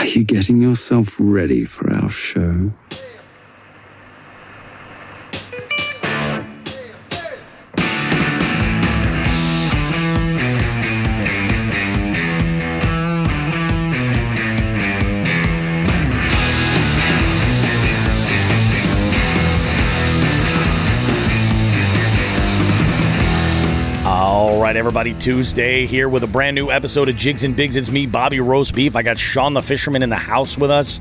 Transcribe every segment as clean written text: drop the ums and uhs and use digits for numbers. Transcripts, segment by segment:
Are you getting yourself ready for our show? All right, everybody, Tuesday here with a brand new episode of Jigs and Bigs. It's me, Bobby Roast Beef. I got Sean the Fisherman in the house with us.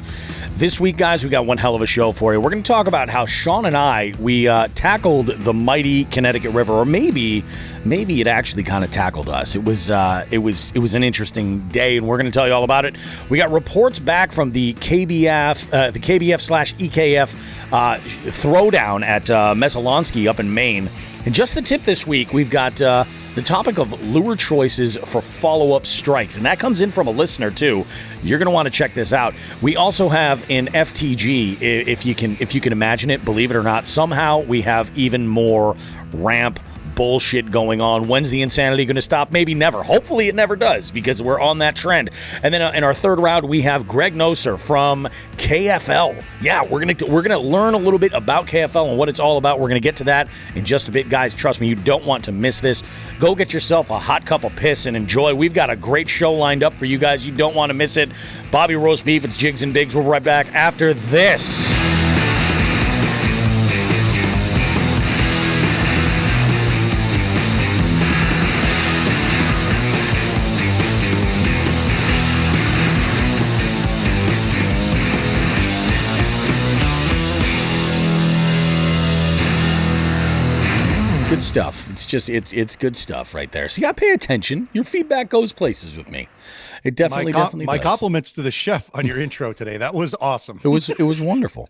This week, guys, we got one hell of a show for you. We're going to talk about how Sean and I, we tackled the mighty Connecticut River, or maybe it actually kind of tackled us. It was an interesting day, and we're going to tell you all about it. We got reports back from the KBF/EKF throwdown at Messalonskee up in Maine. And just the tip this week, we've got the topic of lure choices for follow-up strikes. And that comes in from a listener, too. You're going to want to check this out. We also have in FTG, if you can imagine it, believe it or not, somehow we have even more ramp bullshit going on. When's the insanity going to stop? Maybe never. Hopefully it never does, because we're on that trend. And then in our third round, we have Greg Nosar from KFL. Yeah, we're gonna learn a little bit about KFL and what it's all about. We're gonna get to that in just a bit, guys. Trust me, you don't want to miss this. Go get yourself a hot cup of piss and enjoy. We've got a great show lined up for you guys. You don't want to miss it. Bobby Roast Beef. It's Jigs and Bigs. We'll be right back after this. Good stuff. It's good stuff right there. So you got to pay attention. Your feedback goes places with me. It definitely does. My compliments to the chef on your intro today. That was awesome. It was wonderful.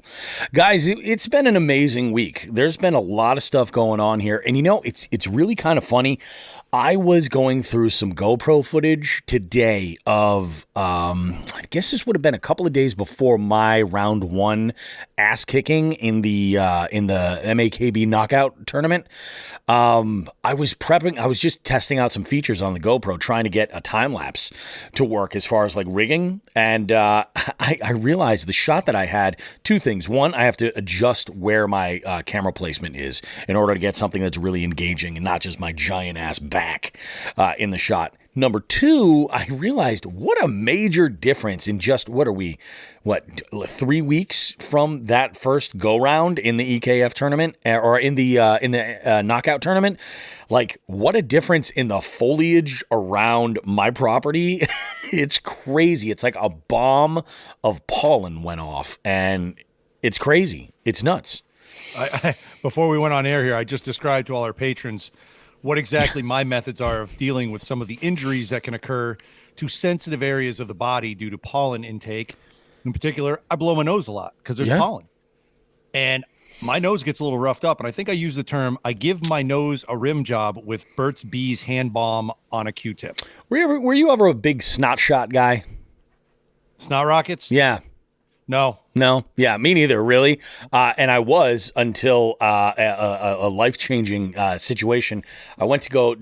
Guys, it's been an amazing week. There's been a lot of stuff going on here. And it's really kind of funny. I was going through some GoPro footage today of, I guess this would have been a couple of days before my round one ass kicking in the MAKB knockout tournament. I was just testing out some features on the GoPro, trying to get a time lapse to work as far as like rigging. And I realized the shot that I had, two things. One, I have to adjust where my camera placement is in order to get something that's really engaging and not just my giant ass back in the shot. Number two, I realized what a major difference in just, 3 weeks from that first go round in the EKF tournament or in the knockout tournament. Like, what a difference in the foliage around my property. It's crazy. It's like a bomb of pollen went off, and it's crazy. It's nuts. Before we went on air here, I just described to all our patrons what exactly my methods are of dealing with some of the injuries that can occur to sensitive areas of the body due to pollen intake. In particular, I blow my nose a lot because there's pollen. And my nose gets a little roughed up. And I think I use the term, I give my nose a rim job with Burt's Bees hand balm on a Q-tip. Were you ever a big snot shot guy? Snot rockets? Yeah. No. Yeah, me neither, really. And I was until a life-changing situation. I went to go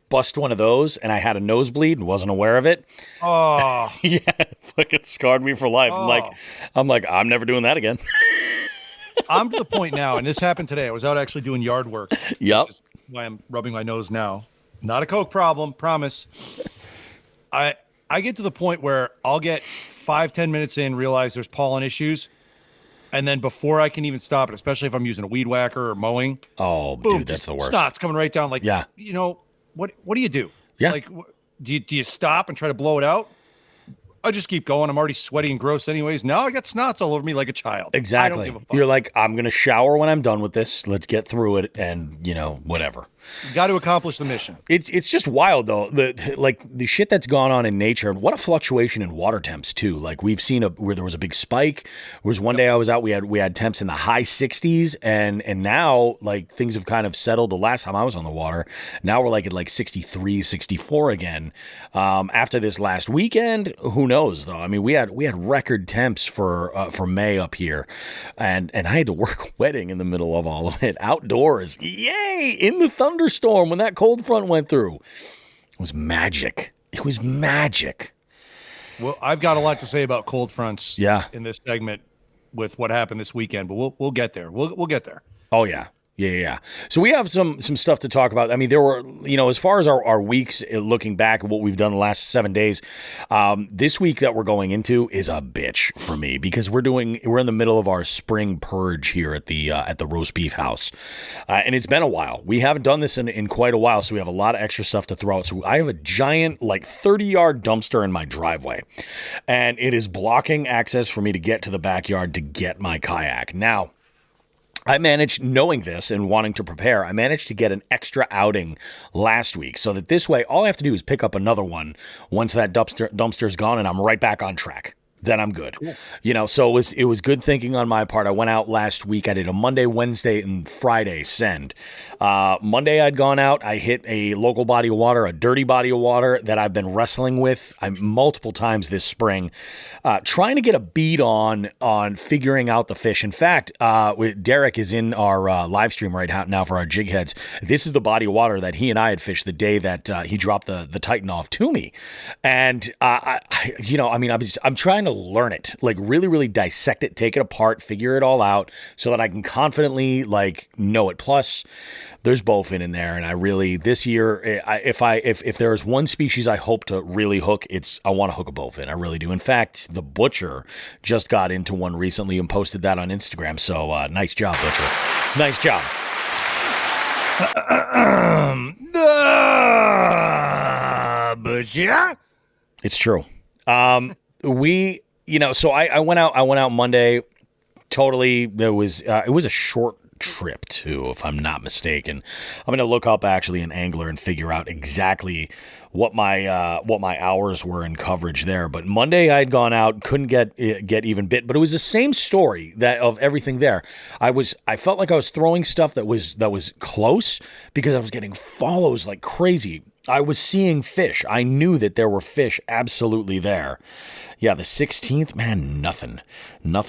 bust one of those, and I had a nosebleed and wasn't aware of it. Oh. Yeah, it fucking scarred me for life. Oh. I'm never doing that again. I'm to the point now, and this happened today. I was out actually doing yard work. Yep. Which is why I'm rubbing my nose now. Not a Coke problem, promise. I get to the point where I'll get 5-10 minutes in, realize there's pollen issues, and then before I can even stop it, especially if I'm using a weed whacker or mowing, boom, dude, that's the worst. Snot's coming right down. Like, yeah. What do you do? Yeah. Like, do you stop and try to blow it out? I just keep going. I'm already sweaty and gross anyways. Now I got snots all over me like a child. Exactly. I don't give a fuck. You're like, I'm going to shower when I'm done with this. Let's get through it and, whatever. You got to accomplish the mission. It's just wild, though. The shit that's gone on in nature, and what a fluctuation in water temps, too. Like, we've seen where there was a big spike. There was one day I was out, we had temps in the high 60s, and now, like, things have kind of settled the last time I was on the water. Now we're, like, at, 63, 64 again. After this last weekend, who knows, though? I mean, we had record temps for May up here, and I had to work wedding in the middle of all of it. Outdoors. Yay! In the thunderstorm when that cold front went through. It was magic. Well, I've got a lot to say about cold fronts in this segment with what happened this weekend, but we'll get there. We'll get there. Oh, yeah. Yeah. So we have some stuff to talk about. I mean, there were, as far as our weeks, looking back at what we've done the last 7 days, this week that we're going into is a bitch for me because we're in the middle of our spring purge here at the roast beef house. And it's been a while. We haven't done this in quite a while, so we have a lot of extra stuff to throw out. So I have a giant, 30-yard dumpster in my driveway, and it is blocking access for me to get to the backyard to get my kayak. Now, I managed, knowing this and wanting to prepare, I managed to get an extra outing last week so that this way, all I have to do is pick up another one once that dumpster's gone and I'm right back on track. Then I'm good. Cool. So it was good thinking on my part. I went out last week. I did a Monday, Wednesday, and Friday send. Monday I'd gone out. I hit a local body of water, a dirty body of water that I've been wrestling with multiple times this spring, trying to get a beat on figuring out the fish. In fact, Derek is in our live stream right now for our jig heads. This is the body of water that he and I had fished the day that he dropped the Titan off to me. And, I'm trying to learn it, really, really dissect it, take it apart, figure it all out so that I can confidently know it. Plus there's bowfin in there. And I really, this year, if there is one species I hope to really hook, I want to hook a bowfin. I really do. In fact, the Butcher just got into one recently and posted that on Instagram. So nice job, Butcher. Nice job. Butcher. It's true. So I went out Monday. Totally. It was a short trip too, if I'm not mistaken. I'm going to look up actually an angler and figure out exactly what my hours were in coverage there. But Monday I'd gone out, couldn't get even bit, but it was the same story of everything there. I felt like I was throwing stuff that was close because I was getting follows like crazy. I was seeing fish. I knew that there were fish absolutely there. Yeah, the 16th, man, nothing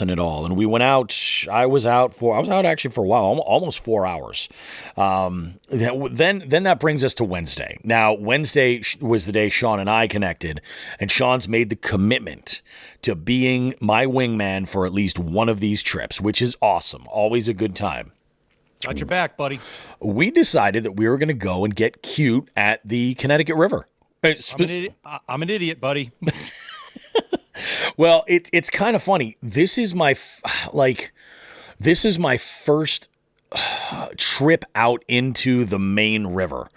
at all. And we went out. I was out actually for a while, almost 4 hours. Then that brings us to Wednesday. Now, Wednesday was the day Sean and I connected, and Sean's made the commitment to being my wingman for at least one of these trips, which is awesome. Always a good time. Got your back, buddy. We decided that we were going to go and get cute at the Connecticut River. I'm an idiot, buddy. Well, it's kind of funny. This is my first trip out into the main river.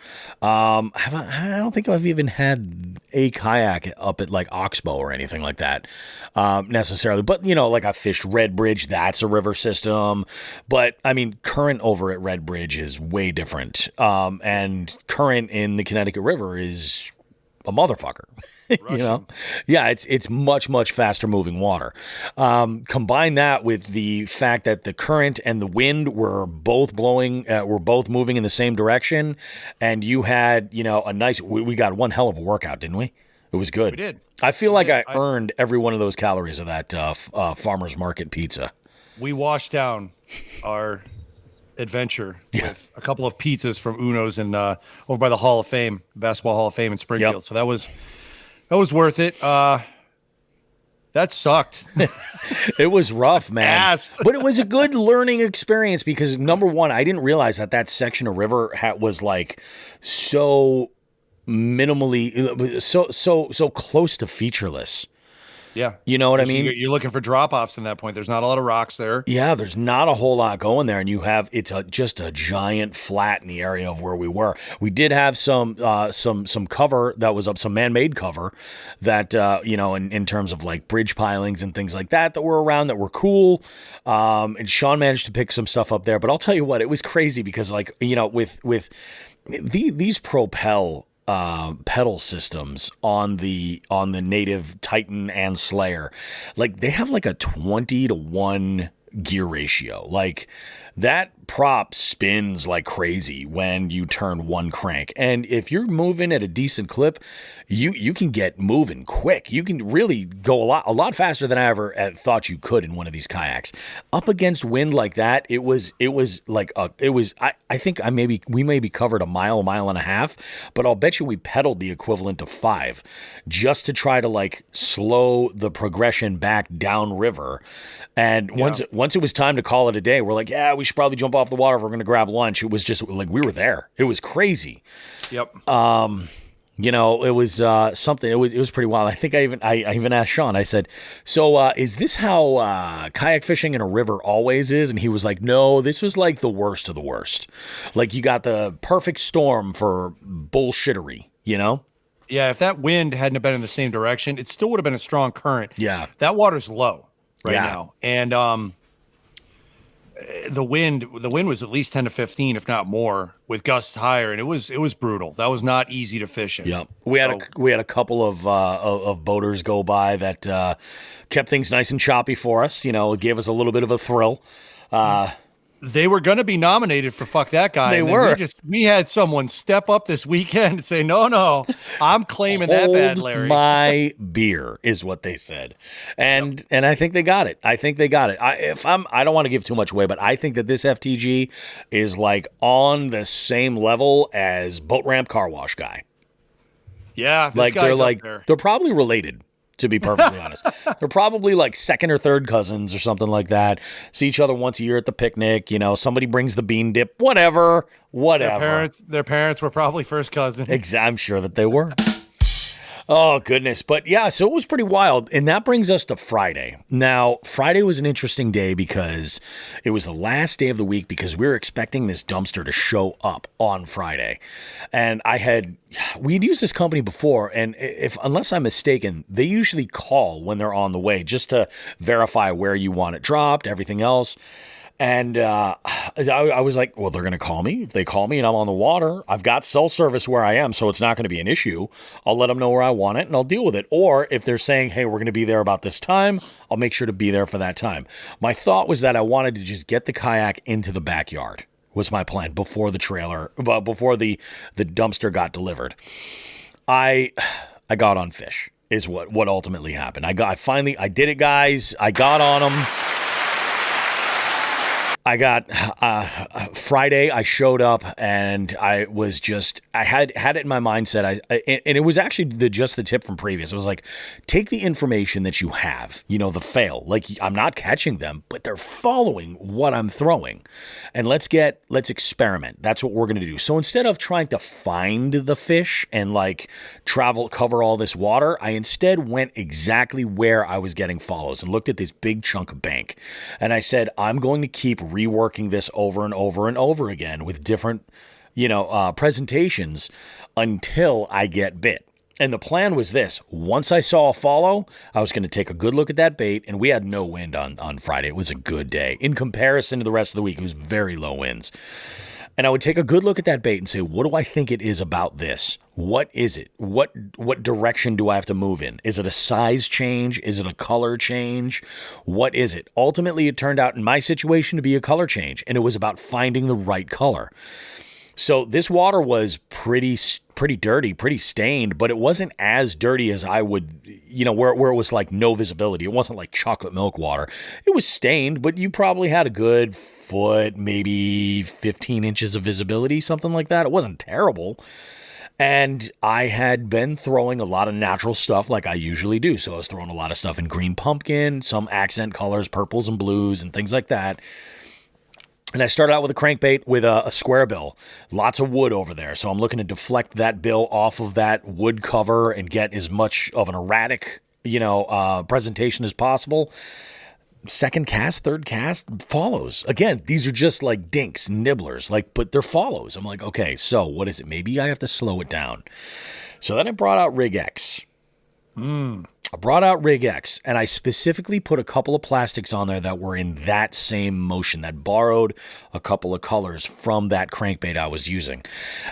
I don't think I've even had a kayak up at Oxbow or anything like that necessarily. But, I fished Red Bridge. That's a river system. But, current over at Red Bridge is way different. And current in the Connecticut River is a motherfucker. Yeah, it's much, much faster moving water. Combine that with the fact that the current and the wind were both moving in the same direction, and you had a nice. We got one hell of a workout, didn't we? It was good. We did. I feel like I earned every one of those calories of that farmer's market pizza. We washed down our adventure with a couple of pizzas from Uno's and over by the Hall of Fame, Basketball Hall of Fame in Springfield. Yep. So that was worth it. That sucked. It was rough, man. But it was a good learning experience because number one, I didn't realize that section of river was so minimally, so close to featureless. Yeah. You know what I mean? You're looking for drop-offs in that point. There's not a lot of rocks there. Yeah, there's not a whole lot going there, and it's just a giant flat in the area of where we were. We did have some cover that was up, some man-made cover that, in terms of bridge pilings and things like that were around that were cool. And Sean managed to pick some stuff up there. But I'll tell you what, it was crazy because, with these Propel pedal systems on the native Titan and Slayer, they have a 20-to-1 gear ratio. That prop spins like crazy when you turn one crank. And if you're moving at a decent clip, you can get moving quick. You can really go a lot faster than I ever thought you could in one of these kayaks. Up against wind like that, I think we maybe covered a mile and a half, but I'll bet you we pedaled the equivalent of 5 just to try to like slow the progression back downriver. And once it was time to call it a day, we're like, yeah, we should probably jump off the water if we're going to grab lunch. It was just like we were there. It was crazy. Yep. It was something. It was pretty wild. I think I even asked Sean. I said, "So is this how kayak fishing in a river always is?" And he was like, "No, this was like the worst of the worst. Like you got the perfect storm for bullshittery, you know?" Yeah, if that wind hadn't been in the same direction, it still would have been a strong current. Yeah, that water's low now, and the wind was at least 10 to 15, if not more, with gusts higher, and it was brutal. That was not easy to fish in. Yeah, we had a couple of boaters go by that kept things nice and choppy for us. You know, it gave us a little bit of a thrill. They were going to be nominated for Fuck That Guy. They were. We had someone step up this weekend and say, no, I'm claiming that bad, Larry. My beer is what they said. And I think they got it. I don't want to give too much away, but I think that this FTG is like on the same level as Boat Ramp Car Wash Guy. Yeah, they're probably related. To be perfectly honest, they're probably like second or third cousins or something like that. See each other once a year at the picnic. You know, somebody brings the bean dip, whatever. Their parents were probably first cousins. I'm sure that they were. Oh, goodness. But yeah, so it was pretty wild. And that brings us to Friday. Now, Friday was an interesting day because it was the last day of the week because we were expecting this dumpster to show up on Friday. And we'd used this company before, and unless I'm mistaken, they usually call when they're on the way just to verify where you want it dropped, everything else. And I was like, well, they're going to call me. If they call me and I'm on the water, I've got cell service where I am, so it's not going to be an issue. I'll let them know where I want it, and I'll deal with it. Or if they're saying, hey, we're going to be there about this time, I'll make sure to be there for that time. My thought was that I wanted to just get the kayak into the backyard was my plan before the dumpster got delivered. I got on fish is what ultimately happened. I did it, guys. I got on them. I got Friday. I showed up and I had it in my mindset. And it was actually just the tip from previous. It was like, take the information that you have, the fail. Like I'm not catching them, but they're following what I'm throwing. And let's experiment. That's what we're going to do. So instead of trying to find the fish and cover all this water, I instead went exactly where I was getting follows and looked at this big chunk of bank. And I said, I'm going to keep reworking this over and over and over again with different, presentations until I get bit. And the plan was this. Once I saw a follow, I was going to take a good look at that bait, and we had no wind on Friday. It was a good day. In comparison to the rest of the week, it was very low winds. And I would take a good look at that bait and say, what do I think it is about this? What is it? What direction do I have to move in? Is it a size change? Is it a color change? What is it? Ultimately, it turned out in my situation to be a color change, and it was about finding the right color. So this water was pretty dirty, pretty stained, but it wasn't as dirty as I would, where it was like no visibility. It wasn't like chocolate milk water. It was stained, but you probably had a good foot, maybe 15 inches of visibility, something like that. It wasn't terrible. And I had been throwing a lot of natural stuff like I usually do. So I was throwing a lot of stuff in green pumpkin, some accent colors, purples and blues and things like that. And I started out with a crankbait with a square bill, lots of wood over there. So I'm looking to deflect that bill off of that wood cover and get as much of an erratic, presentation as possible. Second cast, third cast, follows. Again, these are just like dinks, nibblers, but they're follows. I'm like, okay, so what is it? Maybe I have to slow it down. So then I brought out Rig X. I brought out Rig X, and I specifically put a couple of plastics on there that were in that same motion, that borrowed a couple of colors from that crankbait I was using.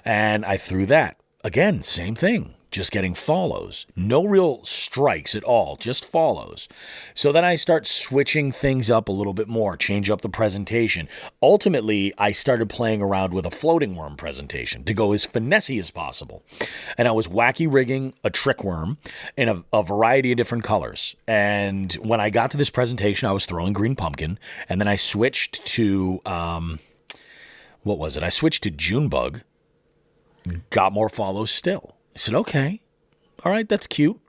And I threw that. Again, same thing. just getting follows. No real strikes at all, just follows. So then I start switching things up a little bit more, change up the presentation. Ultimately, I started playing around with a floating worm presentation to go as finessey as possible. And I was wacky rigging a trick worm in a variety of different colors. And when I got to this presentation, I was throwing green pumpkin, and then I switched to, what was it? I switched to Junebug, got more follows still. I said, okay, all right, that's cute.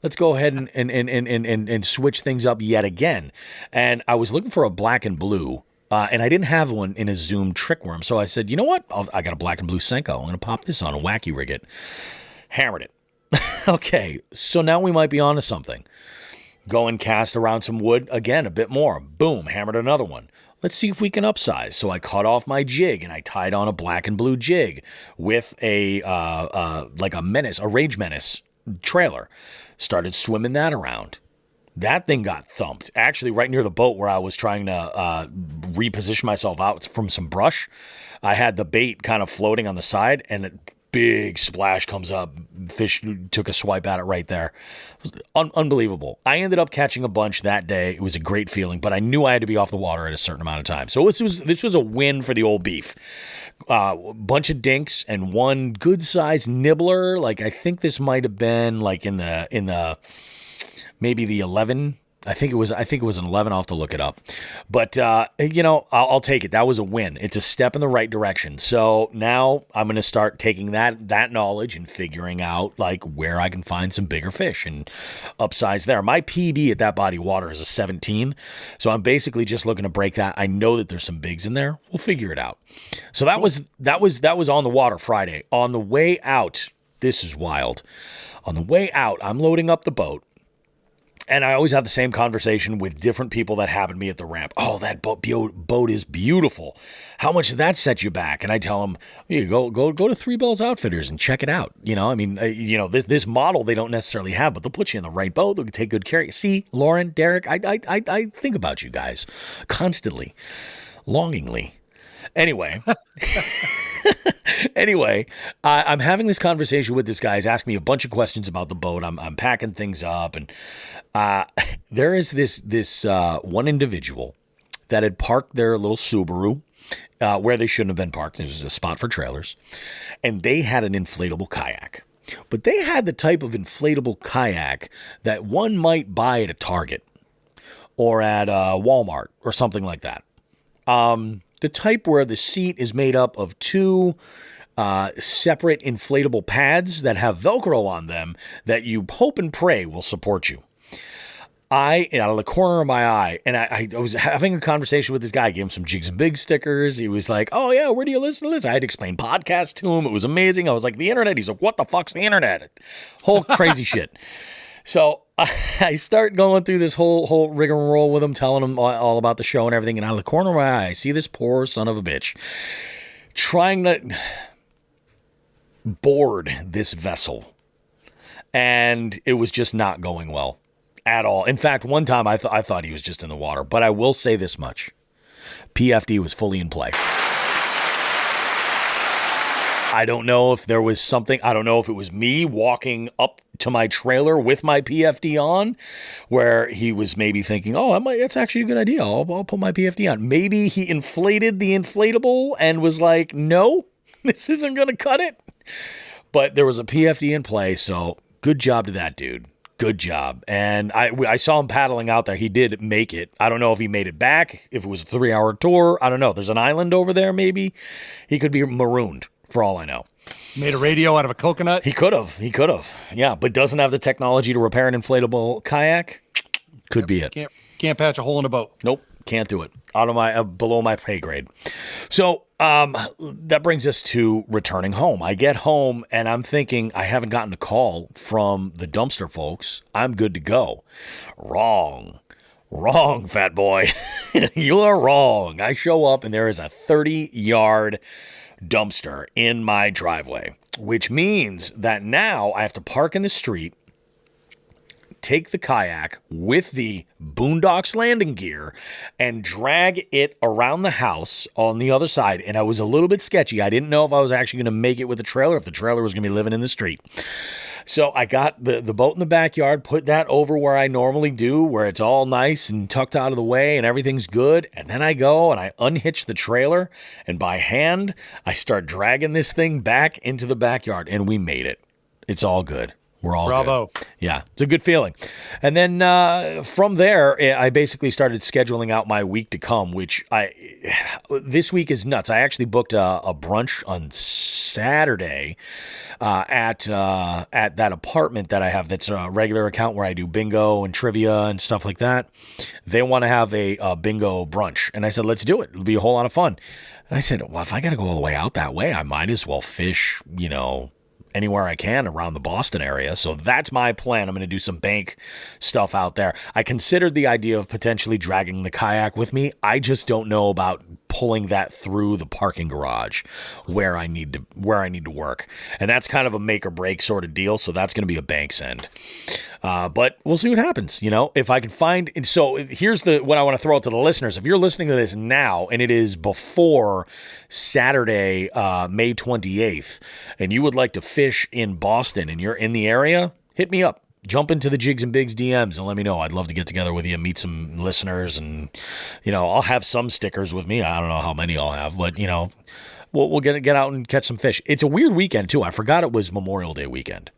Let's go ahead and switch things up yet again. And I was looking for a black and blue, and I didn't have one in a Zoom trick worm. So I said, you know what? I got a black and blue Senko. I'm going to pop this on a wacky rig it. Hammered it. Okay, so now we might be onto something. Go and cast around some wood again, a bit more. Boom, hammered another one. Let's see if we can upsize. So I cut off my jig and I tied on a black and blue jig with a like a menace, a Rage Menace trailer. Started swimming that around. That thing got thumped. Actually, right near the boat where I was trying to reposition myself out from some brush, I had the bait kind of floating on the side, and a big splash comes up. Fish took a swipe at it right there. It was unbelievable. I ended up catching a bunch that day. It was a great feeling, but I knew I had to be off the water at a certain amount of time. So this was a win for the old beef. Bunch of dinks and one good-sized nibbler. Like, I think this might have been like in the maybe the 11. I think it was an 11. I'll have to look it up. But, I'll take it. That was a win. It's a step in the right direction. So now I'm going to start taking that knowledge and figuring out, like, where I can find some bigger fish and upsize there. My PB at that body of water is a 17. So I'm basically just looking to break that. I know that there's some bigs in there. We'll figure it out. So that was on the water Friday. On the way out, this is wild. On the way out, I'm loading up the boat. And I always have the same conversation with different people that happen to be at the ramp. Oh, that boat is beautiful. How much did that set you back? And I tell them, you go to Three Bells Outfitters and check it out. This model they don't necessarily have, but they'll put you in the right boat. They'll take good care of you. See, Lauren, Derek, I think about you guys constantly, longingly. Anyway, I'm having this conversation with this guy. He's asking me a bunch of questions about the boat. I'm packing things up, and there is this one individual that had parked their little Subaru where they shouldn't have been parked. There's a spot for trailers, and they had an inflatable kayak. But they had the type of inflatable kayak that one might buy at a Target or at Walmart or something like that. The type where the seat is made up of two separate inflatable pads that have Velcro on them that you hope and pray will support you. Out of the corner of my eye, and I was having a conversation with this guy, I gave him some Jigs and Big stickers. He was like, oh yeah, where do you listen to this? I had to explain podcasts to him. It was amazing. I was like, the internet. He's like, what the fuck's the internet? Whole crazy shit. So I start going through this whole rigmarole with him, telling him all about the show and everything. And out of the corner of my eye, I see this poor son of a bitch trying to board this vessel. And it was just not going well at all. In fact, one time I thought he was just in the water. But I will say this much. PFD was fully in play. I don't know if there was something, I don't know if it was me walking up to my trailer with my PFD on, where he was maybe thinking, oh, that's actually a good idea. I'll put my PFD on. Maybe he inflated the inflatable and was like, no, this isn't going to cut it. But there was a PFD in play, so good job to that dude. Good job. And I saw him paddling out there. He did make it. I don't know if he made it back, if it was a 3-hour tour. I don't know. There's an island over there, maybe. He could be marooned. For all I know. Made a radio out of a coconut? He could have. Yeah, but doesn't have the technology to repair an inflatable kayak? Could be it. Can't patch a hole in a boat. Nope, can't do it. Out of my below my pay grade. So that brings us to returning home. I get home and I'm thinking I haven't gotten a call from the dumpster folks. I'm good to go. Wrong, fat boy. You are wrong. I show up and there is a 30-yard dumpster in my driveway, which means that now I have to park in the street, take the kayak with the Boondocks landing gear, and drag it around the house on the other side. And I was a little bit sketchy. I didn't know if I was actually going to make it with the trailer, if the trailer was going to be living in the street. So I got the boat in the backyard, put that over where I normally do, where it's all nice and tucked out of the way and everything's good. And then I go and I unhitch the trailer, and by hand, I start dragging this thing back into the backyard, and we made it. It's all good. We're all Bravo. good. Yeah, it's a good feeling. And then from there, I basically started scheduling out my week to come, which this week is nuts. I actually booked a brunch on Saturday at that apartment that I have that's a regular account where I do bingo and trivia and stuff like that. They want to have a bingo brunch. And I said, let's do it. It'll be a whole lot of fun. And I said, well, if I got to go all the way out that way, I might as well fish, anywhere I can around the Boston area. So that's my plan. I'm going to do some bank stuff out there. I considered the idea of potentially dragging the kayak with me. I just don't know about pulling that through the parking garage where I need to work. And that's kind of a make or break sort of deal. So that's going to be a bank send. But we'll see what happens. If I can find. So here's what I want to throw out to the listeners. If you're listening to this now and it is before Saturday, May 28th, and you would like to fish in Boston and you're in the area, hit me up. Jump into the Jigs and Bigs DMs and let me know. I'd love to get together with you and meet some listeners. And, I'll have some stickers with me. I don't know how many I'll have, but, we'll get out and catch some fish. It's a weird weekend, too. I forgot it was Memorial Day weekend.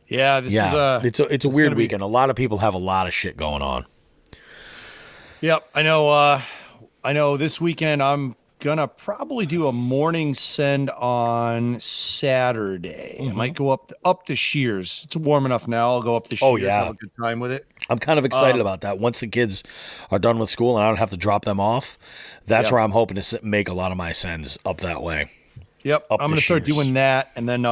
Yeah, it's a weird weekend. A lot of people have a lot of shit going on. Yep, I know. I know this weekend I'm gonna probably do a morning send on Saturday. I might go up to Shears. It's warm enough now. I'll go up to Shears. Oh, yeah. Have a good time with it. I'm kind of excited about that. Once the kids are done with school and I don't have to drop them off, that's where I'm hoping to make a lot of my sends up that way. Yep, I'm going to start doing that, and then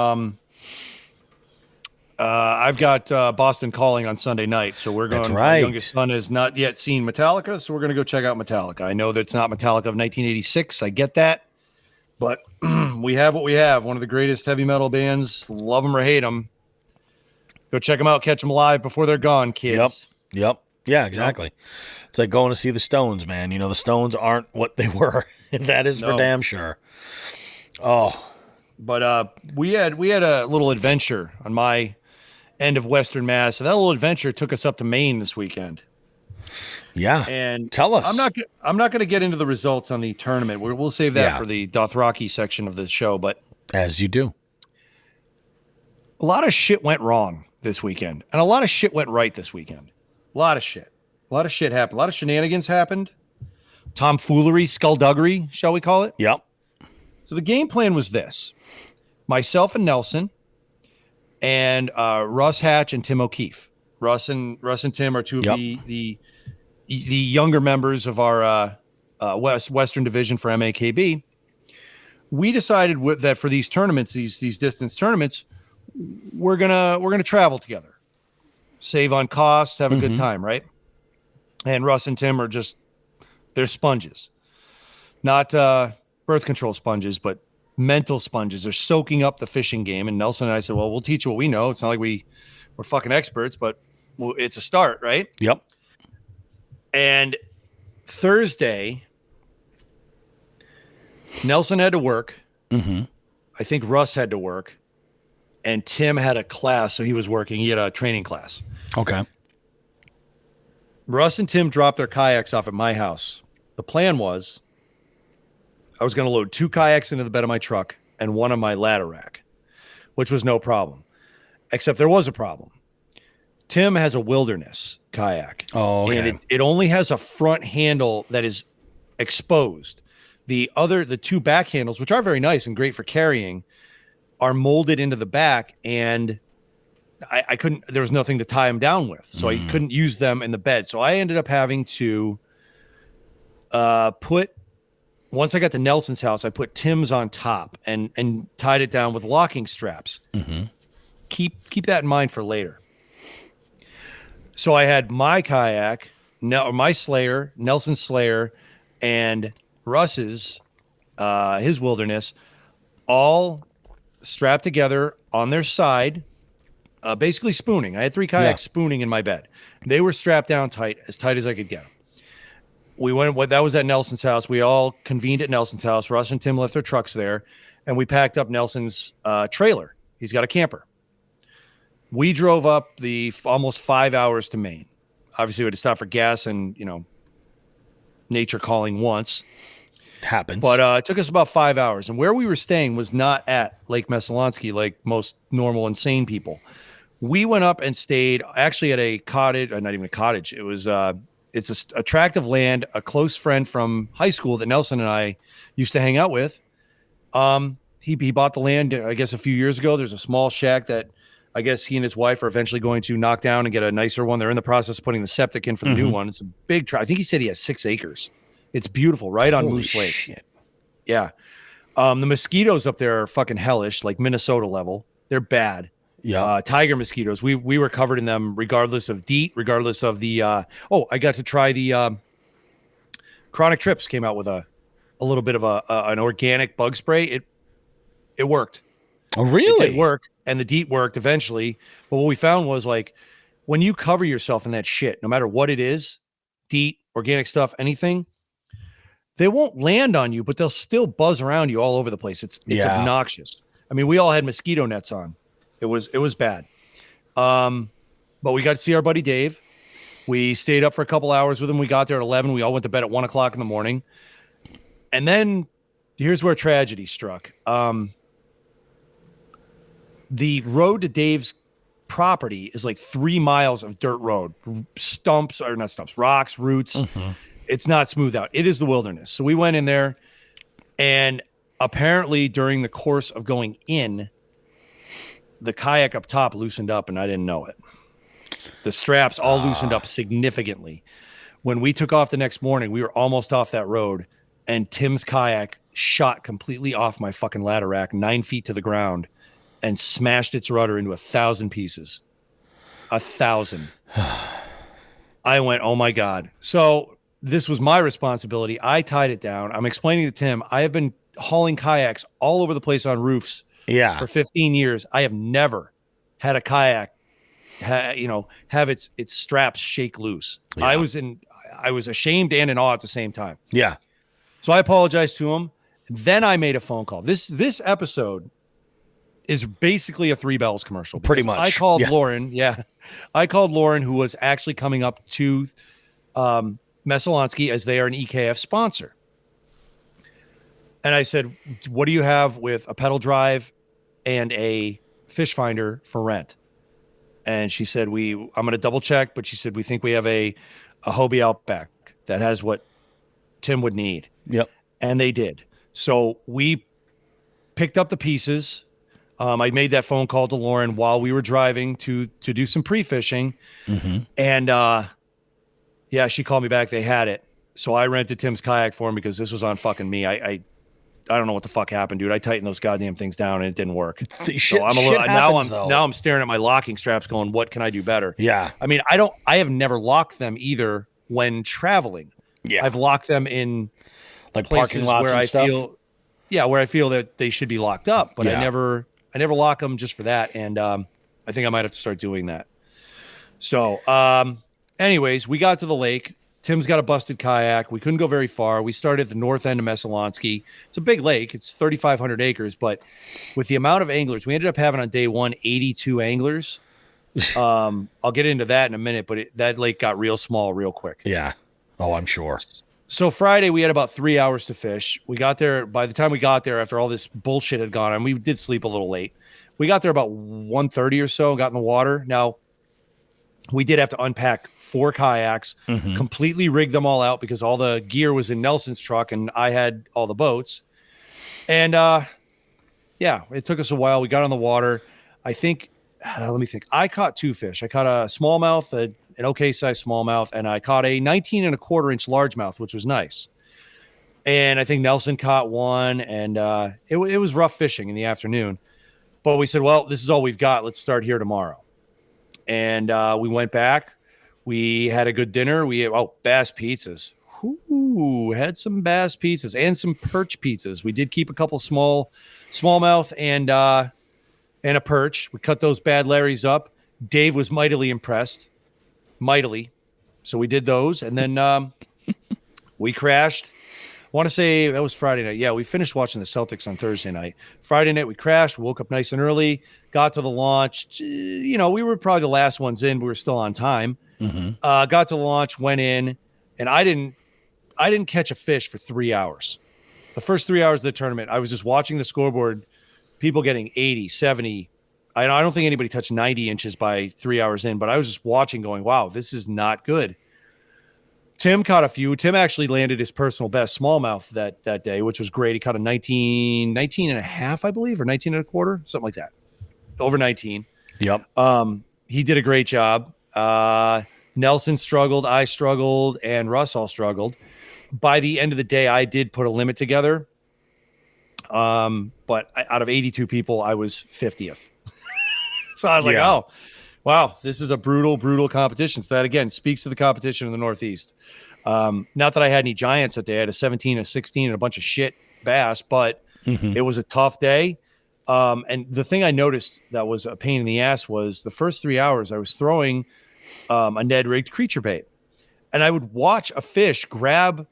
I've got Boston Calling on Sunday night, so we're going. That's right. My youngest son has not yet seen Metallica, so we're going to go check out Metallica. I know that it's not Metallica of 1986. I get that, but we have what we have. One of the greatest heavy metal bands. Love them or hate them. Go check them out. Catch them live before they're gone, kids. Yep. Yeah, exactly. It's like going to see the Stones, man. The Stones aren't what they were. That is for damn sure. Oh, but we had a little adventure on my end of Western Mass. So that little adventure took us up to Maine this weekend. Yeah, and tell us. I'm not going to get into the results on the tournament. We'll save that for the Dothraki section of the show. But as you do, a lot of shit went wrong this weekend, and a lot of shit went right this weekend. A lot of shit happened. A lot of shenanigans happened. Tomfoolery, skullduggery, shall we call it? Yep. So the game plan was this: myself and Nelson, and Russ Hatch and Tim O'Keefe. Russ and Tim are two of the younger members of our Western Division for MAKB. We decided that for these tournaments, these distance tournaments, we're gonna travel together, save on costs, have a good time, right? And Russ and Tim are they're sponges, not birth control sponges, but mental sponges. They're soaking up the fishing game. And Nelson and I said, well, we'll teach you what we know. It's not like we're fucking experts, but it's a start, right? Yep. And Thursday, Nelson had to work. Mm-hmm. I think Russ had to work. And Tim had a class, so he was working. He had a training class. Okay. Russ and Tim dropped their kayaks off at my house. The plan was I was going to load 2 kayaks into the bed of my truck and one on my ladder rack, which was no problem. Except there was a problem. Tim has a wilderness kayak. Oh, okay. And it only has a front handle that is exposed. The 2 back handles, which are very nice and great for carrying, are molded into the back, and I couldn't, there was nothing to tie them down with. So I couldn't use them in the bed. So I ended up having to once I got to Nelson's house, I put Tim's on top and tied it down with locking straps. Mm-hmm. Keep that in mind for later. So I had my kayak, my Slayer, Nelson's Slayer, and Russ's, his Wilderness, all strapped together on their side, basically spooning. I had 3 kayaks spooning in my bed. They were strapped down tight as I could get them. That was at Nelson's house. We all convened at Nelson's house. Russ and Tim left their trucks there, and we packed up Nelson's trailer. He's got a camper. We drove up almost 5 hours to Maine. Obviously, we had to stop for gas and, nature calling once. It happens. But it took us about 5 hours. And where we were staying was not at Lake Messalonskee like most normal and sane people. We went up and stayed actually at a cottage, not even a cottage. It was it's a tract of land. A close friend from high school that Nelson and I used to hang out with. He bought the land, I guess, a few years ago. There's a small shack that I guess he and his wife are eventually going to knock down and get a nicer one. They're in the process of putting the septic in for the new one. It's a big tract. I think he said he has 6 acres. It's beautiful, right on Moose Lake. Shit. Yeah. The mosquitoes up there are fucking hellish, like Minnesota level. They're bad. Yeah. Tiger mosquitoes. We were covered in them regardless of DEET, regardless of the I got to try the Chronic Trips came out with a little bit of an organic bug spray. It worked. Oh, really? It did work, and the DEET worked eventually. But what we found was, like, when you cover yourself in that shit, no matter what it is, DEET, organic stuff, anything, they won't land on you, but they'll still buzz around you all over the place. It's obnoxious. I mean, we all had mosquito nets on. It was bad. But we got to see our buddy Dave. We stayed up for a couple hours with him. We got there at 11. We all went to bed at 1 o'clock in the morning. And then here's where tragedy struck. The road to Dave's property is like 3 miles of dirt road, rocks, roots. It's not smooth out. It is the wilderness. So we went in there, and apparently during the course of going in, the kayak up top loosened up, and I didn't know it. The straps all loosened up significantly. When we took off the next morning, we were almost off that road, and Tim's kayak shot completely off my fucking ladder rack, 9 feet to the ground, and smashed its rudder into 1,000 pieces. 1,000. I went, oh my God. So this was my responsibility. I tied it down. I'm explaining to Tim, I have been hauling kayaks all over the place on roofs for 15 years. I have never had a kayak, have its straps shake loose. Yeah. I was ashamed and in awe at the same time. Yeah. So I apologized to him. Then I made a phone call. This episode is basically a Three Bells commercial. Pretty much. I called Lauren. Yeah. I called Lauren, who was actually coming up to Messalonskee, as they are an EKF sponsor. And I said, what do you have with a pedal drive and a fish finder for rent? And she said, I'm going to double check, but she said, we think we have a Hobie Outback that has what Tim would need. Yep. And they did. So we picked up the pieces. I made that phone call to Lauren while we were driving to do some pre-fishing. And she called me back. They had it. So I rented Tim's kayak for him because this was on fucking me. I don't know what the fuck happened, dude. I tightened those goddamn things down and it didn't work. So now I'm staring at my locking straps going, what can I do better? Yeah. I mean, I have never locked them either when traveling. Yeah. I've locked them in like parking lots where and stuff. Where I feel that they should be locked up, but I never lock them just for that. And I think I might have to start doing that. So anyways, we got to the lake. Tim's got a busted kayak. We couldn't go very far. We started at the north end of Messalonskee. It's a big lake. It's 3,500 acres, but with the amount of anglers, we ended up having on day one 82 anglers. I'll get into that in a minute, but that lake got real small real quick. Yeah. Oh, I'm sure. So Friday, we had about 3 hours to fish. We got there. By the time we got there, after all this bullshit had gone on, we did sleep a little late. We got there about 1:30 or so, got in the water. Now, we did have to unpack 4 kayaks, completely rig them all out because all the gear was in Nelson's truck and I had all the boats. And it took us a while. We got on the water. I think, let me think. I caught 2 fish. I caught a smallmouth, an okay sized smallmouth, and I caught a 19.25-inch largemouth, which was nice. And I think Nelson caught one, and it was rough fishing in the afternoon. But we said, well, this is all we've got. Let's start here tomorrow. And we went back. We had a good dinner. We had bass pizzas. Ooh, had some bass pizzas and some perch pizzas. We did keep a couple smallmouth and a perch. We cut those bad Larrys up. Dave was mightily impressed. Mightily. So we did those. And then we crashed. I want to say that was Friday night. Yeah, we finished watching the Celtics on Thursday night. Friday night, we crashed. We woke up nice and early. got to the launch. You know, we were probably the last ones in, but we were still on time. Got to the launch, went in, and I didn't catch a fish for 3 hours. The first 3 hours of the tournament, I was just watching the scoreboard, people getting 80, 70. I don't think anybody touched 90 inches by 3 hours in, but I was just watching going, wow, this is not good. Tim caught a few. Tim actually landed his personal best smallmouth that day, which was great. He caught a 19 and a half, I believe, or 19 and a quarter, something like that. Over 19. Yep. He did a great job. Nelson struggled, I struggled, and Russ all struggled. By the end of the day, I did put a limit together. But out of 82 people, I was 50th. So I was like, oh, wow, this is a brutal, brutal competition. So that, again, speaks to the competition in the Northeast. Not that I had any giants that day. I had a 17, a 16, and a bunch of shit bass, but it was a tough day. And the thing I noticed that was a pain in the ass was the first 3 hours I was throwing a Ned rigged creature bait. And I would watch a fish grab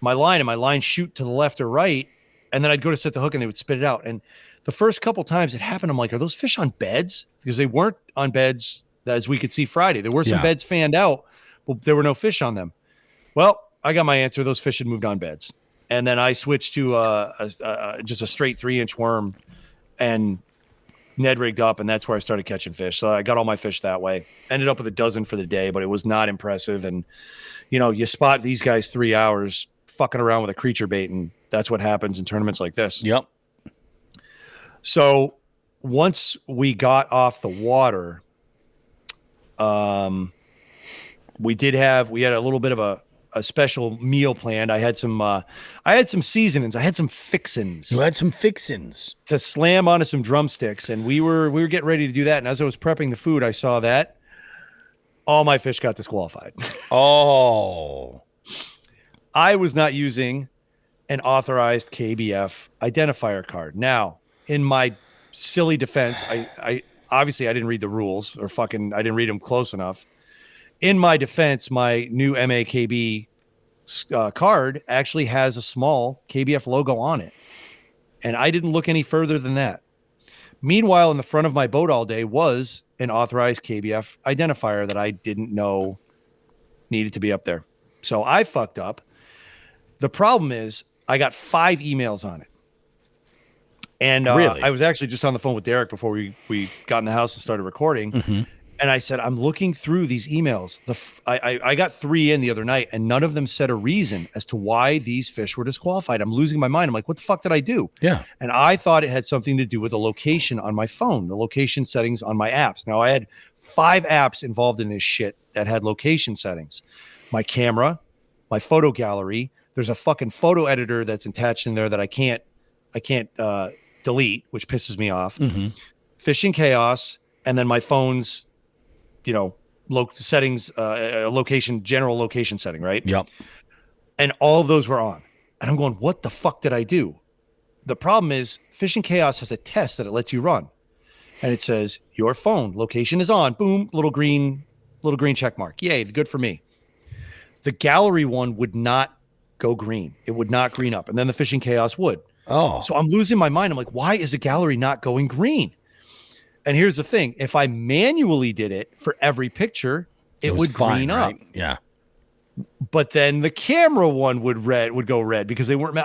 my line and my line shoot to the left or right. And then I'd go to set the hook and they would spit it out. And the first couple times it happened, I'm like, are those fish on beds? Because they weren't on beds as we could see Friday. There were some beds fanned out, but there were no fish on them. Well, I got my answer. Those fish had moved on beds. And then I switched to just a straight 3-inch worm and Ned rigged up, and that's where I started catching fish. So I got all my fish that way. Ended up with a dozen for the day, but it was not impressive. And, you know, you spot these guys 3 hours fucking around with a creature bait, and that's what happens in tournaments like this. Yep. So once we got off the water, we had a little bit of a special meal planned. I had some seasonings. I had some fixins. You had some fixins to slam onto some drumsticks, and we were getting ready to do that. And as I was prepping the food, I saw that all my fish got disqualified. Oh, I was not using an authorized KBF identifier card. Now, in my silly defense, I obviously I didn't read the rules, or I didn't read them close enough. In my defense, my new MAKB card actually has a small KBF logo on it. And I didn't look any further than that. Meanwhile, in the front of my boat all day was an authorized KBF identifier that I didn't know needed to be up there. So I fucked up. The problem is I got 5 emails on it. And really? I was actually just on the phone with Derek before we got in the house and started recording. And I said, I'm looking through these emails. I got 3 in the other night, and none of them said a reason as to why these fish were disqualified. I'm losing my mind. I'm like, what the fuck did I do? Yeah. And I thought it had something to do with the location on my phone, the location settings on my apps. Now, I had 5 apps involved in this shit that had location settings. My camera, my photo gallery. There's a fucking photo editor that's attached in there that I can't delete, which pisses me off. Fishing Chaos, and then my phone's settings, general location setting, right? Yep. And all of those were on. And I'm going, what the fuck did I do? The problem is Fishing Chaos has a test that it lets you run. And it says, your phone location is on. Boom, little green check mark. Yay, good for me. The gallery one would not go green. It would not green up. And then the Fishing Chaos would. Oh. So I'm losing my mind. I'm like, why is the gallery not going green? And here's the thing. If I manually did it for every picture, it would green up. Right? Yeah. But then the camera one would go red because they weren't.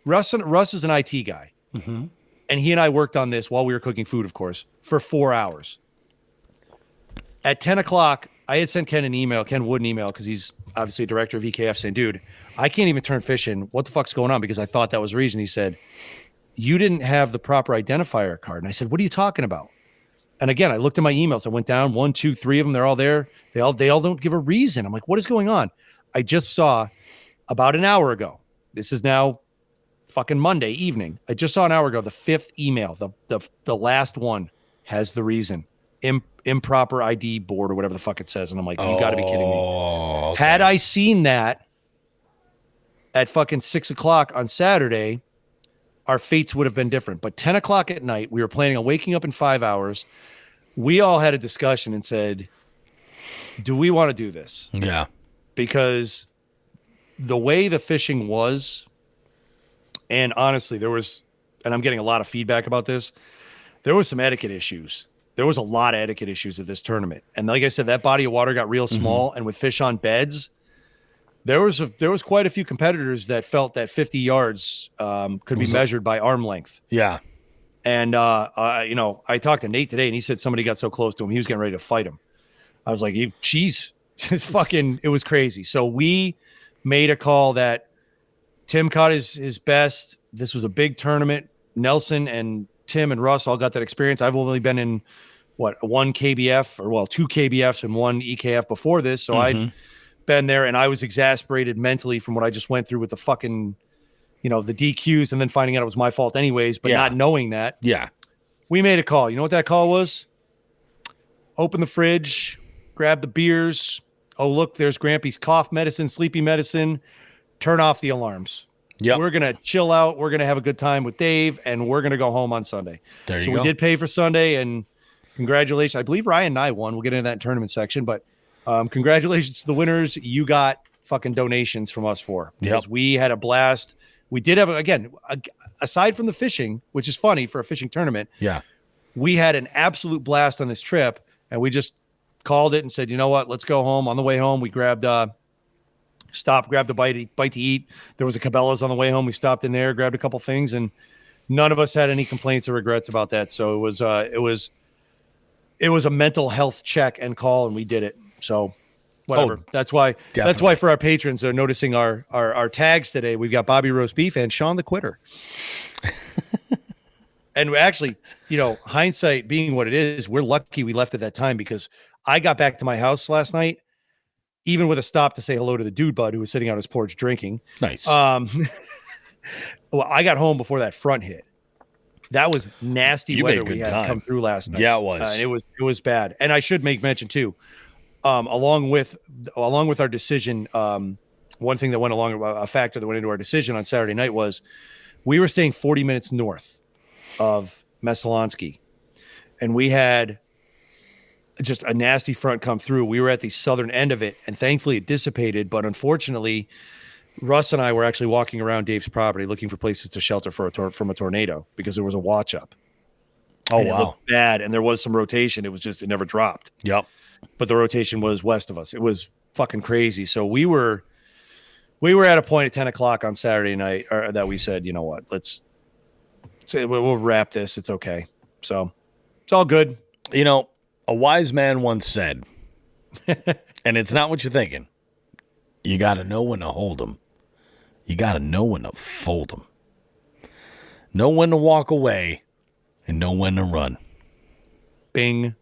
Russ is an IT guy. And he and I worked on this while we were cooking food, of course, for 4 hours. At 10 o'clock, I had sent Ken Wood an email, because he's obviously a director of EKF, saying, dude, I can't even turn fish in. What the fuck's going on? Because I thought that was the reason. He said, you didn't have the proper identifier card. And I said, what are you talking about? And again, I looked at my emails. I went down 1, 2, 3 of them. They're all there. They all don't give a reason. I'm like, what is going on? I just saw about an hour ago. This is now fucking Monday evening. I just saw an hour ago, the 5th email, the last one has the reason. Improper ID board or whatever the fuck it says. And I'm like, you got to be kidding me. Okay. Had I seen that at fucking 6 o'clock on Saturday, our fates would have been different. But 10 o'clock at night, we were planning on waking up in 5 hours. We all had a discussion and said, do we want to do this? Yeah. Because the way the fishing was, and honestly, and I'm getting a lot of feedback about this, there was some etiquette issues. There was a lot of etiquette issues at this tournament. And like I said, that body of water got real small. And with fish on beds, there was quite a few competitors that felt that 50 yards could be measured by arm length. Yeah. And, I talked to Nate today, and he said somebody got so close to him, he was getting ready to fight him. I was like, geez, it was crazy. So we made a call that Tim caught his best. This was a big tournament. Nelson and Tim and Russ all got that experience. I've only been in one KBF or two KBFs and one EKF before this. So I'd been there, and I was exasperated mentally from what I just went through with the fucking, the DQs, and then finding out it was my fault anyways, but not knowing that. Yeah. We made a call. You know what that call was? Open the fridge, grab the beers. Oh, look, there's Grampy's cough medicine, sleepy medicine. Turn off the alarms. Yep. We're going to chill out. We're going to have a good time with Dave, and we're going to go home on Sunday. There you go. So we did pay for Sunday, and congratulations. I believe Ryan and I won. We'll get into that in tournament section, but congratulations to the winners. You got fucking donations from us because we had a blast. We did have, aside from the fishing, which is funny for a fishing tournament. Yeah. We had an absolute blast on this trip, and we just called it and said, you know what, let's go home. On the way home, we grabbed a bite to eat. There was a Cabela's on the way home. We stopped in there, grabbed a couple things, and none of us had any complaints or regrets about that. So it was a mental health check and call, and we did it. So whatever. That's why for our patrons, they're noticing our tags today. We've got Bobby Roast Beef and Sean the Quitter. And actually, hindsight being what it is, we're lucky we left at that time, because I got back to my house last night, even with a stop to say hello to the dude bud who was sitting on his porch drinking. Nice. Well, I got home before that front hit. That was nasty weather we had come through last night. Yeah, it was. It was bad. And I should make mention too, along with our decision, one thing that went along, a factor that went into our decision on Saturday night was we were staying 40 minutes north of Messalonskee, and we had just a nasty front come through. We were at the southern end of it, and thankfully it dissipated. But unfortunately, Russ and I were actually walking around Dave's property looking for places to shelter from a tornado, because there was a watch up. Oh, and wow. It looked bad, and there was some rotation. It never dropped. Yep. But the rotation was west of us. It was fucking crazy. So we were at a point at 10 o'clock on Saturday night that we said, you know what, we'll wrap this. It's okay. So it's all good. A wise man once said, and it's not what you're thinking, you got to know when to hold them. You got to know when to fold them. Know when to walk away and know when to run. Bing,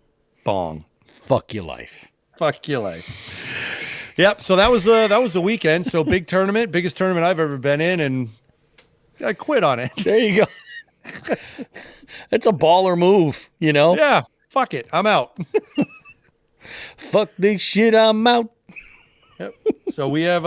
bong. Fuck your life. Fuck your life. Yep. So that was the weekend. So big tournament, biggest tournament I've ever been in, and I quit on it. There you go. It's a baller move, Yeah. Fuck it. I'm out. Fuck this shit. I'm out. Yep. So we have,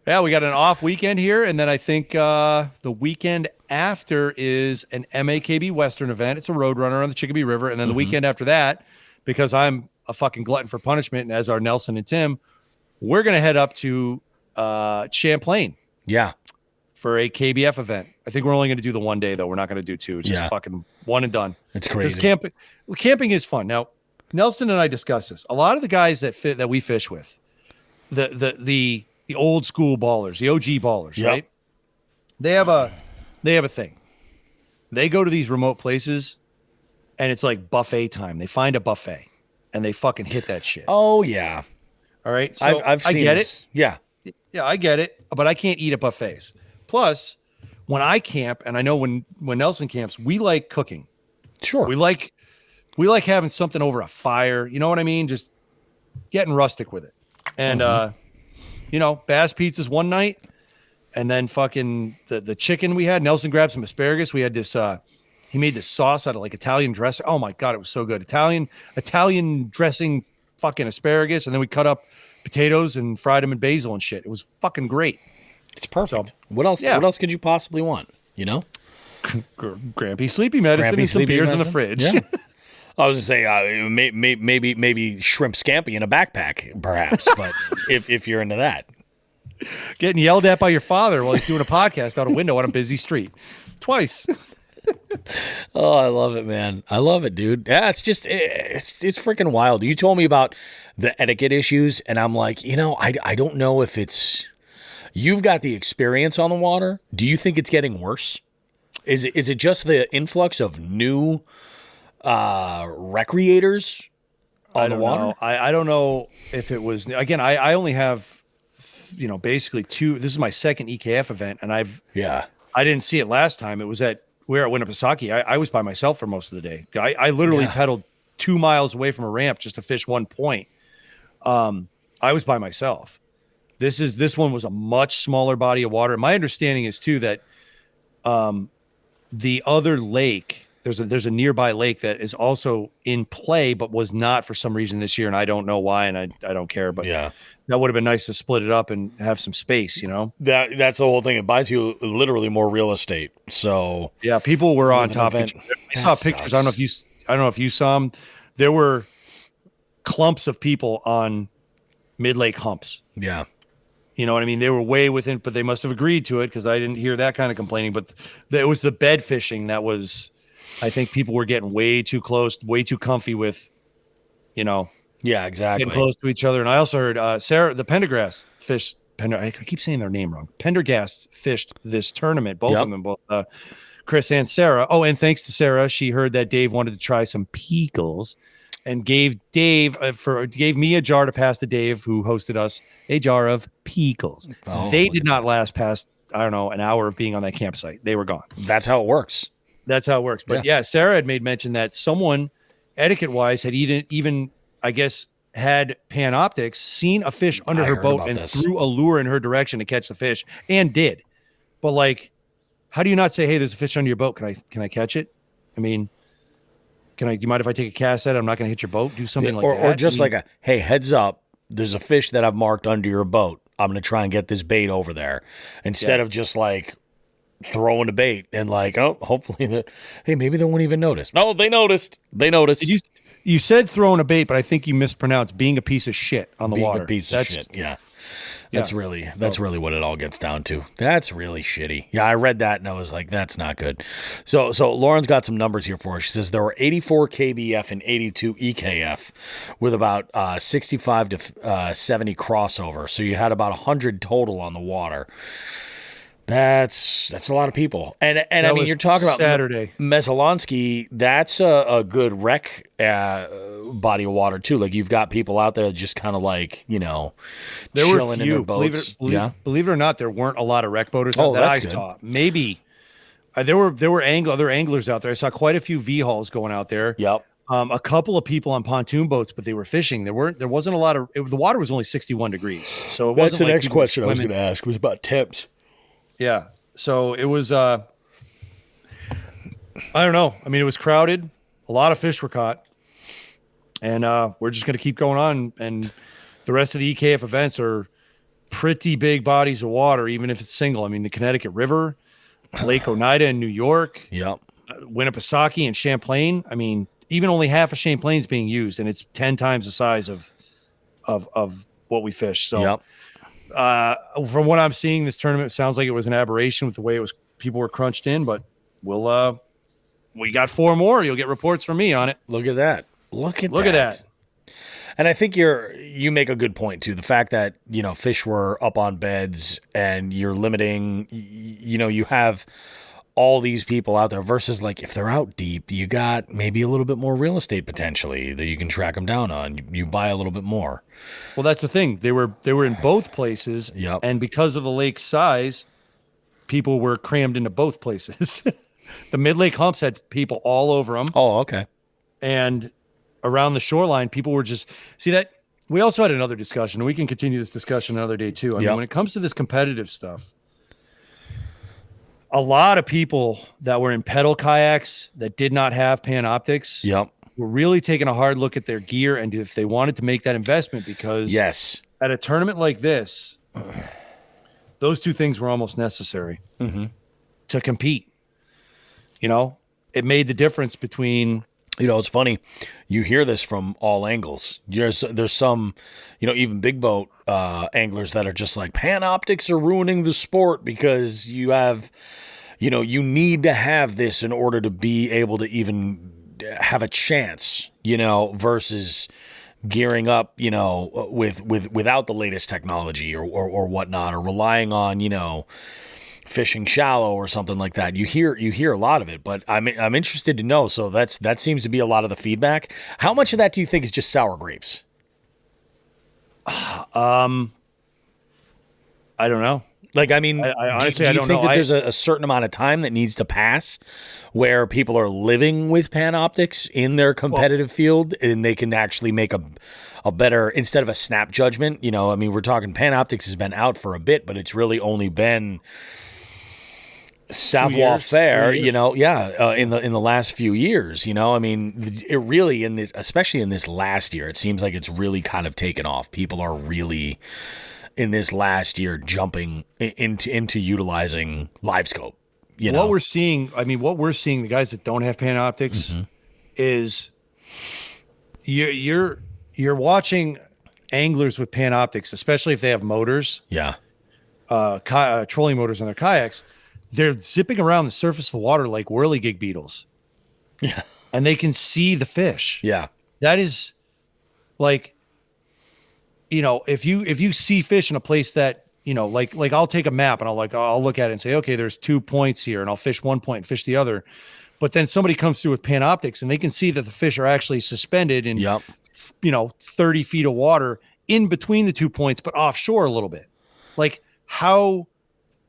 we got an off weekend here. And then I think the weekend after is an MAKB Western event. It's a road runner on the Chicopee River. And then the weekend after that, because I'm a fucking glutton for punishment, and as are Nelson and Tim, we're going to head up to Champlain. Yeah. For a KBF event. I think we're only going to do the one day, though. We're not going to do two. It's just fucking one and done. It's crazy. Camping is fun. Now, Nelson and I discuss this. A lot of the guys that we fish with, the old school ballers, the OG ballers, right? They have a thing. They go to these remote places, and it's like buffet time. They find a buffet, and they fucking hit that shit. Oh yeah. All right. So I've seen it. Yeah. Yeah, I get it, but I can't eat at buffets. Plus, when I camp, and I know when Nelson camps, we like cooking. Sure. We like having something over a fire. You know what I mean? Just getting rustic with it. And Bass Pizzas one night, and then fucking the chicken we had. Nelson grabbed some asparagus. We had this. He made this sauce out of like Italian dressing. Oh my god, it was so good. Italian dressing, fucking asparagus, and then we cut up potatoes and fried them in basil and shit. It was fucking great. It's perfect. So, what else? Yeah. What else could you possibly want? Grampy sleepy medicine and some beers in the fridge. Yeah. I was going to say maybe shrimp scampi in a backpack, perhaps. But if you're into that, getting yelled at by your father while he's doing a podcast out a window on a busy street, twice. Oh, I love it, man. I love it, dude. Yeah, it's just it's freaking wild. You told me about the etiquette issues, and I'm like, I don't know if it's you've got the experience on the water. Do you think it's getting worse? Is it just the influx of new recreators on the water? Know. I don't know if it was, again, I only have, basically two. This is my second EKF event, and I didn't see it last time. It was at Winnipesaukee. I was by myself for most of the day. I literally pedaled 2 miles away from a ramp just to fish one point. I was by myself. This one was a much smaller body of water. My understanding is too that the other lake, there's a nearby lake that is also in play, but was not for some reason this year, and I don't know why, and I don't care. But that would have been nice to split it up and have some space, That's the whole thing. It buys you literally more real estate. So yeah, people were on top of it. I saw pictures. Sucks. I don't know if you saw them. There were clumps of people on mid-lake humps. Yeah. You know what I mean? They were way within, but they must have agreed to it because I didn't hear that kind of complaining. But it was the bed fishing that was, I think people were getting way too close, way too comfy with, Yeah, exactly. getting close to each other. And I also heard Sarah, the Pendergrass fished, I keep saying their name wrong. Pendergast fished this tournament, both of them, both Chris and Sarah. Oh, and thanks to Sarah, she heard that Dave wanted to try some pickles. And gave me a jar to pass to Dave, who hosted us, a jar of pickles. Oh, they did not last past, I don't know, an hour of being on that campsite. They were gone. That's how it works. But yeah, Sarah had made mention that someone, etiquette-wise, had even I guess, had Panoptics, seen a fish under her boat and threw a lure in her direction to catch the fish, and did. But like, how do you not say, hey, there's a fish under your boat? Can I catch it? I mean, do you mind if I take a cast at it? I'm not going to hit your boat. Do something like that. Or just like hey, heads up, there's a fish that I've marked under your boat. I'm going to try and get this bait over there. Instead of just like throwing a bait and like, oh, hopefully maybe they won't even notice. No, they noticed. You said throwing a bait, but I think you mispronounced being a piece of shit on the water. Being a piece of shit, yeah. That's really what it all gets down to. That's really shitty. Yeah, I read that and I was like, that's not good. So Lauren's got some numbers here for us. She says there were 84 KBF and 82 EKF with about 65 to 70 crossover. So you had about 100 total on the water. That's a lot of people. And I mean, you're talking about Saturday. Messalonskee, that's a good rec body of water too. Like you've got people out there just kind of like, chilling in their boats. Believe it or not, there weren't a lot of rec boaters that I saw. Maybe there were other anglers out there. I saw quite a few V-hauls going out there. Yep. A couple of people on pontoon boats, but they were fishing. There wasn't a lot of the water was only 61 degrees. So it that's wasn't the like next question I was going to ask was about temps. Yeah. So it was, I don't know. I mean, it was crowded. A lot of fish were caught. And we're just going to keep going on. And the rest of the EKF events are pretty big bodies of water, even if it's single. I mean, the Connecticut River, Lake Oneida in New York, Winnipesaukee and Champlain. I mean, even only half of Champlain's being used, and it's 10 times the size of what we fish. So from what I'm seeing, this tournament sounds like it was an aberration with the way people were crunched in, but we got 4 more. You'll get reports from me on it. Look at that. Look at that. And I think you make a good point too. The fact that, fish were up on beds and you're limiting, you have all these people out there versus like if they're out deep, you got maybe a little bit more real estate potentially that you can track them down on. You buy a little bit more. Well, that's the thing. They were in both places. Yep. And because of the lake's size, people were crammed into both places. The mid-lake humps had people all over them. Oh, okay. And around the shoreline, people were just that. We also had another discussion, and we can continue this discussion another day too. I mean, when it comes to this competitive stuff, a lot of people that were in pedal kayaks that did not have Panoptics were really taking a hard look at their gear and if they wanted to make that investment, because at a tournament like this, those two things were almost necessary to compete. It made the difference between... it's funny. You hear this from all angles. There's some, even big boat anglers that are just like, Panoptics are ruining the sport because you have, you need to have this in order to be able to even have a chance, versus gearing up, without the latest technology or whatnot, or relying on, fishing shallow or something like that. You hear a lot of it, but I'm interested to know. So that seems to be a lot of the feedback. How much of that do you think is just sour grapes? I don't know. Like, I mean, I honestly, do I you don't think know. that there's a certain amount of time that needs to pass where people are living with Panoptics in their competitive field and they can actually make a better, instead of a snap judgment, I mean, we're talking Panoptics has been out for a bit, but it's really only been savoir faire, in the last few years, I mean, it really especially in this last year, it seems like it's really kind of taken off. People are really in this last year jumping into utilizing LiveScope. What we're seeing, the guys that don't have Panoptics is you're watching anglers with Panoptics, especially if they have motors, trolling motors on their kayaks. They're zipping around the surface of the water like whirligig beetles. Yeah. And they can see the fish. Yeah. That is like, if you see fish in a place that, like I'll take a map and I'll look at it and say, okay, there's 2 points here and I'll fish one point and fish the other. But then somebody comes through with Panoptics and they can see that the fish are actually suspended in, 30 feet of water in between the 2 points, but offshore a little bit. Like, how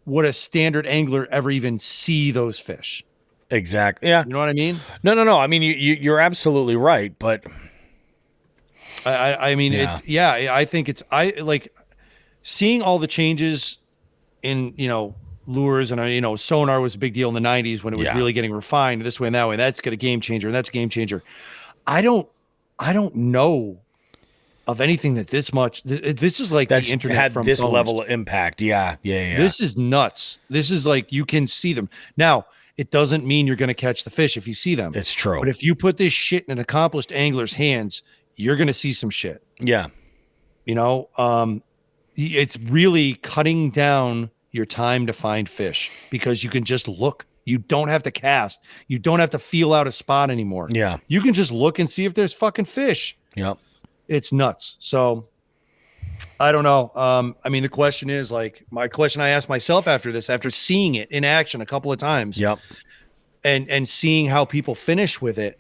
would a standard angler ever even see those fish? Exactly. Yeah. You know what I mean? No. I mean, you're absolutely right, but I mean, I think I like seeing all the changes in, lures and, sonar was a big deal in the 90s when it was really getting refined this way and that way. That's got a game changer. And that's a game changer. I don't know of anything that this is like that's the internet had from this phones. level of impact. Yeah. This is nuts. This is like, you can see them. Now, it doesn't mean you're going to catch the fish if you see them. It's true. But if you put this shit in an accomplished angler's hands, you're going to see some shit. Yeah. It's really cutting down your time to find fish because you can just look. You don't have to cast. You don't have to feel out a spot anymore. Yeah. You can just look and see if there's fucking fish. Yep. It's nuts. So I don't know. I mean, the question is like my question I asked myself after seeing it in action a couple of times. Yep. And seeing how people finish with it,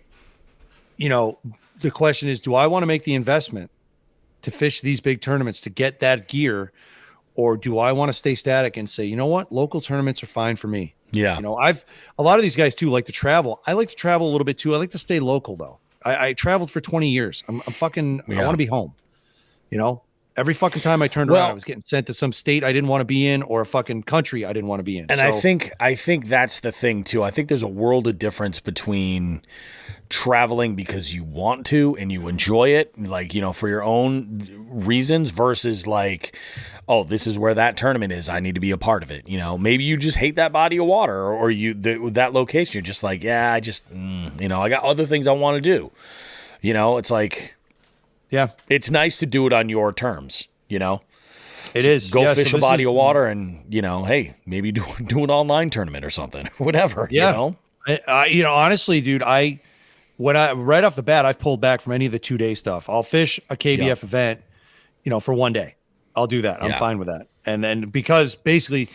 the question is, do I want to make the investment to fish these big tournaments to get that gear? Or do I want to stay static and say, you know what? Local tournaments are fine for me. Yeah. A lot of these guys too like to travel. I like to travel a little bit too. I like to stay local though. I traveled for 20 years. I want to be home. Every fucking time I turned around, I was getting sent to some state I didn't want to be in or a fucking country I didn't want to be in. And I think that's the thing too. I think there's a world of difference between traveling because you want to and you enjoy it, like, for your own reasons versus like, oh, this is where that tournament is. I need to be a part of it. Maybe you just hate that body of water or that location. You're just like, yeah, I just, I got other things I want to do. It's like, yeah, it's nice to do it on your terms, It is. Go fish a body of water and, hey, maybe do an online tournament or something, whatever, honestly, dude, right off the bat, I've pulled back from any of the 2-day stuff. I'll fish a KBF event, for one day. I'll do that. I'm fine with that. And then because basically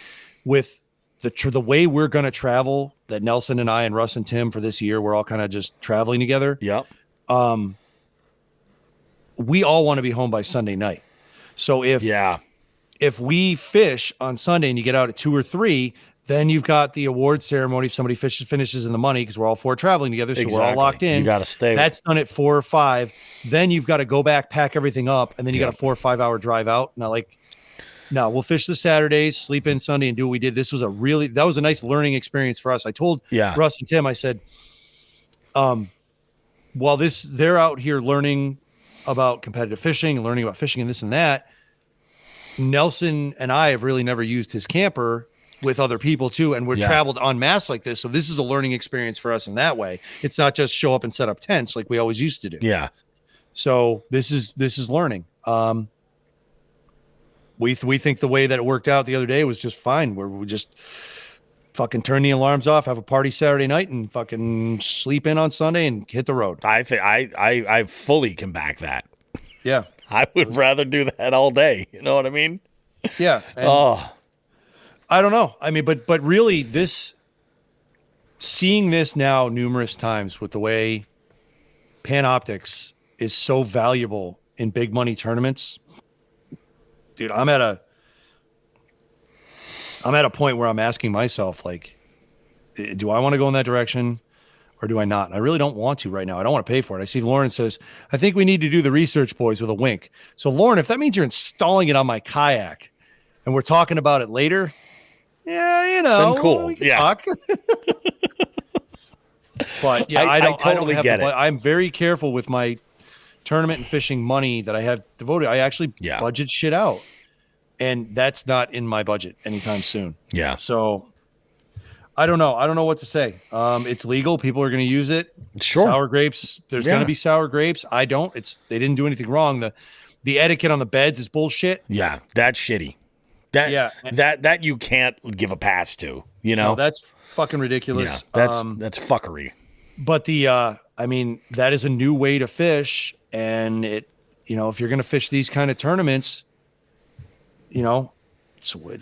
with the way we're going to travel, that Nelson and I and Russ and Tim for this year, we're all kind of just traveling together. Yep. We all want to be home by Sunday night. So if we fish on Sunday and you get out at 2 or 3, then you've got the award ceremony if somebody finishes in the money because we're all 4 traveling together. So we're all locked in. You got to stay. That's done at 4 or 5. Then you've got to go back, pack everything up, and then you got a 4 or 5 hour drive out. No, we'll fish the Saturdays, sleep in Sunday, and do what we did. That was a nice learning experience for us. I told Russ and Tim, I said, while they're out here learning about competitive fishing and learning about fishing and this and that, Nelson and I have really never used his camper with other people too, and we're traveled en masse like this. So this is a learning experience for us in that way. It's not just show up and set up tents like we always used to do. Yeah. So this is learning. We think the way that it worked out the other day was just fine. Where we just fucking turn the alarms off, have a party Saturday night, and fucking sleep in on Sunday and hit the road. I think I fully can back that. Yeah. I would rather do that all day. You know what I mean? Yeah. I don't know. I mean, but really seeing this now numerous times with the way Panoptics is so valuable in big money tournaments, dude, I'm at a point where I'm asking myself, like, do I want to go in that direction or do I not? And I really don't want to right now. I don't want to pay for it. I see Lauren says, I think we need to do the research, boys, with a wink. So Lauren, if that means you're installing it on my kayak and we're talking about it later, yeah, you know, then cool. We can talk. But yeah, I totally get it. I'm very careful with my tournament and fishing money that I have devoted. I actually budget shit out, and that's not in my budget anytime soon. Yeah. So I don't know. I don't know what to say. It's legal. People are going to use it. Sure. Sour grapes. There's going to be sour grapes. I don't. They didn't do anything wrong. The etiquette on the beds is bullshit. Yeah, that's shitty. That you can't give a pass to. You know, no, that's fucking ridiculous. Yeah, that's fuckery. But I mean, that is a new way to fish, and if you're going to fish these kind of tournaments, there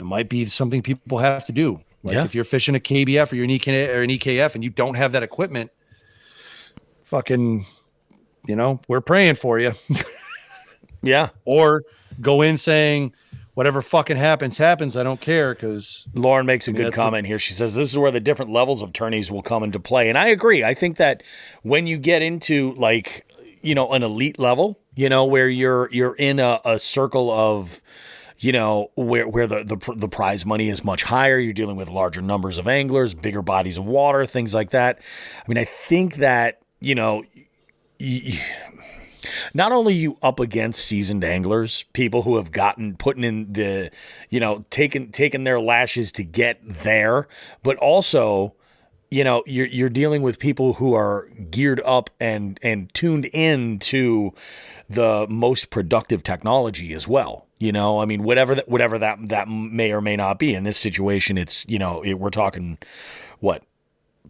might be something people have to do. Like if you're fishing a KBF or you're an EKF and you don't have that equipment, fucking, we're praying for you. Yeah. Or go in saying, whatever fucking happens. I don't care, because Lauren makes a good comment here. She says this is where the different levels of tourneys will come into play. And I agree. I think that when you get into an elite level, where you're in a circle of, where the prize money is much higher, you're dealing with larger numbers of anglers, bigger bodies of water, things like that. I mean, I think that, not only you up against seasoned anglers, people who have putting in the, taken their lashes to get there, but also, you're dealing with people who are geared up and tuned in to the most productive technology as well. I mean, whatever that may or may not be. In this situation, it's, we're talking what?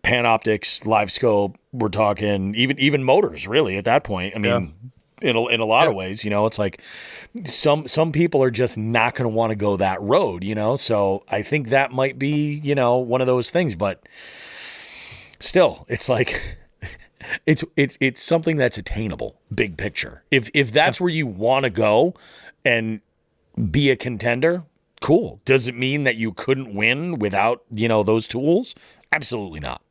Panoptics, live scope. We're talking even motors, really, at that point. I mean, in a lot of ways, it's like some people are just not going to want to go that road, So I think that might be, one of those things. But still, it's like it's something that's attainable, big picture. If that's where you want to go and be a contender, cool. Does it mean that you couldn't win without those tools? Absolutely not.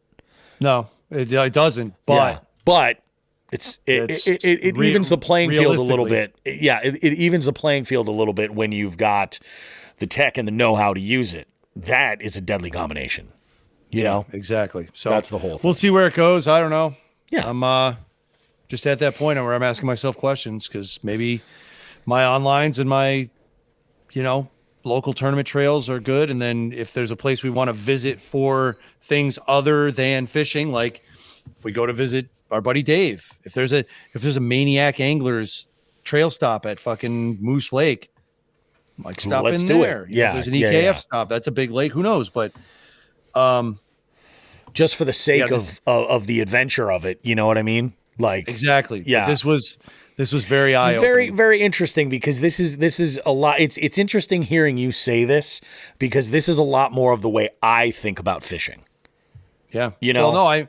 No, it doesn't. But it evens the playing field a little bit. Yeah, it evens the playing field a little bit when you've got the tech and the know-how to use it. That is a deadly combination. You know? Exactly. So that's the whole thing. We'll see where it goes. I don't know. Yeah. I'm just at that point where I'm asking myself questions, because maybe my onlines and my, local tournament trails are good. And then if there's a place we want to visit for things other than fishing, like if we go to visit our buddy Dave, if there's a Maniac Anglers trail stop at fucking Moose Lake, like stop Let's in do there. it. Yeah. If there's an EKF stop, that's a big lake. Who knows? But just for the sake of the adventure of it, you know what I mean? Like exactly. Yeah. This was very eye-opening. Very, very interesting, because this is a lot. It's interesting hearing you say this, because this is a lot more of the way I think about fishing. Yeah. Well, no,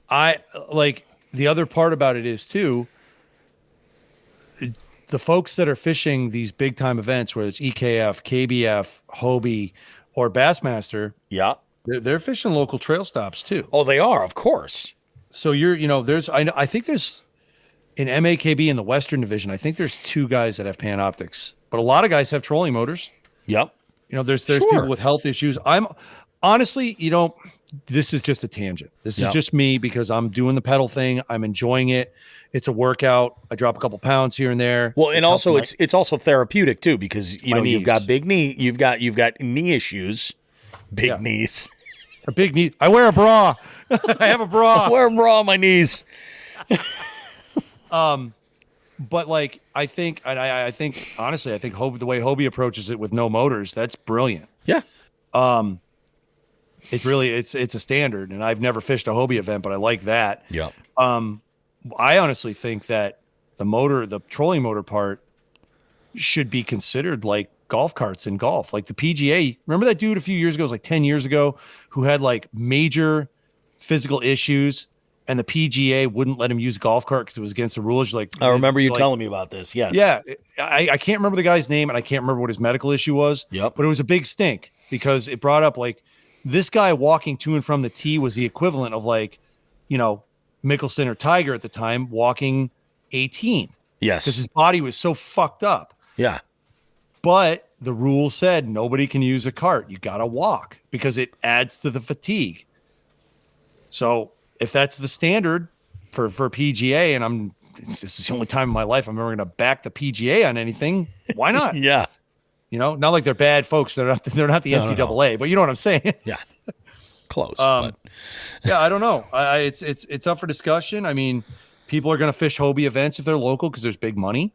I like the other part about it is too, the folks that are fishing these big time events, whether it's EKF, KBF, Hobie, or Bassmaster. Yeah. They're fishing local trail stops too. Oh, they are, of course. So I think there's in MAKB in the Western Division, I think there's 2 guys that have Panoptics, but a lot of guys have trolling motors. Yep. There's people with health issues. I'm honestly, this is just a tangent. This is just me, because I'm doing the pedal thing. I'm enjoying it. It's a workout. I drop a couple pounds here and there. Well, and also it's also therapeutic too, because you've got big knee, you've got knee issues, big knees. A big knee. I wear a bra. I have a bra. I wear a bra on my knees. But like, I think honestly, the way Hobie approaches it with no motors, that's brilliant. Yeah. It's a standard, and I've never fished a Hobie event, but I like that. Yeah. I honestly think that the trolling motor part should be considered like golf carts in golf. Like the PGA, remember that dude a few years ago, it was like 10 years ago, who had like major physical issues, and the PGA wouldn't let him use a golf cart because it was against the rules. You're like, I remember you telling me about this. Yes. Yeah. I can't remember the guy's name, and I can't remember what his medical issue was. Yep. But it was a big stink because it brought up like this guy walking to and from the tee was the equivalent of like, Mickelson or Tiger at the time walking 18. Yes. Because his body was so fucked up. Yeah. But the rule said nobody can use a cart. You got to walk because it adds to the fatigue. So if that's the standard for PGA, and this is the only time in my life I'm ever going to back the PGA on anything, why not? Yeah. Not like they're bad folks. They're not the NCAA, but you know what I'm saying? Yeah. Close. But. Yeah, I don't know. It's up for discussion. I mean, people are going to fish Hobie events if they're local because there's big money.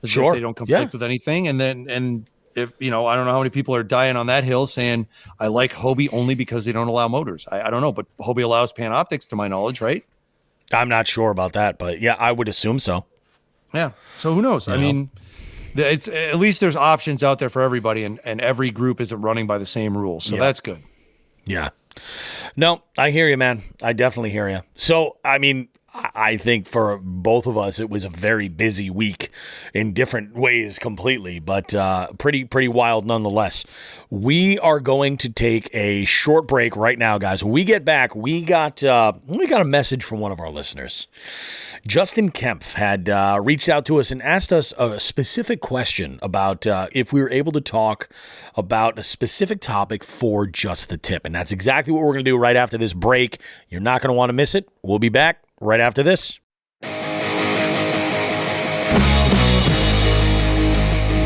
Sure. If they don't conflict with anything. And if, I don't know how many people are dying on that hill saying, I like Hobie only because they don't allow motors. I don't know, but Hobie allows Panoptics to my knowledge, right? I'm not sure about that, but yeah, I would assume so. Yeah. So who knows? I mean, it's at least there's options out there for everybody, and every group isn't running by the same rules. So that's good. Yeah. No, I hear you, man. I definitely hear you. So, I mean, I think for both of us, it was a very busy week in different ways completely, but pretty wild nonetheless. We are going to take a short break right now, guys. When we get back, we got a message from one of our listeners. Justin Kempf had reached out to us and asked us a specific question about if we were able to talk about a specific topic for Just the Tip, and that's exactly what we're going to do right after this break. You're not going to want to miss it. We'll be back right after this.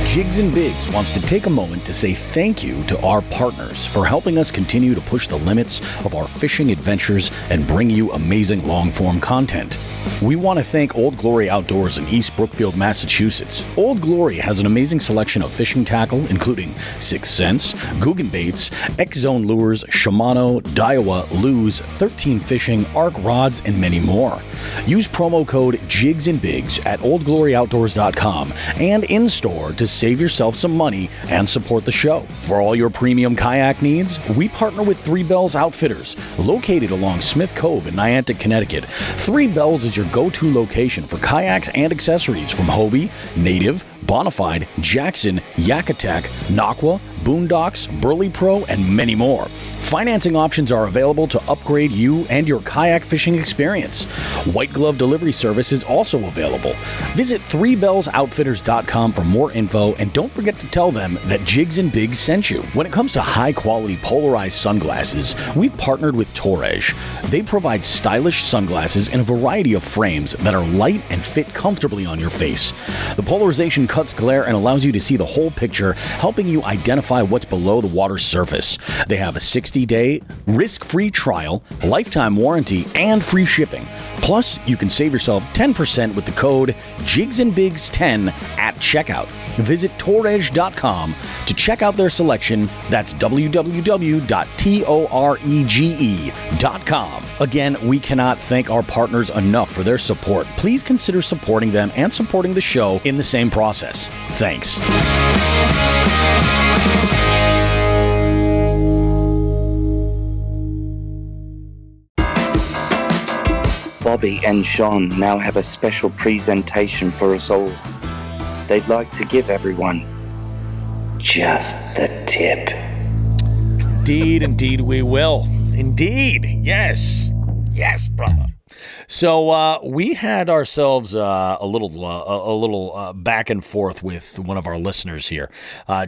Jigs and Bigs wants to take a moment to say thank you to our partners for helping us continue to push the limits of our fishing adventures and bring you amazing long-form content. We want to thank Old Glory Outdoors in East Brookfield, Massachusetts. Old Glory has an amazing selection of fishing tackle, including 6th Sense, Guggen Baits, X-Zone Lures, Shimano, Daiwa, Luz, 13 Fishing, Arc Rods, and many more. Use promo code Jigs and Bigs at oldgloryoutdoors.com and in-store to save yourself some money and support the show. For all your premium kayak needs, we partner with Three Bells Outfitters, located along Smith Cove in Niantic, Connecticut. Three Bells is your go-to location for kayaks and accessories from Hobie, Native, Bonafide, Jackson, Yak Attack, Naqua, Boondocks, Burley Pro, and many more. Financing options are available to upgrade you and your kayak fishing experience. White glove delivery service is also available. Visit threebellsoutfitters.com for more info, and don't forget to tell them that Jigs and Bigs sent you. When it comes to high-quality polarized sunglasses, we've partnered with Torres. They provide stylish sunglasses in a variety of frames that are light and fit comfortably on your face. The polarization cuts glare and allows you to see the whole picture, helping you identify what's below the water's surface. They have a 60-day risk-free trial, lifetime warranty, and free shipping. Plus, you can save yourself 10% with the code JIGSandBIGS10 at checkout. Visit Torrege.com to check out their selection. That's www.torege.com. Again, we cannot thank our partners enough for their support. Please consider supporting them and supporting the show in the same process. Thanks. Bobby and Sean now have a special presentation for us all. They'd like to give everyone just the tip. Indeed we will. Indeed. Yes. Yes, brother. So we had ourselves a little back and forth with one of our listeners here.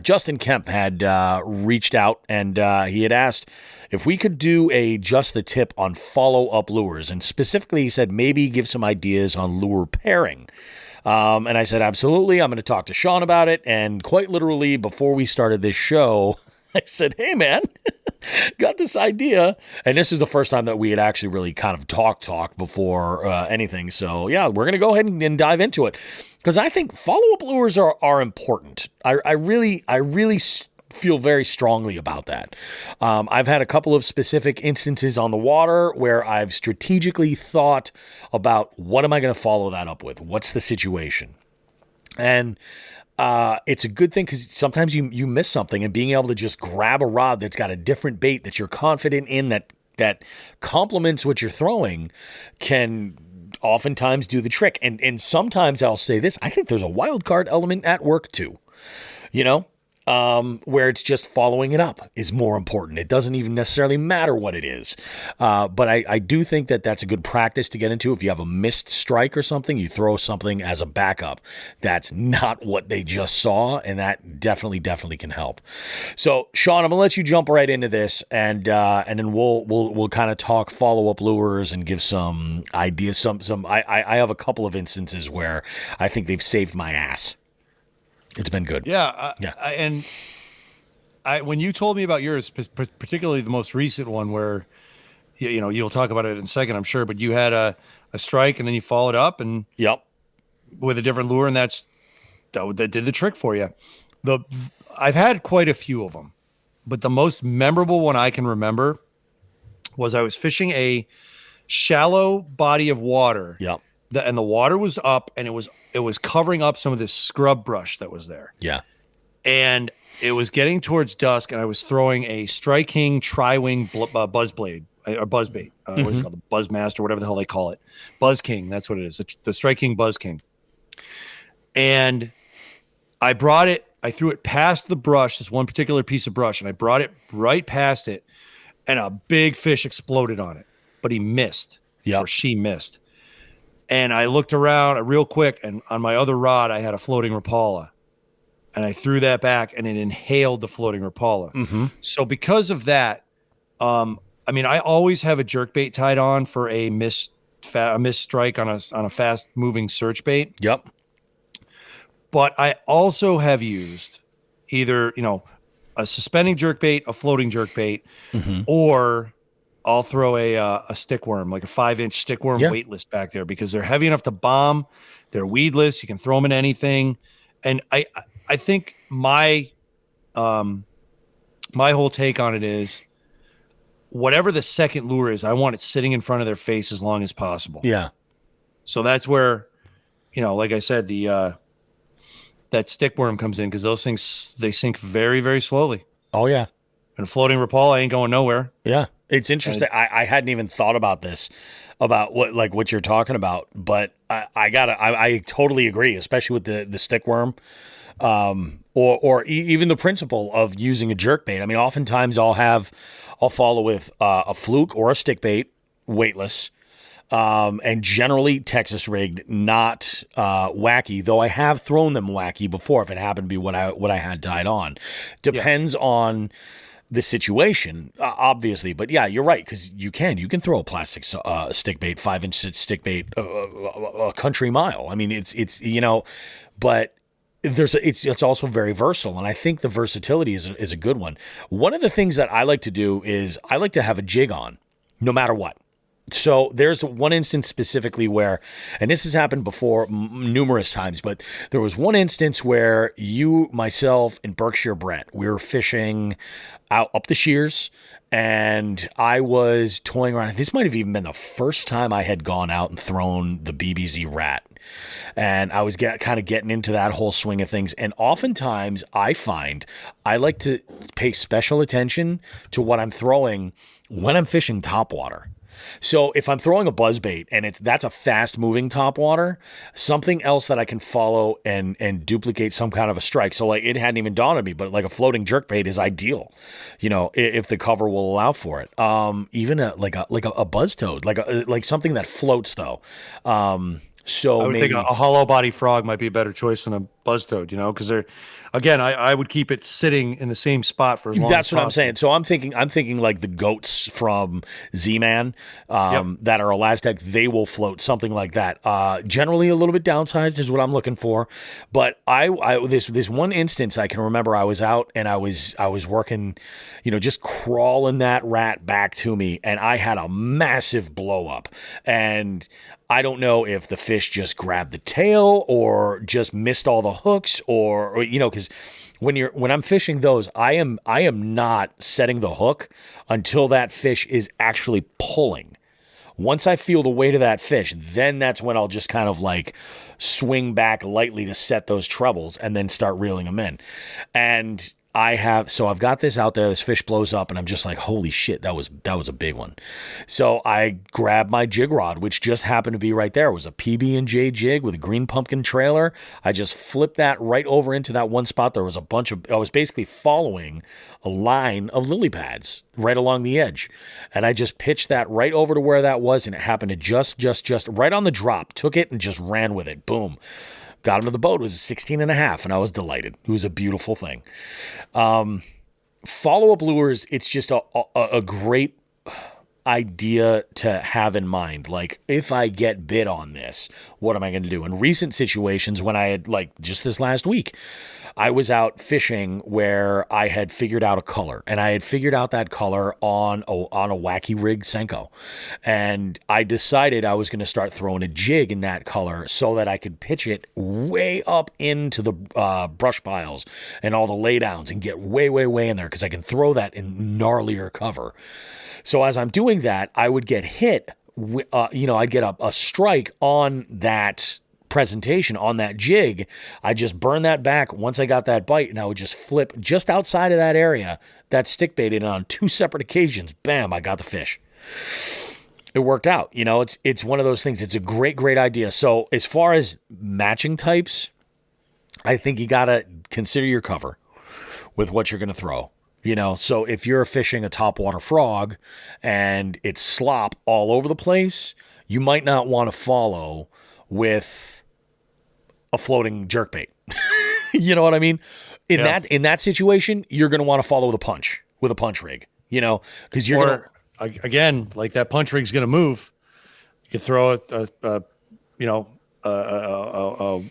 Justin Kemp had reached out, and he had asked if we could do a Just the Tip on follow-up lures. And specifically, he said maybe give some ideas on lure pairing. And I said, absolutely. I'm going to talk to Sean about it. And quite literally, before we started this show, I said, hey, man, got this idea. And this is the first time that we had actually really kind of talk before anything. So, yeah, we're going to go ahead and dive into it. Because I think follow-up lures are important. I really feel very strongly about that. I've had a couple of specific instances on the water where I've strategically thought about what am I going to follow that up with? What's the situation? And it's a good thing because sometimes you miss something, and being able to just grab a rod that's got a different bait that you're confident in that complements what you're throwing can oftentimes do the trick. And sometimes I'll say this, I think there's a wild card element at work too, where it's just following it up is more important. It doesn't even necessarily matter what it is. But I do think that that's a good practice to get into. If you have a missed strike or something, you throw something as a backup. That's not what they just saw, and that definitely can help. So, Sean, I'm gonna let you jump right into this, and then we'll kind of talk follow-up lures and give some ideas. I have a couple of instances where I think they've saved my ass. It's been good. Yeah. When you told me about yours, particularly the most recent one where, you'll talk about it in a second, I'm sure, but you had a strike and then you followed up and with a different lure, and that did the trick for you. I've had quite a few of them, but the most memorable one I can remember was I was fishing a shallow body of water. Yep. And the water was up, and it was covering up some of this scrub brush that was there. Yeah. And it was getting towards dusk, and I was throwing a Strike King tri-wing buzz blade or buzz bait. What's it called? The Buzz Master, whatever the hell they call it. Buzz King. That's what it is. The Strike King Buzz King. And I threw it past the brush, this one particular piece of brush, and I brought it right past it, and a big fish exploded on it, but he missed. Yep. Or she missed. And I looked around real quick, and on my other rod, I had a floating Rapala. And I threw that back, and it inhaled the floating Rapala. Mm-hmm. So because of that, I always have a jerkbait tied on for a missed strike on a fast-moving search bait. Yep. But I also have used either, a suspending jerkbait, a floating jerkbait, or I'll throw a stick worm, like a 5-inch stick worm weightless back there, because they're heavy enough to bomb. They're weedless. You can throw them in anything. And I think my whole take on it is whatever the second lure is, I want it sitting in front of their face as long as possible. Yeah. So that's where, like I said, that stick worm comes in, because those things, they sink very, very slowly. Oh, yeah. And a floating Rapala ain't going nowhere. Yeah. It's interesting. I hadn't even thought about this, about what you're talking about, but I totally agree, especially with the stick worm, or even the principle of using a jerk bait. I mean, oftentimes I'll follow with a fluke or a stick bait, weightless, and generally Texas rigged, not wacky. Though I have thrown them wacky before if it happened to be what I had tied on. Depends on the situation, obviously, but yeah, you're right, because you can throw a plastic stick bait, 5-inch stick bait, a country mile. I mean, it's but it's also very versatile, and I think the versatility is a good one. One of the things that I like to do is I like to have a jig on, no matter what. So there's one instance specifically where, and this has happened before numerous times, but there was one instance where myself, and Berkshire Brett, we were fishing out up the shears, and I was toying around. This might have even been the first time I had gone out and thrown the BBZ Rat. And I was kind of getting into that whole swing of things. And oftentimes I find I like to pay special attention to what I'm throwing when I'm fishing topwater. So if I'm throwing a buzzbait and that's a fast moving topwater, something else that I can follow and duplicate some kind of a strike. So like, it hadn't even dawned on me, but like a floating jerkbait is ideal, if the cover will allow for it. Even like a buzz toad, like something that floats though. So I would think a hollow body frog might be a better choice than a buzz toad, because they're, again, I would keep it sitting in the same spot for as long as possible. That's what I'm saying. So I'm thinking like the goats from Z-Man that are Elastec, they will float, something like that. Generally a little bit downsized is what I'm looking for. But this one instance I can remember, I was out and I was working, just crawling that rat back to me, and I had a massive blow up. And I don't know if the fish just grabbed the tail or just missed all the hooks, or because when I'm fishing those, I am not setting the hook until that fish is actually pulling. Once I feel the weight of that fish, then that's when I'll just kind of like swing back lightly to set those trebles and then start reeling them in. And I've got this out there, this fish blows up and I'm just like, holy shit, that was a big one. So I grabbed my jig rod, which just happened to be right there. It was a PB&J jig with a green pumpkin trailer. I just flipped that right over into that one spot. There was I was basically following a line of lily pads right along the edge. And I just pitched that right over to where that was. And it happened to just right on the drop, took it and just ran with it. Boom. Got him to the boat. It was a 16 and a half, and I was delighted. It was a beautiful thing. Follow-up lures, it's just a great idea to have in mind. Like, if I get bit on this, what am I going to do? In recent situations, when I had, like, just this last week, I was out fishing where I had figured out a color, and I had figured out that color on a wacky rig Senko. And I decided I was going to start throwing a jig in that color so that I could pitch it way up into the brush piles and all the laydowns and get way, way, way in there because I can throw that in gnarlier cover. So as I'm doing that, I would get hit, I'd get a strike on that presentation on that jig. I just burn that back once I got that bite, and I would just flip just outside of that area, that stick bait, and on 2 separate occasions, bam, I got the fish. It worked out. It's one of those things. It's a great, great idea. So as far as matching types, I think you got to consider your cover with what you're going to throw. So if you're fishing a topwater frog and it's slop all over the place, you might not want to follow with a floating jerkbait. You know what I mean? In that situation, you're going to want to follow with a punch rig, because you're again, like that punch rig's going to move. You could throw a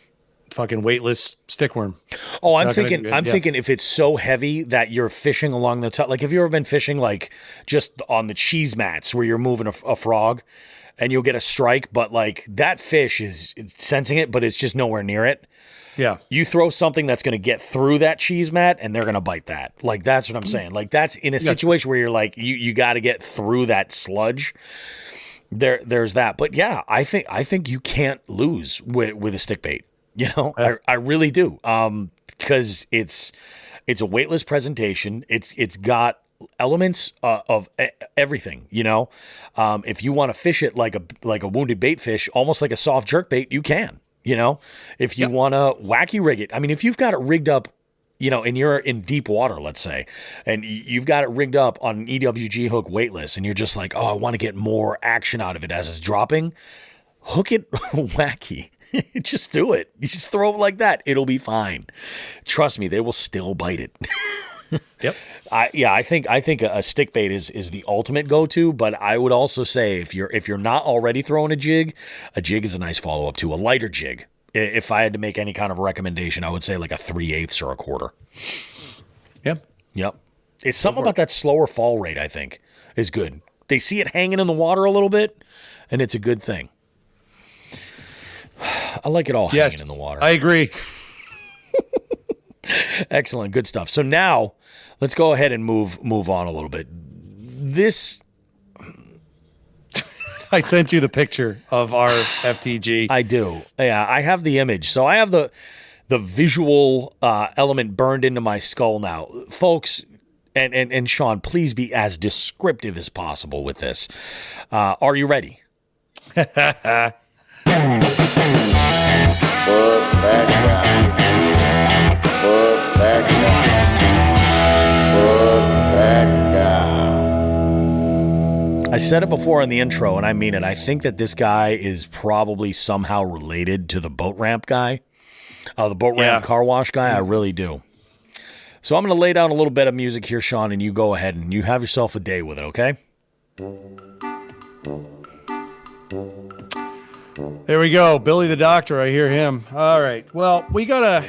fucking weightless stickworm. Oh, I'm thinking if it's so heavy that you're fishing along the top, like have you ever been fishing like just on the cheese mats where you're moving a frog and you'll get a strike, but like that fish is sensing it, but it's just nowhere near it. Yeah. You throw something that's going to get through that cheese mat and they're going to bite that. Like, that's what I'm saying. Like, that's in a situation where you're like, you got to get through that sludge. There's that. But yeah, I think you can't lose with a stick bait. I really do. Because it's a weightless presentation. It's got elements of everything. If you want to fish it like a wounded bait fish, almost like a soft jerk bait, you can. If you want to wacky rig it, I mean, if you've got it rigged up, and you're in deep water, let's say, and you've got it rigged up on an EWG hook weightless, and you're just like, oh, I want to get more action out of it as it's dropping, hook it wacky. Just do it. You just throw it like that. It'll be fine. Trust me, they will still bite it. Yep. I think a stick bait is the ultimate go-to, but I would also say if you're not already throwing a jig is a nice follow-up to a lighter jig. If I had to make any kind of recommendation, I would say like a 3/8 or a quarter. Yep. It's something about that slower fall rate, I think, is good. They see it hanging in the water a little bit, and it's a good thing. I like it all hanging in the water. I agree. Excellent. Good stuff. So now let's go ahead and move on a little bit. I sent you the picture of our FTG. I do. Yeah, I have the image. So I have the visual element burned into my skull now. Folks, and Sean, please be as descriptive as possible with this. Are you ready? Put that guy. Put that guy. Put that guy. I said it before in the intro, and I mean it. I think that this guy is probably somehow related to the boat ramp guy. The boat ramp car wash guy. I really do. So I'm going to lay down a little bit of music here, Sean, and you go ahead and you have yourself a day with it, okay? There we go. Billy the Doctor. I hear him. All right. Well, we got to...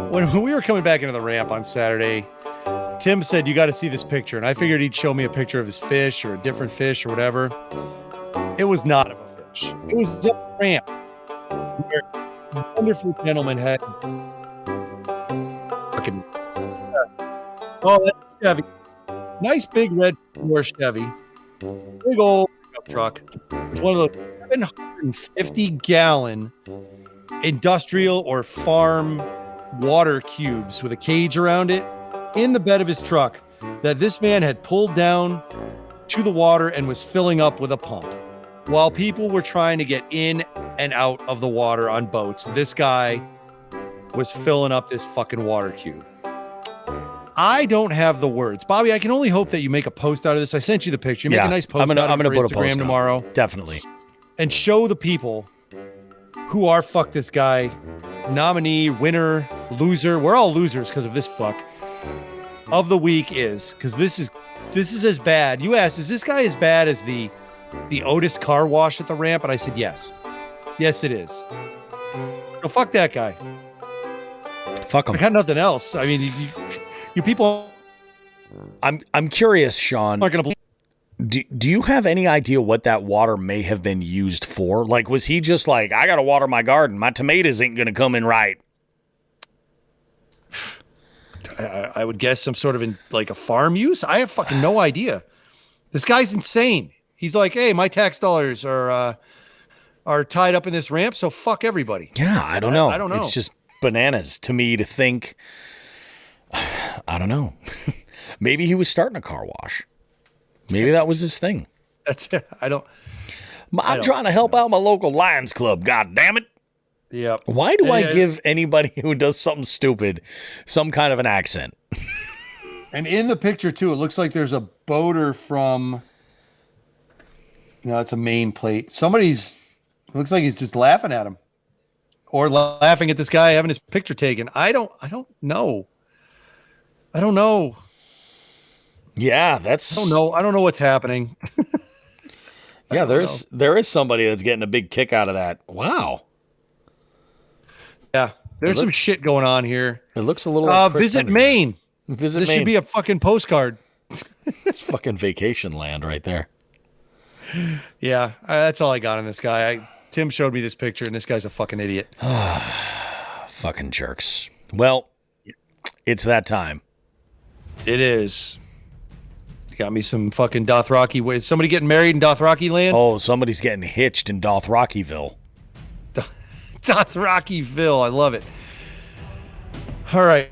When we were coming back into the ramp on Saturday, Tim said, you got to see this picture. And I figured he'd show me a picture of his fish or a different fish or whatever. It was not of a fish. It was a ramp where a wonderful gentleman had fucking. Oh, that's Chevy. Nice big red four Chevy. Big old pickup truck. It's one of those 750-gallon industrial or farm water cubes with a cage around it in the bed of his truck that this man had pulled down to the water and was filling up with a pump. While people were trying to get in and out of the water on boats, this guy was filling up this fucking water cube. I don't have the words. Bobby, I can only hope that you make a post out of this. I sent you the picture. You make a nice post I'm gonna for put Instagram a post tomorrow. Definitely. And show the people who are fuck this guy, nominee, winner, loser. We're all losers because of this fuck. Of the week is, because this is as bad. You asked, is this guy as bad as the Otis car wash at the ramp? And I said, yes. Yes, it is. So fuck that guy. Fuck him. I got nothing else. I mean, you people. I'm curious, Sean. Aren't gonna believe. Do you have any idea what that water may have been used for? Like, was he just like, I got to water my garden. My tomatoes ain't going to come in right. I would guess some sort of like a farm use. I have fucking no idea. This guy's insane. He's like, hey, my tax dollars are tied up in this ramp, so fuck everybody. Yeah, I don't know. I don't know. It's just bananas to me to think. I don't know. Maybe he was starting a car wash. Maybe that was his thing. That's it. I'm trying to help out my local Lions Club. God damn it. Yeah. Why do I give anybody who does something stupid some kind of an accent? And in the picture too, it looks like there's a boater from. No, it's a main plate. It looks like he's just laughing at him, or laughing at this guy having his picture taken. I don't know. I don't know. Yeah, I don't know what's happening. Yeah, there is somebody that's getting a big kick out of that. Wow. Yeah, there's some shit going on here. It looks a little like visit Maine. Visit This Maine. should be a fucking postcard. It's fucking vacation land right there. Yeah, that's all I got on this guy. Tim showed me this picture, and this guy's a fucking idiot. Fucking jerks. Well, it's that time. It is. Got me some fucking Dothraki. Is somebody getting married in Dothraki land? Oh, somebody's getting hitched in Dothrakiville. Dothrakiville. I love it. All right.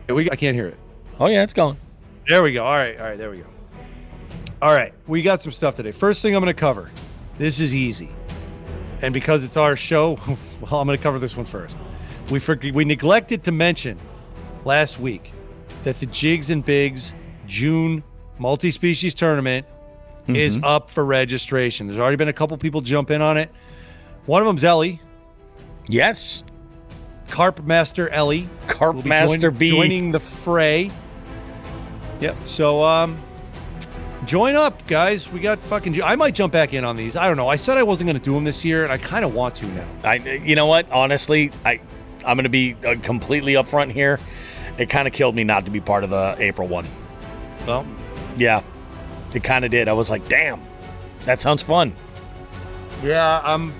I can't hear it. Oh, yeah, it's going. There we go. All right. There we go. All right. We got some stuff today. First thing I'm going to cover. This is easy. And because it's our show, well, I'm going to cover this one first. We neglected to mention last week that the Jigs and Bigs June multi-species tournament is up for registration. There's already been a couple people jump in on it. One of them's Ellie. Yes. Carp Master Ellie. Carp Master B. Joining the fray. Yep. So, join up, guys. We got fucking... I might jump back in on these. I don't know. I said I wasn't going to do them this year, and I kind of want to now. You know what? Honestly, I'm going to be completely upfront here. It kind of killed me not to be part of the April one. Well, yeah, it kind of did. I was like, damn, that sounds fun. Yeah, I'm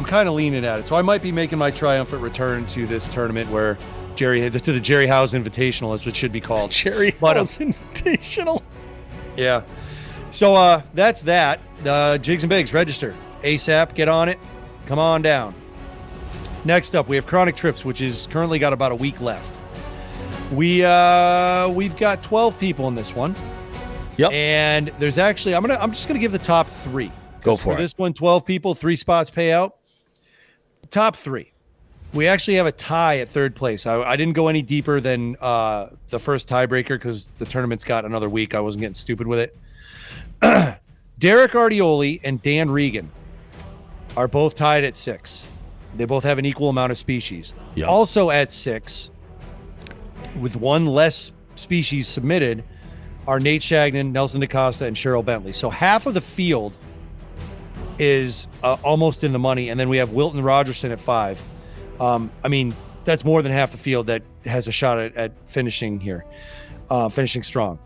kind of leaning at it. So I might be making my triumphant return to this tournament to the Jerry House Invitational, as it should be called. Jerry House Invitational. Yeah. So that's that. Jigs and Bigs, register ASAP. Get on it. Come on down. Next up, we have Chronic Trips, which is currently got about a week left. We've got 12 people in this one. Yep. And there's actually I'm just gonna give the top 3. Go for it. This one, 12 people, 3 spots pay out. Top 3. We actually have a tie at third place. I didn't go any deeper than the first tiebreaker because the tournament's got another week. I wasn't getting stupid with it. Derek Artioli and Dan Regan are both tied at 6. They both have an equal amount of species. Yep. Also at 6, with one less species submitted, are Nate Shagnon, Nelson DaCosta, and Cheryl Bentley. So half of the field is almost in the money, and then we have Wilton Rogerson at 5. I mean, that's more than half the field that has a shot at finishing here, finishing strong.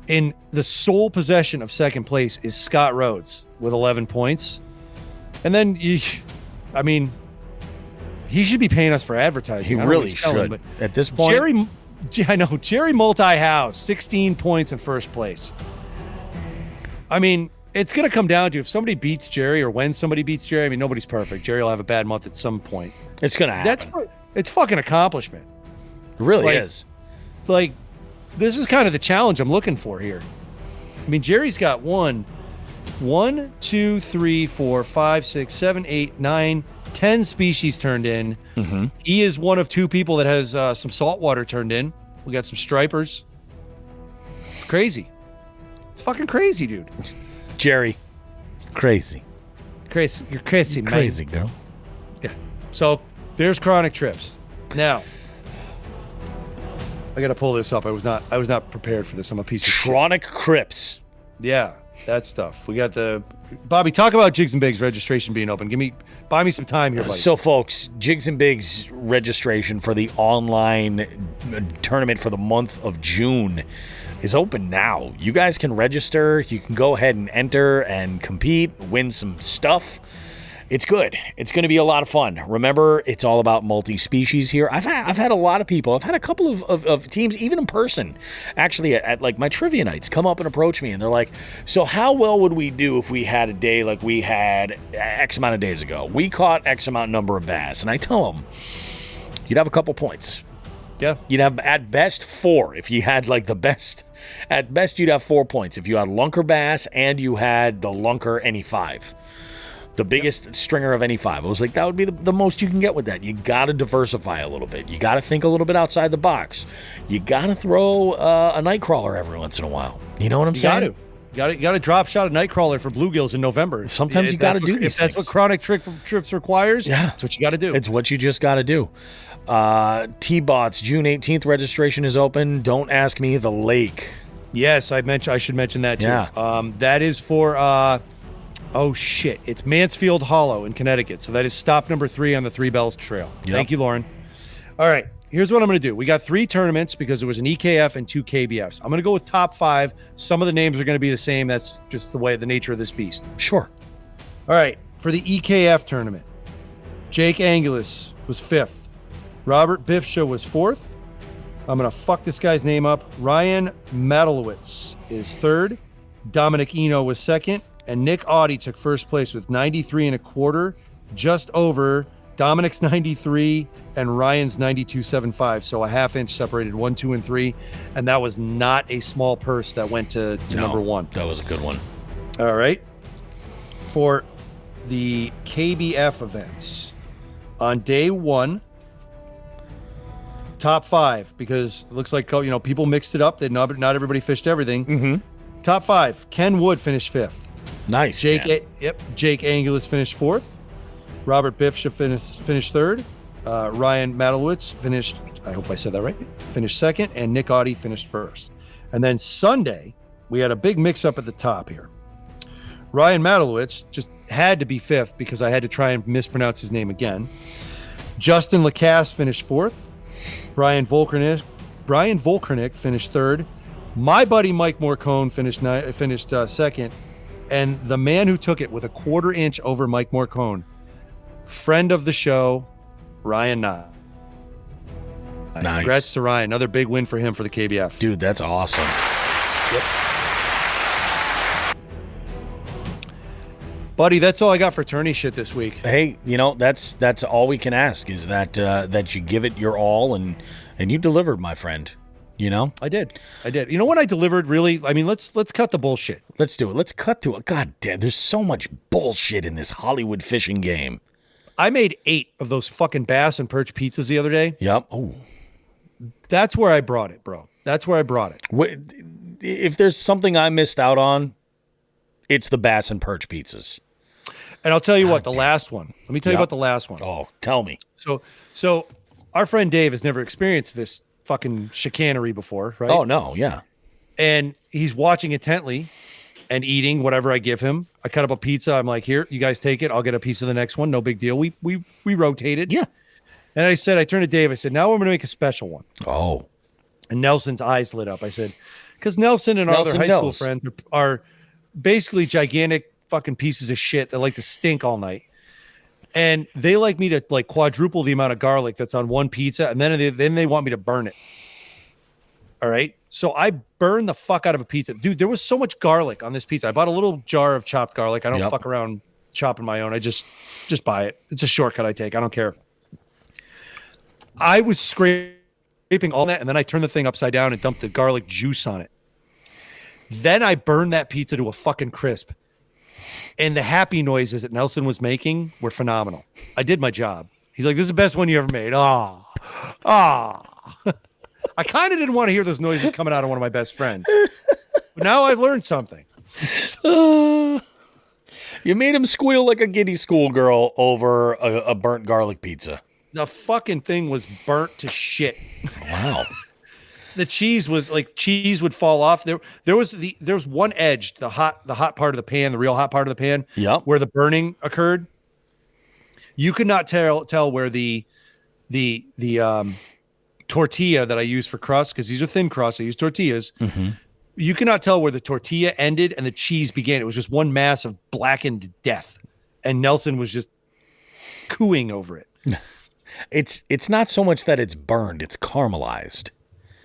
In the sole possession of second place is Scott Rhodes with 11 points. And then, He should be paying us for advertising. He I don't know what really he's selling, should. but At this point, Jerry Multi-House, 16 points in first place. I mean, it's going to come down to if somebody beats Jerry or when somebody beats Jerry. I mean, nobody's perfect. Jerry will have a bad month at some point. it's going to happen. It's fucking accomplishment. It really like- is. Like, this is kind of the challenge I'm looking for here. I mean, Jerry's got 1, 2, 3, 4, 5, 6, 7, 8, 9, 10 species turned in. Mm-hmm. He is one of 2 people that has some saltwater turned in. We got some stripers. It's crazy. It's fucking crazy, dude. Jerry, crazy. Crazy. You're crazy, man. Crazy, girl. Yeah. So there's chronic trips. Now, I got to pull this up. I was not prepared for this. I'm a piece of shit. Chronic Crips. Yeah, that stuff. We got the Bobby. Talk about Jigs and Bigs registration being open. Buy me some time here, buddy. So, folks, Jigs and Bigs registration for the online tournament for the month of June is open now. You guys can register. You can go ahead and enter and compete, win some stuff. It's good. It's going to be a lot of fun. Remember, it's all about multi-species here. I've had a lot of people. I've had a couple of teams, even in person, actually at like my trivia nights, come up and approach me, and they're like, so how well would we do if we had a day like we had X amount of days ago? We caught X amount number of bass. And I tell them, you'd have a couple points. Yeah. You'd have at best 4 if you had like the best. At best, you'd have 4 points if you had lunker bass and you had the lunker any 5. The biggest stringer of any 5. I was like, that would be the most you can get with that. You got to diversify a little bit. You got to think a little bit outside the box. You got to throw a night crawler every once in a while. You know what I'm saying? You got to drop shot a nightcrawler for bluegills in November. Sometimes you got to do these If that's what chronic trips requires, yeah, that's what you got to do. It's what you just got to do. T-Bots, June 18th, registration is open. Don't ask me the lake. Yes, I should mention that too. Yeah. That is for oh shit, it's Mansfield Hollow in Connecticut. So that is stop number 3 on the Three Bells Trail. Yep. Thank you, Lauren. All right, here's what I'm going to do. We got 3 tournaments because there was an EKF and 2 KBFs. I'm going to go with top 5. Some of the names are going to be the same. That's just the nature of this beast. Sure. All right, for the EKF tournament, Jake Angelis was 5th. Robert Bifsha was 4th. I'm going to fuck this guy's name up. Ryan Madalowitz is 3rd. Dominic Eno was 2nd. And Nick Audie took first place with 93 1/4, just over Dominic's 93 and Ryan's 92.75. So a half inch separated 1, 2, and 3. And that was not a small purse that went to number 1. That was a good one. All right. For the KBF events, on day 1, top 5, because it looks like people mixed it up. That not everybody fished everything. Mm-hmm. Top 5, Ken Wood finished 5th. Nice. Jake Ken. Jake Angelis finished 4th. Robert Bifsha finished 3rd. Ryan Madalowitz finished, I hope I said that right, finished 2nd, and Nick Audie finished 1st. And then Sunday, we had a big mix-up at the top here. Ryan Madalowitz just had to be 5th because I had to try and mispronounce his name again. Justin Lacasse finished 4th. Brian Volkernick finished 3rd. My buddy Mike Morcone finished 2nd. And the man who took it with a 1/4 inch over Mike Morcone, friend of the show, Ryan Nye. Nice. Congrats to Ryan. Another big win for him for the KBF. Dude, that's awesome. Yep. Buddy, that's all I got for tourney shit this week. Hey, that's all we can ask is that that you give it your all and you delivered, my friend. I did. You know when I delivered, really? I mean, let's cut the bullshit. Let's do it. Let's cut to it. God damn, there's so much bullshit in this Hollywood fishing game. I made 8 of those fucking bass and perch pizzas the other day. Yep. Oh. That's where I brought it, bro. That's where I brought it. If there's something I missed out on, it's the bass and perch pizzas. And I'll tell you what, the last one. Let me tell you about the last one. Oh, tell me. So our friend Dave has never experienced this fucking chicanery before, right? Oh, no, yeah. And he's watching intently and eating whatever I give him. I cut up a pizza. I'm like, here, you guys take it. I'll get a piece of the next one. No big deal. We rotated. Yeah. And I turned to Dave. I said, now we're going to make a special one. Oh. And Nelson's eyes lit up. I said, because Nelson and our other high school friends are basically gigantic fucking pieces of shit that like to stink all night. And they like me to like quadruple the amount of garlic that's on one pizza, and then they want me to burn it. All right. So I burned the fuck out of a pizza. Dude, there was so much garlic on this pizza. I bought a little jar of chopped garlic. I don't fuck around chopping my own. I just buy it. It's a shortcut I take. I don't care. I was scraping all that, and then I turned the thing upside down and dumped the garlic juice on it. Then I burned that pizza to a fucking crisp. And the happy noises that Nelson was making were phenomenal. I did my job. He's like, this is the best one you ever made. I kind of didn't want to hear those noises coming out of one of my best friends. But now I've learned something. You made him squeal like a giddy schoolgirl over a burnt garlic pizza. The fucking thing was burnt to shit. Wow. The cheese was like cheese would fall off. There was one edge, the hot part of the pan, the real hot part of the pan, where the burning occurred. You could not tell where the tortilla that I use for crust, because these are thin crusts. I use tortillas. Mm-hmm. You cannot tell where the tortilla ended and the cheese began. It was just one mass of blackened death, and Nelson was just cooing over it. It's not so much that it's burned; it's caramelized.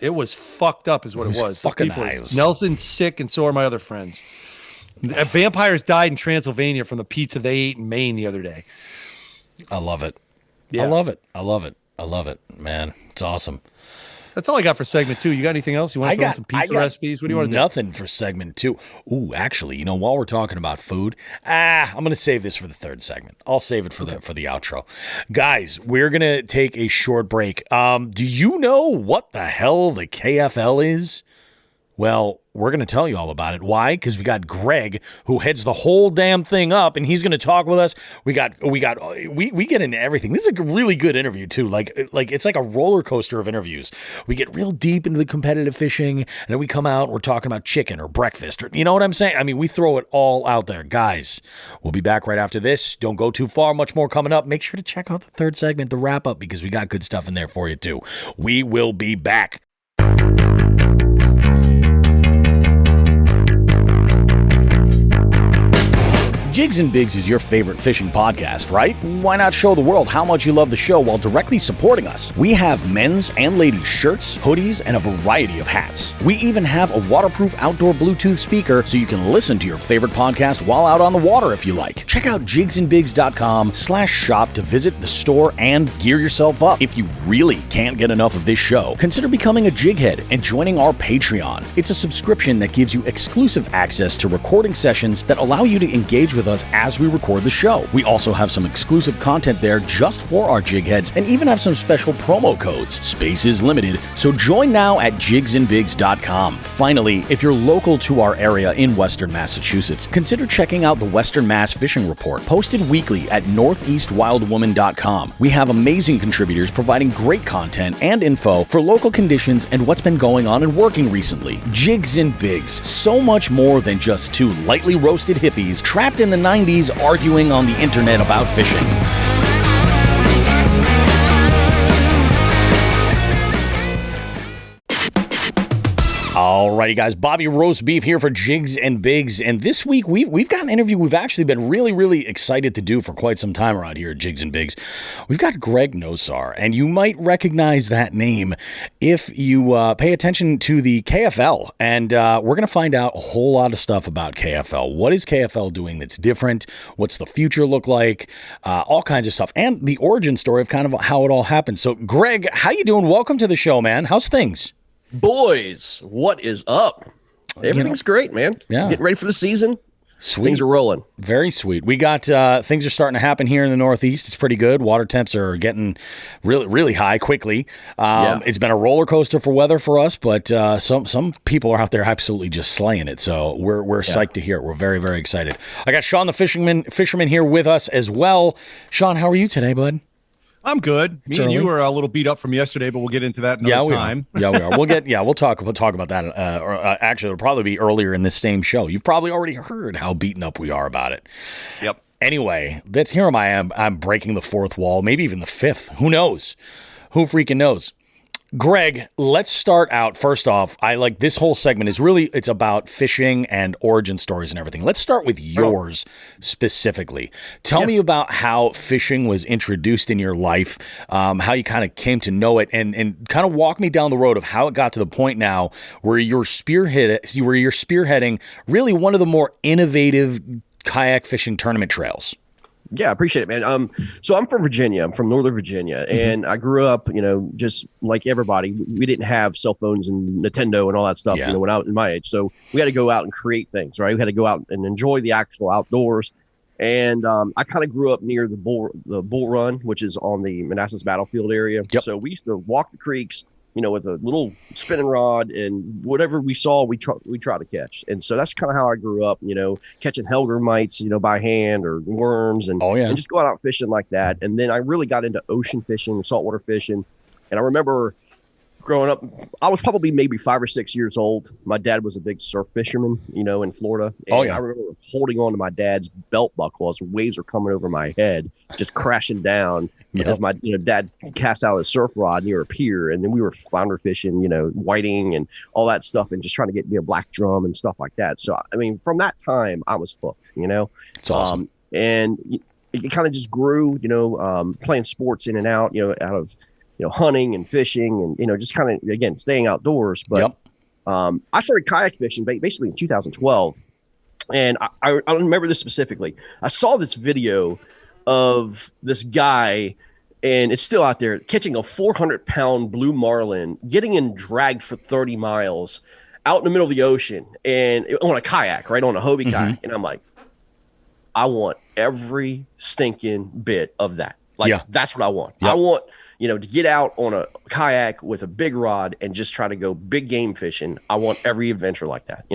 It was fucked up, is what it was. Fucking Nelson's sick, and so are my other friends. Vampires died in Transylvania from the pizza they ate in Maine the other day. I love it. Yeah. I love it, man. It's awesome. That's all I got for segment 2. You got anything else? You want to throw in some pizza recipes? What do you want to do? Nothing for segment 2. Ooh, actually, while we're talking about food, I'm going to save this for the third segment. I'll save it for the outro. Guys, we're going to take a short break. Do you know what the hell the KFL is? Well, we're going to tell you all about it. Why? Because we got Greg, who heads the whole damn thing up, and he's going to talk with us. We get into everything. This is a really good interview too. Like it's like a roller coaster of interviews. We get real deep into the competitive fishing, and then we come out and we're talking about chicken or breakfast, or you know what I'm saying? I mean, we throw it all out there, guys. We'll be back right after this. Don't go too far. Much more coming up. Make sure to check out the third segment, the wrap up, because we got good stuff in there for you too. We will be back. Jigs and Bigs is your favorite fishing podcast, right? Why not show the world how much you love the show while directly supporting us? We have men's and ladies' shirts, hoodies, and a variety of hats. We even have a waterproof outdoor Bluetooth speaker so you can listen to your favorite podcast while out on the water if you like. Check out jigsandbigs.com/shop to visit the store and gear yourself up. If you really can't get enough of this show, consider becoming a jighead and joining our Patreon. It's a subscription that gives you exclusive access to recording sessions that allow you to engage with us as we record the show. We also have some exclusive content there just for our jigheads, and even have some special promo codes. Space is limited, so join now at jigsandbigs.com. Finally, if you're local to our area in Western Massachusetts, consider checking out the Western Mass Fishing Report, posted weekly at northeastwildwoman.com. We have amazing contributors providing great content and info for local conditions and what's been going on and working recently. Jigs and Bigs, so much more than just two lightly roasted hippies trapped in the 90s arguing on the internet about fishing. Alrighty, guys. Bobby Roast Beef here for Jigs and Bigs, and this week we've got an interview we've actually been really excited to do for quite some time around here at Jigs and Bigs. We've got Greg Nosar, and you might recognize that name if you pay attention to the KFL, and we're going to find out a whole lot of stuff about KFL. What is KFL doing that's different? What's the future look like? All kinds of stuff, and the origin story of kind of how it all happened. So, Greg, how you doing? Welcome to the show, man. How's things? Boys, what is up? Everything's great, man. Yeah. Getting ready for the season. Sweet. Things are rolling. Very sweet. We got things are starting to happen here in the Northeast. It's pretty good. Water temps are getting really high quickly. It's been a roller coaster for weather for us, but some people are out there absolutely just slaying it. So we're psyched to hear it. We're very excited. I got Sean the fisherman here with us as well. Sean, how are you today, bud? I'm good. Me and you are a little beat up from yesterday, but we'll get into that another time. Yeah, we are. We'll talk about that. Actually, it'll probably be earlier in this same show. You've probably already heard how beaten up we are about it. Yep. Anyway, here I am. I'm breaking the fourth wall, maybe even the fifth. Who knows? Who freaking knows? Greg, let's start out. First off, I like this whole segment is really, it's about fishing and origin stories and everything. Let's start with yours specifically. Tell me about how fishing was introduced in your life, how you kind of came to know it, and kind of walk me down the road of how it got to the point now where you're spearheading really one of the more innovative kayak fishing tournament trails. Yeah, I appreciate it, man. So I'm from Virginia. I'm from Northern Virginia, and I grew up, just like everybody. We didn't have cell phones and Nintendo and all that stuff, when I was in my age. So we had to go out and create things, right? We had to go out and enjoy the actual outdoors. And I kind of grew up near the Bull Run, which is on the Manassas battlefield area. Yep. So we used to walk the creeks, with a little spinning rod, and whatever we saw, we try to catch. And so that's kind of how I grew up, catching helger mites, by hand, or worms, and just going out fishing like that. And then I really got into ocean fishing, saltwater fishing. And I remember growing up, I was probably maybe 5 or 6 years old. My dad was a big surf fisherman, in Florida. And I remember holding on to my dad's belt buckle as waves were coming over my head, just crashing down as my dad cast out his surf rod near a pier. And then we were flounder fishing, whiting and all that stuff, and just trying to get black drum and stuff like that. So, I mean, from that time, I was hooked, It's awesome. And it kind of just grew, playing sports in and out, out of hunting and fishing and, just kind of, again, staying outdoors. But I started kayak fishing basically in 2012. And I remember this specifically. I saw this video of this guy, and it's still out there, catching a 400-pound blue marlin, getting in drag for 30 miles out in the middle of the ocean and on a kayak, right, on a Hobie kayak. And I'm like, I want every stinking bit of that. That's what I want. I want to get out on a kayak with a big rod and just try to go big game fishing. I want every adventure like that,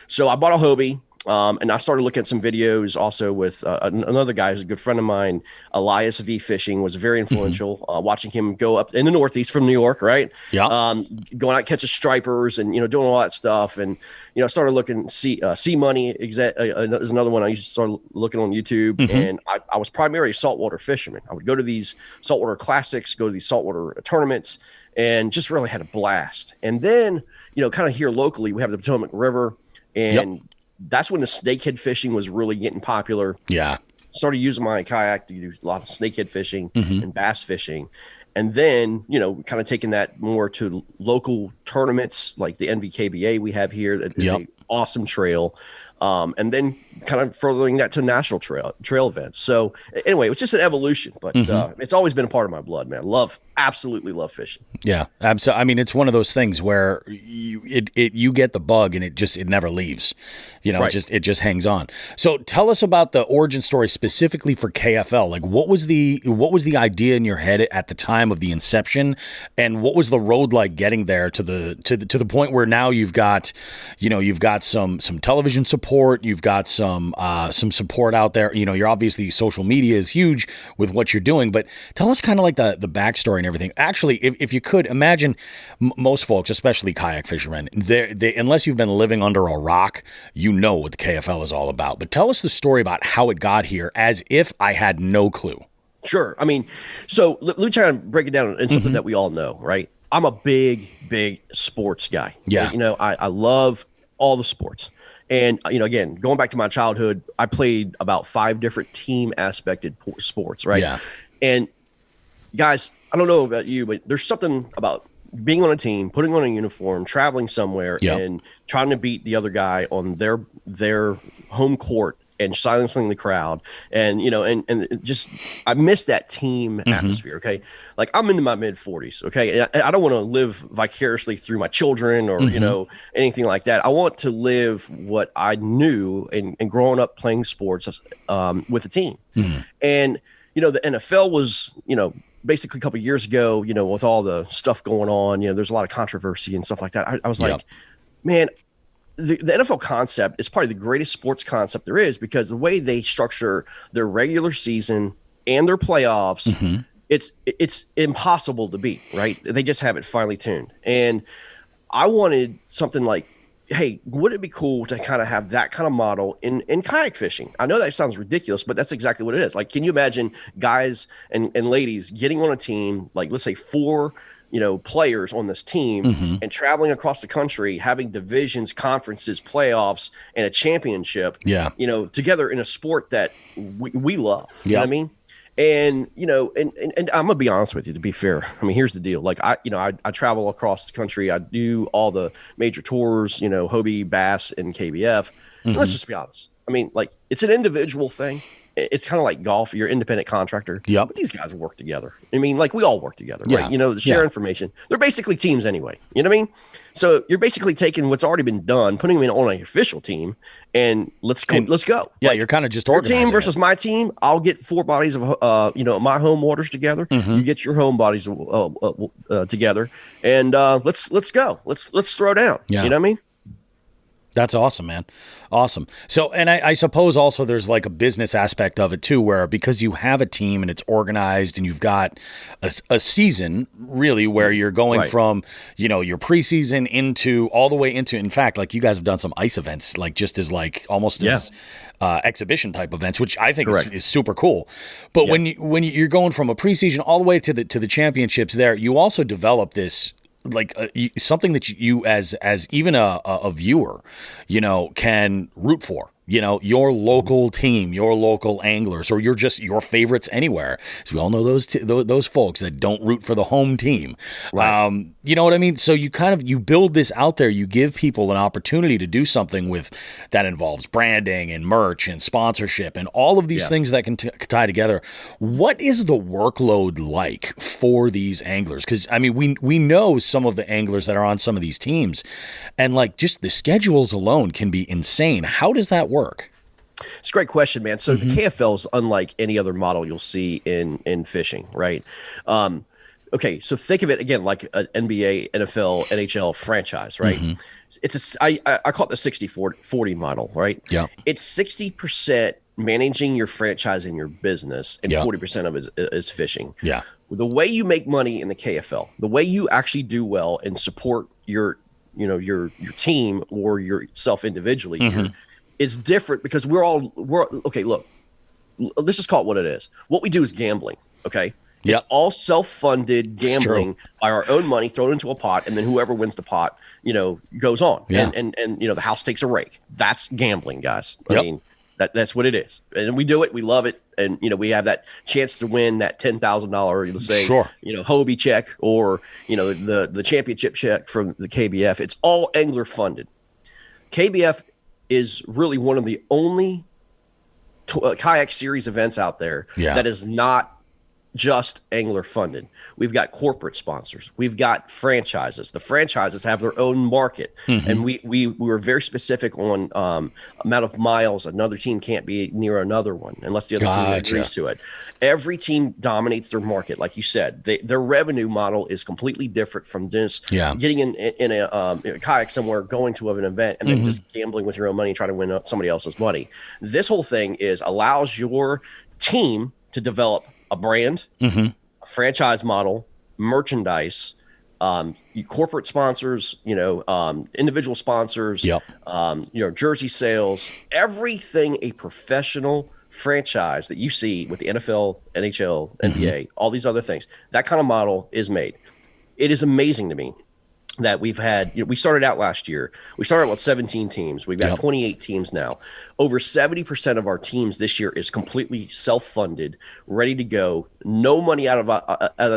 So I bought a Hobie, and I started looking at some videos also with another guy who's a good friend of mine, Elias V Fishing, was very influential. Watching him go up in the Northeast from New York, right? Yeah. Going out catching stripers and, doing all that stuff. And, I started looking, Sea Money is another one I used to start looking on YouTube. And I was primarily a saltwater fisherman. I would go to these saltwater classics, go to these saltwater tournaments, and just really had a blast. And then, kind of here locally, we have the Potomac River, and that's when the snakehead fishing was really getting popular. Yeah. Started using my kayak to do a lot of snakehead fishing and bass fishing. And then, kind of taking that more to local tournaments like the NVKBA we have here. That is an awesome trail. And then kind of furthering that to national trail events. So anyway, it's just an evolution, but it's always been a part of my blood, man. Absolutely love fishing. Yeah, absolutely. I mean, it's one of those things where you get the bug and it never leaves. It just hangs on. So tell us about the origin story specifically for KFL. Like, what was the idea in your head at the time of the inception, and what was the road like getting there to the point where now you've got some television support, you've got some support out there. You're obviously, social media is huge with what you're doing, but tell us kind of like the backstory and everything. Actually, if you could imagine, most folks, especially kayak fishermen, they unless you've been living under a rock, what the KFL is all about. But tell us the story about how it got here, as if I had no clue. Sure. I mean, so let me try and break it down in something that we all know, right? I'm a big sports guy. Yeah. I love all the sports. And, again, going back to my childhood, I played about 5 different team aspected sports, right? Yeah. And guys, I don't know about you, but there's something about being on a team, putting on a uniform, traveling somewhere, and trying to beat the other guy on their home court and silencing the crowd. And, and just, I miss that team atmosphere. Okay. Like, I'm into my mid 40s. Okay. And I don't want to live vicariously through my children or, anything like that. I want to live what I knew and growing up playing sports, with a team. And, the NFL was, basically a couple of years ago, with all the stuff going on, there's a lot of controversy and stuff like that. I was like, man, the NFL concept is probably the greatest sports concept there is, because the way they structure their regular season and their playoffs, it's impossible to beat, right? They just have it finely tuned. And I wanted something like, hey, would it be cool to kind of have that kind of model in kayak fishing? I know that sounds ridiculous, but that's exactly what it is. Like, can you imagine guys and ladies getting on a team, like, let's say 4 players on this team and traveling across the country, having divisions, conferences, playoffs, and a championship, together in a sport that we love. You know what I mean? And, and I'm gonna be honest with you, to be fair. I mean, here's the deal. Like I travel across the country. I do all the major tours, Hobie, Bass, and KBF. And let's just be honest. I mean, like, it's an individual thing. It's kind of like golf. You're an independent contractor. Yep. But these guys work together. I mean, like, we all work together, right? Share information. They're basically teams anyway. You know what I mean? So you're basically taking what's already been done, putting them on an official team, and let's go. Yeah, like, you're kind of just your organizing team versus my team. I'll get 4 bodies of my home waters together. You get your home bodies together, and let's go. Let's throw down. Yeah. You know what I mean? That's awesome, man. Awesome. So, and I suppose also there's like a business aspect of it too, where because you have a team and it's organized and you've got a season really where you're going from, your preseason into all the way into, in fact, like you guys have done some ice events, like just as like almost as exhibition type events, which I think is super cool. But when you're going from a preseason all the way to the championships there, you also develop this, like something that you as even a viewer, can root for, your local team, your local anglers, or your favorites anywhere. So we all know those folks that don't root for the home team. Right. You know what I mean? So you build this out there, you give people an opportunity to do something with that involves branding and merch and sponsorship and all of these things that can tie together. What is the workload like for these anglers? Because I mean, we know some of the anglers that are on some of these teams, and like just the schedules alone can be insane. How does that work? It's a great question, man. So the KFL is unlike any other model you'll see in fishing, right? Okay, so think of it again like an NBA, NFL, NHL franchise, right? It's I call it the 60-40 model, right? Yeah. It's 60% managing your franchise and your business, and 40% of it is fishing. Yeah. The way you make money in the KFL, the way you actually do well and support your team or yourself individually is different, because we're okay. Look, let's just call it what it is. What we do is gambling. Okay. It's all self-funded gambling by our own money thrown into a pot, and then whoever wins the pot, goes on. Yeah. And the house takes a rake. That's gambling, guys. I mean, that's what it is. And we do it. We love it. And we have that chance to win that $10,000, let's say, Hobie check, or the championship check from the KBF. It's all angler funded. KBF is really one of the only kayak series events out there that is not just angler funded. We've got corporate sponsors. We've got franchises. The franchises have their own market. And we were very specific on amount of miles another team can't be near another one unless the other team agrees to it. Every team dominates their market. Like you said, their revenue model is completely different from just getting in a kayak somewhere, going to an event, and then just gambling with your own money, trying to win somebody else's money. This whole thing allows your team to develop a brand, a franchise model, merchandise, corporate sponsors, individual sponsors, jersey sales, everything a professional franchise that you see with the NFL, NHL, NBA, all these other things. That kind of model is made. It is amazing to me that we've had, we started out last year. We started with 17 teams. We've got 28 teams now. Over 70% of our teams this year is completely self-funded, ready to go. No money out of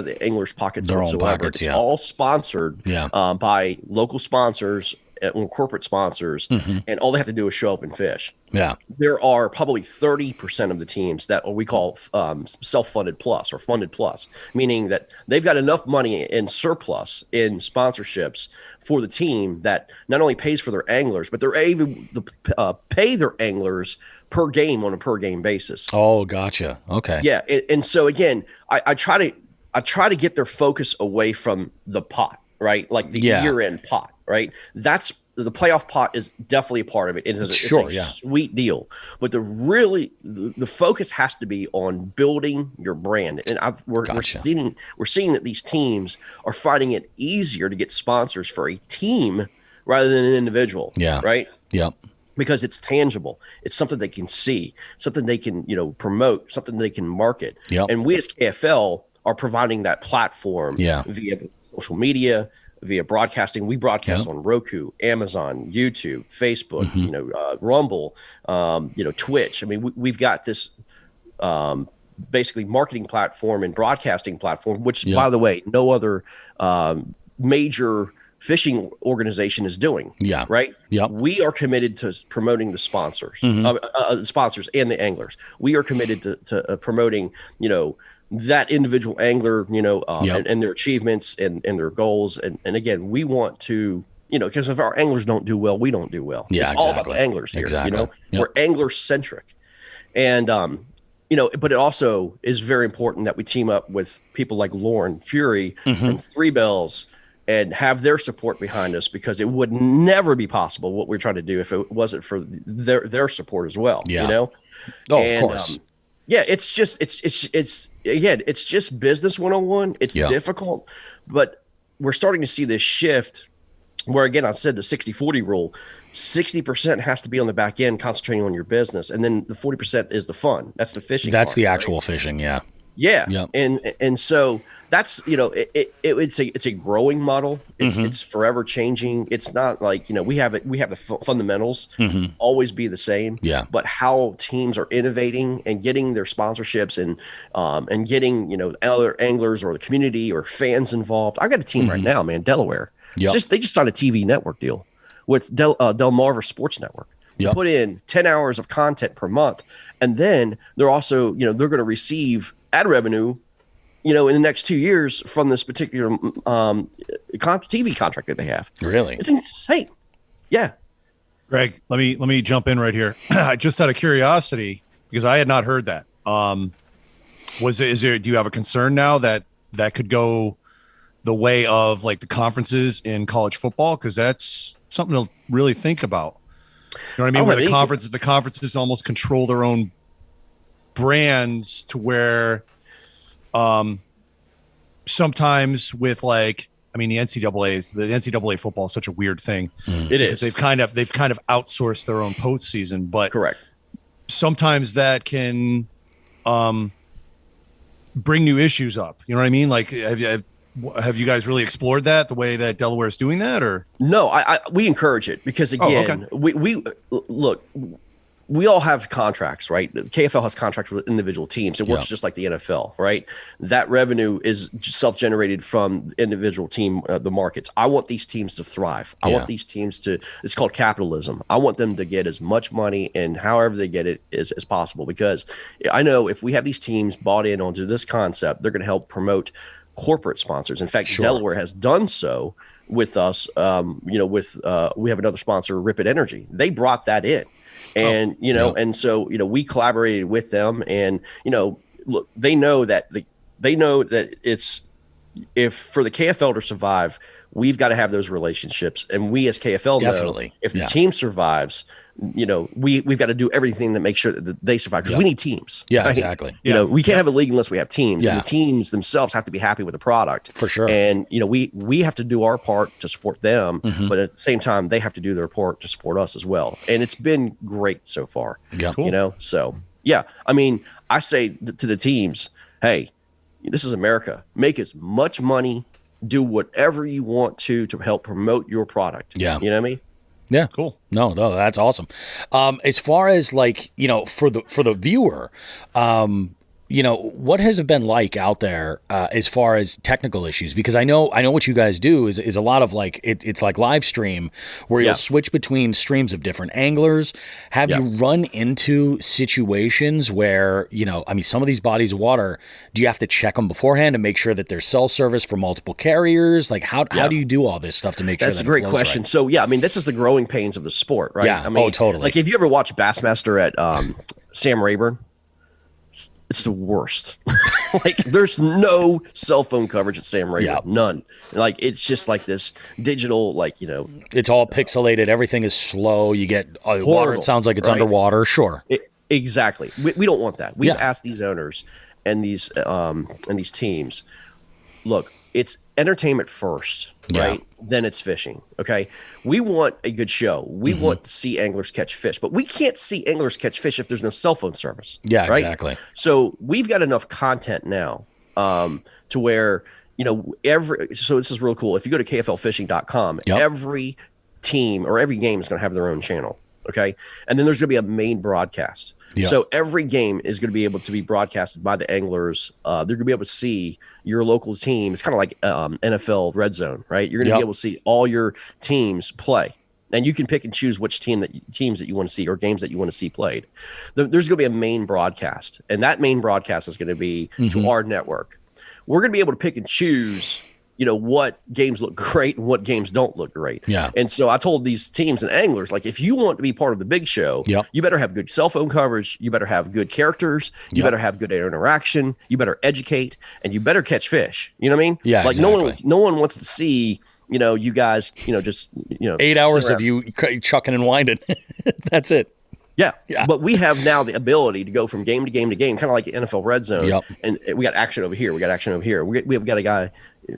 the anglers' pockets whatsoever. It's all sponsored by local sponsors and corporate sponsors, and all they have to do is show up and fish. Yeah, there are probably 30% of the teams that we call self-funded plus or funded plus, meaning that they've got enough money in surplus in sponsorships for the team that not only pays for their anglers, but they're able to pay their anglers per game on a per game basis. Oh, gotcha. Okay. Yeah, and so again, I try to get their focus away from the pot, right? Like the year-end pot. Right, that's the playoff pot is definitely a part of it. It is a sweet deal, but the focus has to be on building your brand. And we're seeing that these teams are finding it easier to get sponsors for a team rather than an individual. Yeah, right. Yeah, because it's tangible. It's something they can see, something they can promote, something they can market. Yeah, and we as KFL are providing that platform via social media, via broadcasting. We broadcast on Roku, Amazon, YouTube, Facebook, Rumble, Twitch. I mean, we've got this basically marketing platform and broadcasting platform, which, by the way, no other major fishing organization is doing. Yeah. Right. Yeah. We are committed to promoting the sponsors, sponsors and the anglers. We are committed to promoting, that individual angler, and their achievements and their goals. And again, we want to, because if our anglers don't do well, we don't do well. Yeah, it's all about the anglers here. We're angler centric. And, but it also is very important that we team up with people like Lauren Fury and Three Bells and have their support behind us, because it would never be possible what we're trying to do if it wasn't for their support as well. Oh, of course. It's just business 101. It's difficult, but we're starting to see this shift where, again, I said the 60-40 rule. 60% has to be on the back end, concentrating on your business, and then the 40% is the fun. That's the fishing. That's part, the actual fishing. Yeah. And so that's, it's a growing model. It's forever changing. It's not like, we have the fundamentals always be the same. Yeah. But how teams are innovating and getting their sponsorships and getting, other anglers or the community or fans involved. I got a team right now, man, Delaware. They just signed a TV network deal with Delmarva Sports Network. Put in 10 hours of content per month. And then they're also, they're going to receive ad revenue, in the next 2 years from this particular TV contract that they have. Really? It's insane. Yeah. Greg, let me jump in right here. Just out of curiosity, because I had not heard that. Do you have a concern now that could go the way of like the conferences in college football? Because that's something to really think about. You know what I mean? Where the conferences almost control their own brands to where sometimes with the NCAA football is such a weird thing. It is. They've kind of outsourced their own postseason, but correct. Sometimes that can bring new issues up. You know what I mean? Like, have you guys really explored that the way that Delaware is doing that, or no? We encourage it because again, we look. We all have contracts, right? The KFL has contracts with individual teams. It works just like the NFL, right? That revenue is self-generated from individual team, the markets. I want these teams to thrive. I want these teams to, it's called capitalism. I want them to get as much money and however they get it as possible, because I know if we have these teams bought in onto this concept, they're going to help promote corporate sponsors. In fact, Delaware has done so with us. We have another sponsor, Ripid Energy. They brought that in. And, and so, we collaborated with them, and, look, they know that it's, if for the KFL to survive, we've got to have those relationships. And we as KFL know if the team survives, we've got to do everything that makes sure that they survive, because we need teams. Yeah, right? Exactly. We can't have a league unless we have teams. And the teams themselves have to be happy with the product. For sure. And, we have to do our part to support them, but at the same time, they have to do their part to support us as well. And it's been great so far. Yeah. Cool. So, yeah, I mean, I say to the teams, hey, this is America. Make as much money, do whatever you want to help promote your product. Yeah. You know what I mean? Yeah. Cool. No, that's awesome. As far as for the viewer, what has it been like out there as far as technical issues? Because I know what you guys do is a lot of it's like live stream where you'll switch between streams of different anglers. Have you run into situations where, some of these bodies of water, do you have to check them beforehand to make sure that there's cell service for multiple carriers? Like how do you do all this stuff to make sure that's a great question. Right? So, this is the growing pains of the sport, right? Yeah. Totally. Like, if you ever watch Bassmaster at Sam Rayburn, it's the worst. There's no cell phone coverage at Sam Rayburn. None. It's just like this digital, it's all pixelated. Everything is slow. You get water. It sounds like it's underwater. Sure. Exactly. We don't want that. We've asked these owners and these teams, look, it's entertainment first, right? Then it's fishing. Okay. We want a good show. We want to see anglers catch fish, but we can't see anglers catch fish if there's no cell phone service. Yeah, right? Exactly. So we've got enough content now to where, so this is real cool. If you go to kflfishing.com, Yep. every team or every game is going to have their own channel. Okay. And then there's going to be a main broadcast. Yep. So every game is going to be able to be broadcasted by the anglers. They're going to be able to see your local team. It's kind of like NFL Red Zone, right? You're going to Yep. be able to see all your teams play. And you can pick and choose which teams that you want to see or games that you want to see played. There's going to be a main broadcast, and that main broadcast is going to be to our network. We're going to be able to pick and choose, what games look great and what games don't look great. Yeah. And so I told these teams and anglers, like, if you want to be part of the big show, Yep. you better have good cell phone coverage. You better have good characters. You Yep. better have good interaction. You better educate, and you better catch fish. You know what I mean? Yeah, Like exactly. no one wants to see, you guys, just 8 hours sit of around. you chucking and winding. That's it. Yeah. Yeah. But we have now the ability to go from game to game to game, kind of like the NFL Red Zone. Yep. And we got action over here. We got action over here. We've got a guy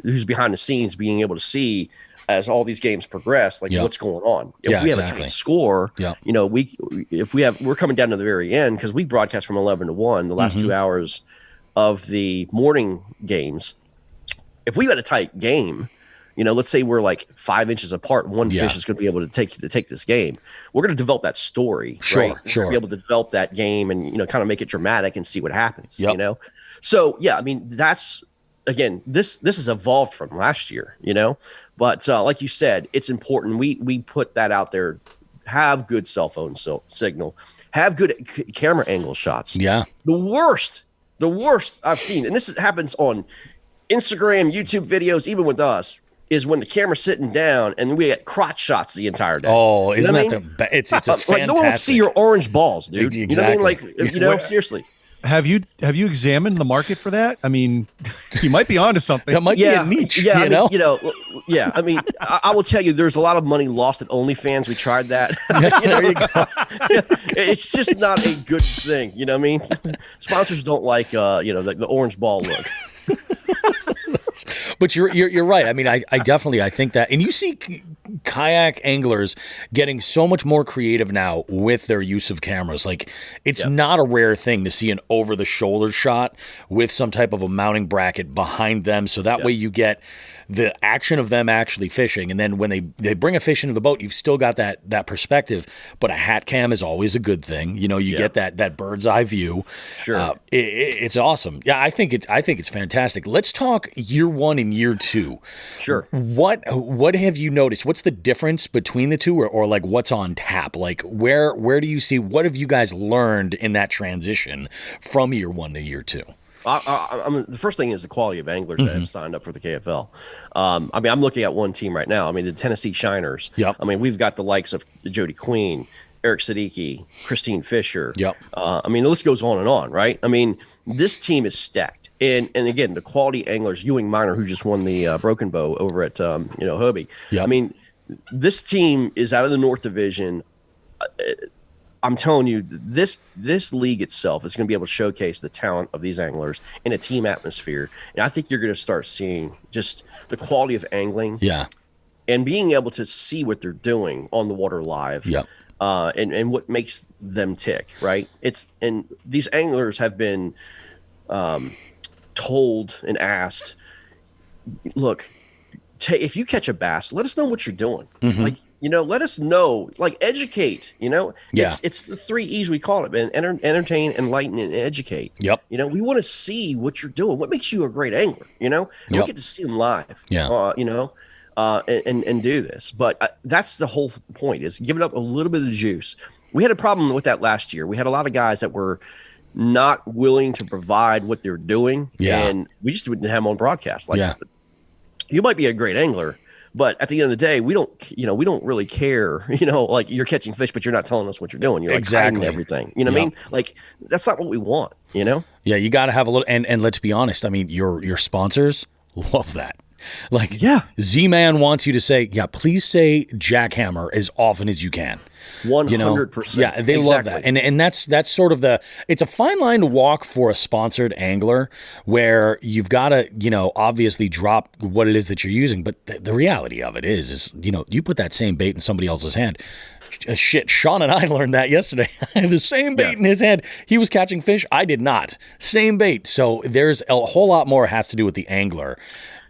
who's behind the scenes being able to see as all these games progress, like Yep. what's going on. If Yeah, we have a exactly. tight score, Yep. we're coming down to the very end because we broadcast from 11 to 1, the last 2 hours of the morning games. If we had a tight game, let's say we're like 5 inches apart, one Yeah. fish is going to be able to take this game. We're going to develop that story. Sure, right? We're sure. gonna be able to develop that game and, kind of make it dramatic and see what happens, Yep. So, yeah, I mean, that's, again, this has evolved from last year, but like you said, it's important. We put that out there, have good cell phone signal, have good camera angle shots. Yeah. The worst I've seen, and this happens on Instagram, YouTube videos, even with us, is when the camera's sitting down and we get crotch shots the entire day. Oh, You isn't know what that I mean? it's a fantastic. Like, no one wants to see your orange balls, dude. Exactly. You know what I mean? Like, seriously. Have you examined the market for that? I mean, you might be onto something. That might be a niche. Yeah, you know? Yeah. I mean, I will tell you, there's a lot of money lost at OnlyFans. We tried that. There you go. It's just not a good thing. You know what I mean? Sponsors don't like, the orange ball look. But you're right. I mean, I definitely think that, and you see kayak anglers getting so much more creative now with their use of cameras. Like, it's not a rare thing to see an over the shoulder shot with some type of a mounting bracket behind them, so that way you get the action of them actually fishing, and then when they bring a fish into the boat, you've still got that perspective. But a hat cam is always a good thing. You get that bird's eye view. Sure. It's awesome. Yeah, I think it's fantastic. Let's talk year one and year two. Sure. What have you noticed? What's the difference between the two, or like what's on tap? Like where do you see, what have you guys learned in that transition from year one to year two? The first thing is the quality of anglers that have signed up for the KFL. I mean, I'm looking at one team right now. I mean, the Tennessee Shiners. Yep. I mean, we've got the likes of Jody Queen, Eric Siddiqui, Christine Fisher. Yep. I mean, the list goes on and on, right? I mean, this team is stacked. And again, the quality anglers, Ewing Minor, who just won the Broken Bow over at Hobie. Yep. I mean, this team is out of the North Division. I'm telling you, this league itself is going to be able to showcase the talent of these anglers in a team atmosphere. And I think you're going to start seeing just the quality of angling and being able to see what they're doing on the water live. Yep. And what makes them tick, right? And these anglers have been told and asked, look, if you catch a bass, let us know what you're doing. Like, let us know, like, educate, it's the 3 E's we call it, man. Entertain, enlighten, and educate. Yep. We want to see what you're doing. What makes you a great angler, And we get to see them live, and do this. But that's the whole point, is giving up a little bit of the juice. We had a problem with that last year. We had a lot of guys that were not willing to provide what they're doing. Yeah. And we just didn't have them on broadcast. Like, Yeah. you might be a great angler, but at the end of the day, we don't really care, like, you're catching fish, but you're not telling us what you're doing. You're like hiding everything. You know what I mean? Like, that's not what we want, Yeah, you got to have a little, and let's be honest. I mean, your sponsors love that. Like, Z-Man wants you to say, please say jackhammer as often as you can. 100%. Yeah, they love that. And that's sort of it's a fine line to walk for a sponsored angler, where you've got to, obviously drop what it is that you're using. But the reality of it is, you put that same bait in somebody else's hand. Shit, Sean and I learned that yesterday. I had the same bait in his hand. He was catching fish. I did not. Same bait. So there's a whole lot more has to do with the angler.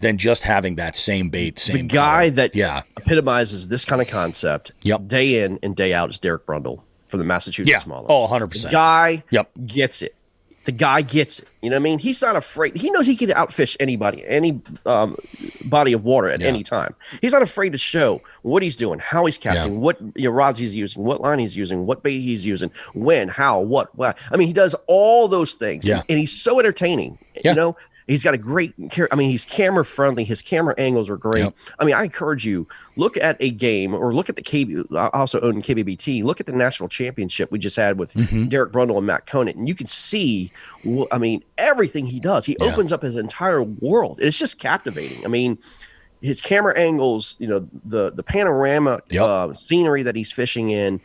than just having that same bait, same the guy color. that epitomizes this kind of concept day in and day out is Derek Brundle from the Massachusetts Marlins. Oh, 100%. The guy gets it. The guy gets it. You know what I mean? He's not afraid. He knows he can outfish anybody, any body of water at any time. He's not afraid to show what he's doing, how he's casting, what rods he's using, what line he's using, what bait he's using, when, how, what. I mean, he does all those things. And he's so entertaining. You know? He's got a great he's camera friendly. His camera angles are great. I mean, I encourage you, look at a game or look at the I also own KBBT. Look at the national championship we just had with Derek Brundle and Matt Conant. And you can see, everything he does. He opens up his entire world. It's just captivating. I mean, his camera angles, the panorama scenery that he's fishing in,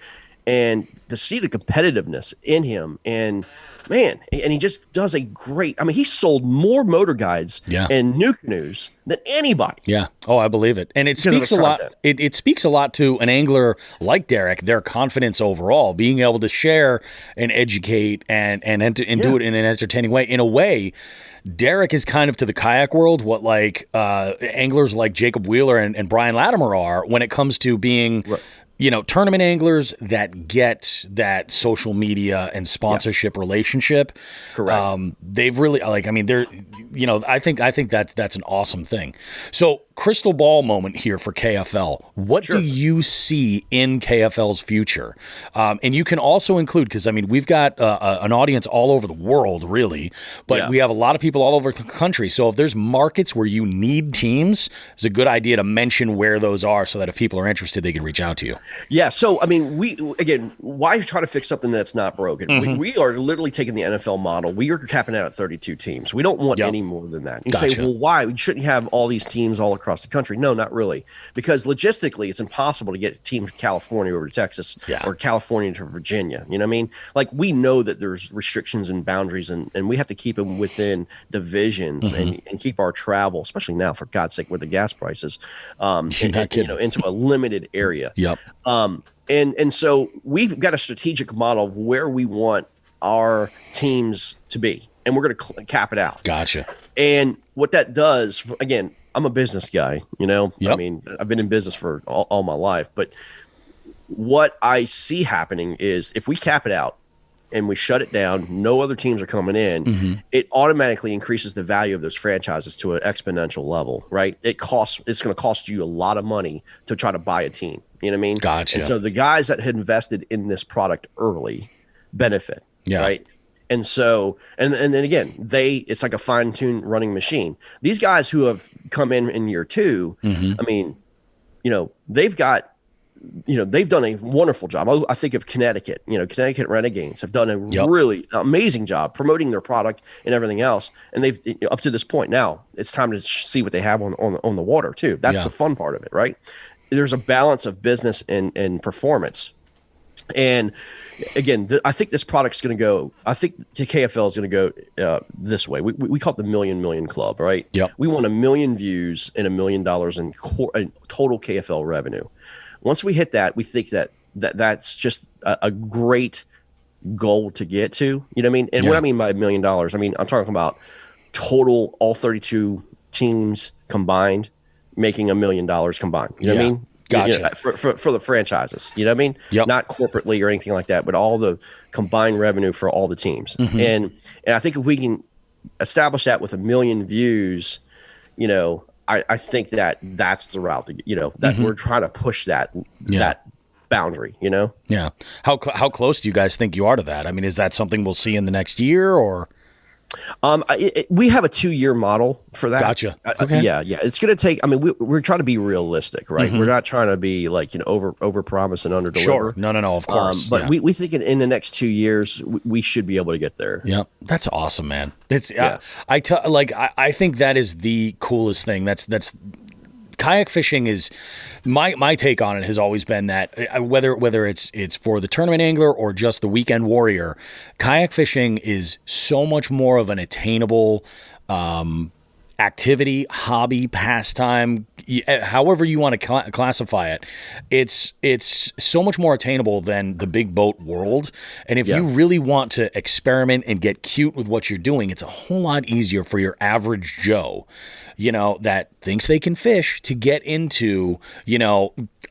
and to see the competitiveness in him, and man, and he just does a great. I mean, he sold more motor guides and new canoes than anybody. Yeah. Oh, I believe it. And it speaks a lot. It speaks a lot to an angler like Derek, their confidence overall, being able to share and educate and do it in an entertaining way. In a way, Derek is kind of to the kayak world what anglers like Jacob Wheeler and Brian Latimer are when it comes to being tournament anglers that get that social media and sponsorship relationship. Correct. They've really they're, I think that's an awesome thing. So crystal ball moment here for KFL. What do you see in KFL's future? And you can also include, because we've got an audience all over the world, really, but we have a lot of people all over the country. So if there's markets where you need teams, it's a good idea to mention where those are so that if people are interested, they can reach out to you. Yeah. So, why try to fix something that's not broken? We are literally taking the NFL model. We are capping out at 32 teams. We don't want any more than that. You say, well, why? We shouldn't have all these teams all across the country. No, not really. Because logistically, it's impossible to get a team from California over to Texas or California to Virginia. You know what I mean? Like, we know that there's restrictions and boundaries, and we have to keep them within divisions and keep our travel, especially now, for God's sake, with the gas prices, into a limited area. And so we've got a strategic model of where we want our teams to be, and we're going to cap it out. Gotcha. And what that does, again, I'm a business guy, I mean, I've been in business for all my life, but what I see happening is if we cap it out and we shut it down, no other teams are coming in, it automatically increases the value of those franchises to an exponential level, right? It's going to cost you a lot of money to try to buy a team. You know what I mean? Gotcha. And so the guys that had invested in this product early benefit, right? And so, and then again, it's like a fine-tuned running machine. These guys who have come in year two, they've got, they've done a wonderful job. I think of Connecticut, Connecticut Renegades have done a really amazing job promoting their product and everything else. And they've, up to this point now, it's time to see what they have on the water too. That's the fun part of it, right? There's a balance of business and performance. And again, I think this product's going to go. I think the KFL is going to go this way. We call it the Million Club, right? We want 1 million views and $1 million in total KFL revenue. Once we hit that, we think that's just a great goal to get to. You know what I mean? And what I mean by $1 million, I'm talking about total, all 32 teams combined making $1 million combined. You know what I mean? Gotcha. For the franchises, you know what I mean? Not corporately or anything like that, but all the combined revenue for all the teams. And I think if we can establish that with 1 million views, I think that's the route to, that we're trying to push that boundary, Yeah. How close do you guys think you are to that? I mean, is that something we'll see in the next year, or? We have a 2-year model for that. Gotcha. Okay. Yeah. It's going to take. We're trying to be realistic, right? We're not trying to be like over promise and under deliver. Sure. No. Of course. But we think in the next 2 years we should be able to get there. Yeah, that's awesome, man. It's I think that is the coolest thing. That's kayak fishing is my take on it has always been that whether it's for the tournament angler or just the weekend warrior, kayak fishing is so much more of an attainable activity, hobby, pastime, however you want to classify it. It's so much more attainable than the big boat world. And if you really want to experiment and get cute with what you're doing, it's a whole lot easier for your average Joe, that thinks they can fish to get into,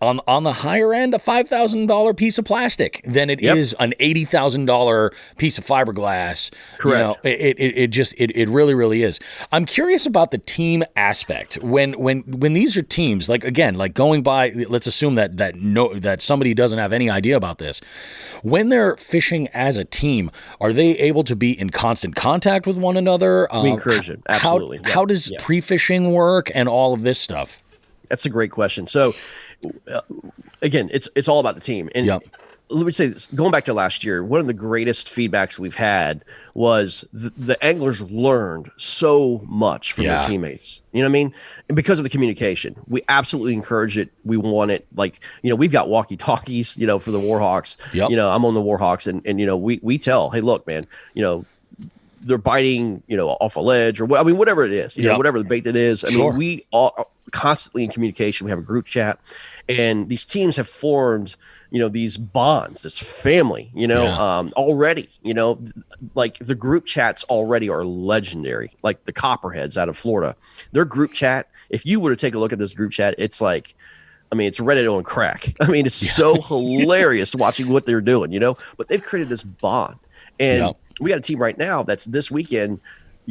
on the higher end, a $5,000 piece of plastic than it is an $80,000 piece of fiberglass. Correct. It really, really is. I'm curious about the team aspect. When these are teams, like going by, let's assume that somebody doesn't have any idea about this. When they're fishing as a team, are they able to be in constant contact with one another? We encourage it. Absolutely. How does pre-fishing work and all of this stuff? That's a great question. So, again, it's all about the team. And let me say this, going back to last year, one of the greatest feedbacks we've had was the anglers learned so much from their teammates. You know what I mean? And because of the communication, we absolutely encourage it. We want it. We've got walkie-talkies, for the Warhawks. Yep. I'm on the Warhawks, and we tell, hey, look, man, they're biting, off a ledge or whatever it is, whatever the bait that is. I mean, we are constantly in communication. We have a group chat, and these teams have formed, these bonds, this family, already, like the group chats already are legendary. Like the Copperheads out of Florida, their group chat, if you were to take a look at this group chat, it's like, it's Reddit on crack. It's so hilarious watching what they're doing, but they've created this bond. And we got a team right now that's this weekend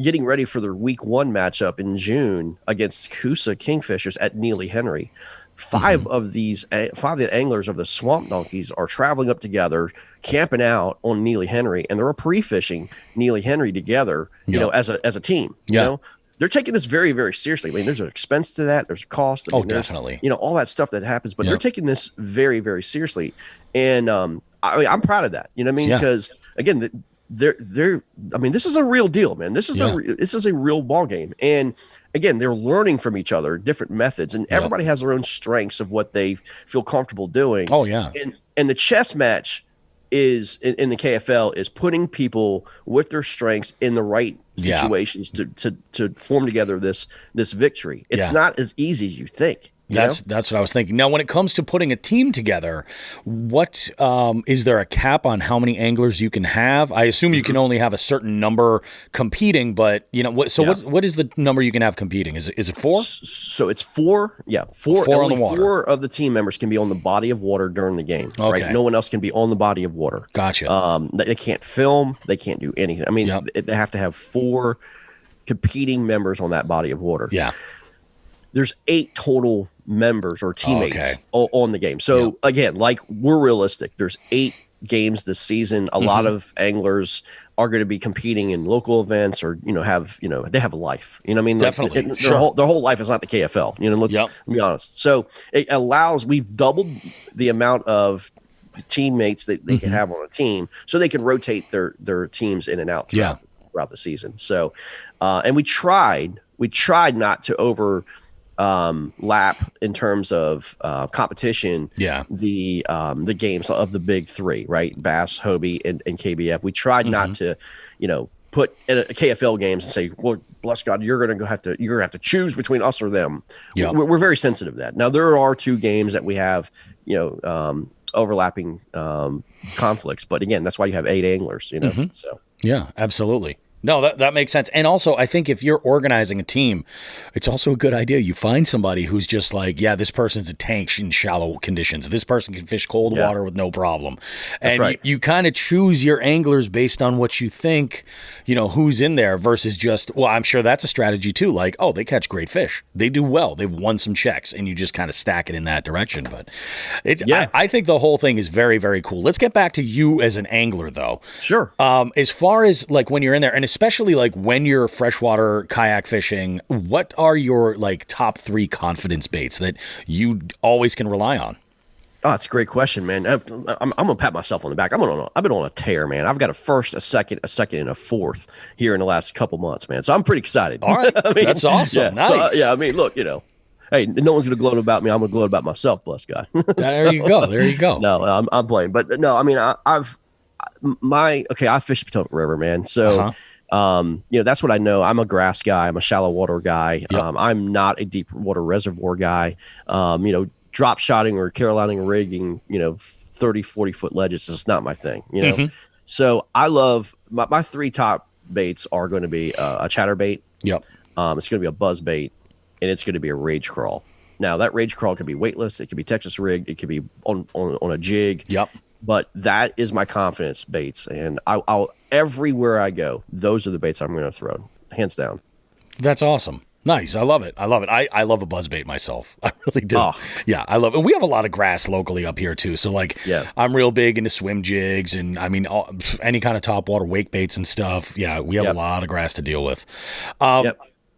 getting ready for their week 1 matchup in June against Coosa Kingfishers at Neely Henry. Five of the anglers of the Swamp Donkeys are traveling up together, camping out on Neely Henry, and they're pre-fishing Neely Henry together, as a team. They're taking this very, very seriously. There's an expense to that. There's a cost. Definitely. All that stuff that happens, but they're taking this very, very seriously. And I'm proud of that. Because again, this is a real deal, man. This is a real ball game. And again, they're learning from each other, different methods, and everybody has their own strengths of what they feel comfortable doing. Oh yeah. And the chess match is in the KFL is putting people with their strengths in the right situations to form together this victory. It's not as easy as you think. That's what I was thinking. Now, when it comes to putting a team together, what is there a cap on how many anglers you can have? I assume you can only have a certain number competing, but what is the number you can have competing? Is it 4? So it's 4. Yeah, 4. Four only on the water. 4 of the team members can be on the body of water during the game. Okay. Right? No one else can be on the body of water. Gotcha. They can't film. They can't do anything. They have to have 4 competing members on that body of water. Yeah. There's 8 total members or teammates on the game. So again, we're realistic. There's 8 games this season. A lot of anglers are going to be competing in local events or, they have a life, Definitely. Their whole life is not the KFL, let's be honest. So it allows, we've doubled the amount of teammates that they can have on a team so they can rotate their teams in and out throughout the season. So, and we tried not to lap in terms of competition. The games of the big 3, right? Bass, Hobie, and KBF. We tried not to, put in a KFL games and say, well, bless God, you're gonna have to choose between us or them. We're very sensitive to that. Now there are 2 games that we have, overlapping conflicts, but again, that's why you have 8 anglers. So yeah, absolutely. No, that makes sense. And also, I think if you're organizing a team, it's also a good idea. You find somebody who's just like, this person's a tank in shallow conditions. This person can fish cold water with no problem. And you kind of choose your anglers based on what you think, who's in there versus just, I'm sure that's a strategy too. Like, they catch great fish. They do well. They've won some checks, and you just kind of stack it in that direction. But I think the whole thing is very, very cool. Let's get back to you as an angler, though. Sure. As far as when you're in there, and especially when you're freshwater kayak fishing, what are your top 3 confidence baits that you always can rely on? Oh, that's a great question, man. I'm gonna pat myself on the back. I've been on a tear, man. I've got a first, a second, and a fourth here in the last couple months, man. So I'm pretty excited. All right, that's awesome. Nice. So, look, hey, no one's gonna gloat about me. I'm gonna gloat about myself. Bless God. There you go. No, I'm playing, but no. I fished Potomac River, man. So That's what I know. I'm a grass guy. I'm a shallow water guy. Yep. I'm not a deep water reservoir guy. Drop shotting or Carolining rigging, 30, 40-foot ledges is not my thing, So I love my three top baits are going to be a chatterbait. Yep. It's going to be a buzz bait, and it's going to be a rage crawl. Now that rage crawl could be weightless, it could be Texas rigged, it could be on a jig. Yep. But that is my confidence baits, and I'll everywhere I go, those are the baits I'm going to throw, hands down. That's awesome. Nice. I love it. I love a buzzbait myself. I really do. Oh. Yeah, I love it. We have a lot of grass locally up here too. So I'm real big into swim jigs and any kind of top water wake baits and stuff. Yeah, we have a lot of grass to deal with.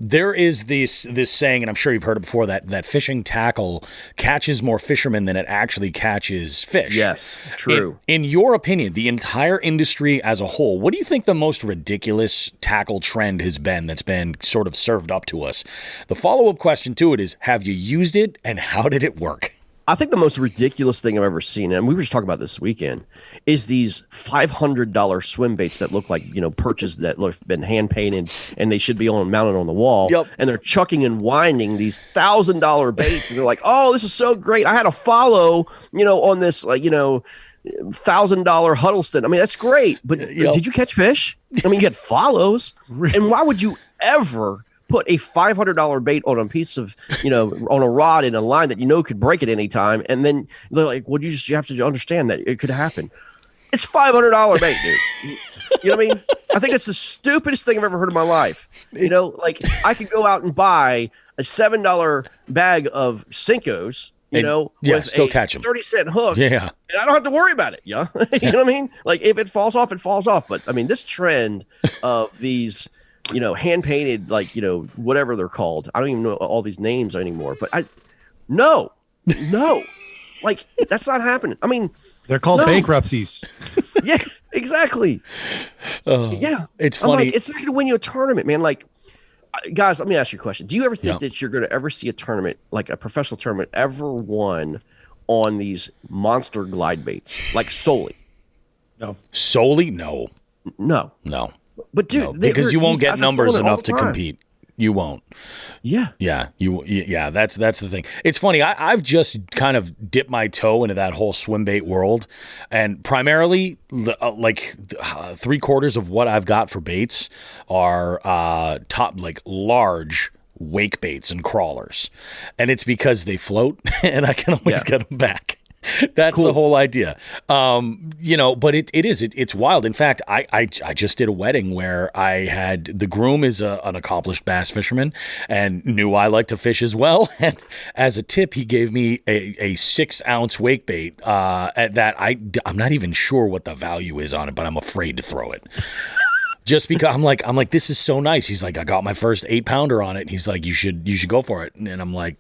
There is this saying, and I'm sure you've heard it before, that fishing tackle catches more fishermen than it actually catches fish. Yes, true. In your opinion, the entire industry as a whole, what do you think the most ridiculous tackle trend has been that's been sort of served up to us? The follow-up question to it is, have you used it, and how did it work? I think the most ridiculous thing I've ever seen, and we were just talking about this weekend, is these $500 swim baits that look like, perches that have been hand painted and they should be mounted on the wall. Yep. And they're chucking and winding these $1,000 baits. And they're like, oh, this is so great. I had a follow, on this, $1,000 Huddleston. I mean, that's great. But did you catch fish? I mean, you get follows. And why would you ever put a $500 bait on a piece of, on a rod in a line that could break at any time, and then they're like, well, you have to understand that it could happen. It's $500 bait, dude. You know what I mean? I think it's the stupidest thing I've ever heard in my life. I could go out and buy a $7 bag of Cincos, with still a catch 'em. 30-cent hook. Yeah. And I don't have to worry about it. Yeah. You know what I mean? Like, if it falls off, it falls off. But I mean, this trend of these, hand painted, whatever they're called. I don't even know all these names anymore, but no, like, that's not happening. I mean, they're called bankruptcies. Yeah, exactly. Yeah. It's funny. It's not going to win you a tournament, man. Like, guys, let me ask you a question. Do you ever think that you're going to ever see a tournament, like a professional tournament, ever won on these monster glide baits, like solely? No. Solely? No. But dude, no, because you won't get numbers enough to compete. You won't. Yeah. Yeah. That's the thing. It's funny. I've just kind of dipped my toe into that whole swim bait world, and primarily, 3/4 of what I've got for baits are large wake baits and crawlers, and it's because they float, and I can always get them back. That's cool. The whole idea. But it's wild. In fact, I just did a wedding where I had the groom is an accomplished bass fisherman and knew I like to fish as well. And as a tip, he gave me a 6-ounce wake bait that I'm not even sure what the value is on it, but I'm afraid to throw it. Just because I'm like, this is so nice. He's like, I got my first 8-pounder on it. He's like, you should go for it. And I'm like,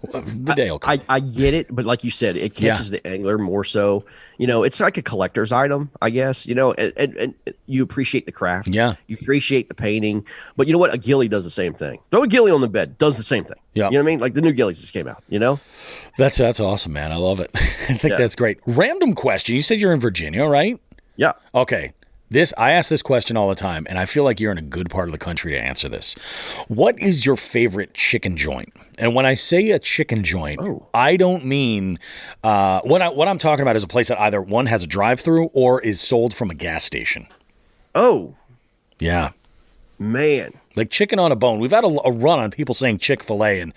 the day will come. I get it, but like you said, it catches the angler more so. It's like a collector's item, I guess. And you appreciate the craft. Yeah. You appreciate the painting. But you know what? A ghillie does the same thing. Throw a ghillie on the bed, does the same thing. Yeah. You know what I mean? Like the new ghillies just came out, That's awesome, man. I love it. I think that's great. Random question. You said you're in Virginia, right? Yeah. Okay. I ask this question all the time, and I feel like you're in a good part of the country to answer this. What is your favorite chicken joint? And when I say a chicken joint, I don't mean what I'm talking about is a place that either one has a drive-through or is sold from a gas station. Oh, yeah, man. Like chicken on a bone. We've had a run on people saying Chick-fil-A, and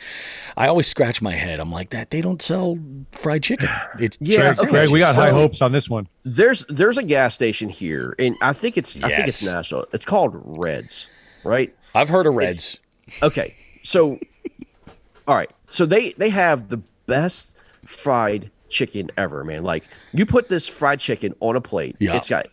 I always scratch my head. I'm like, that they don't sell fried chicken. It's Greg, we got high hopes on this one. There's a gas station here, and I think it's national. It's called Red's, right? I've heard of Red's. Okay, so all right, so they have the best fried chicken ever, man. Like, you put this fried chicken on a plate, it's got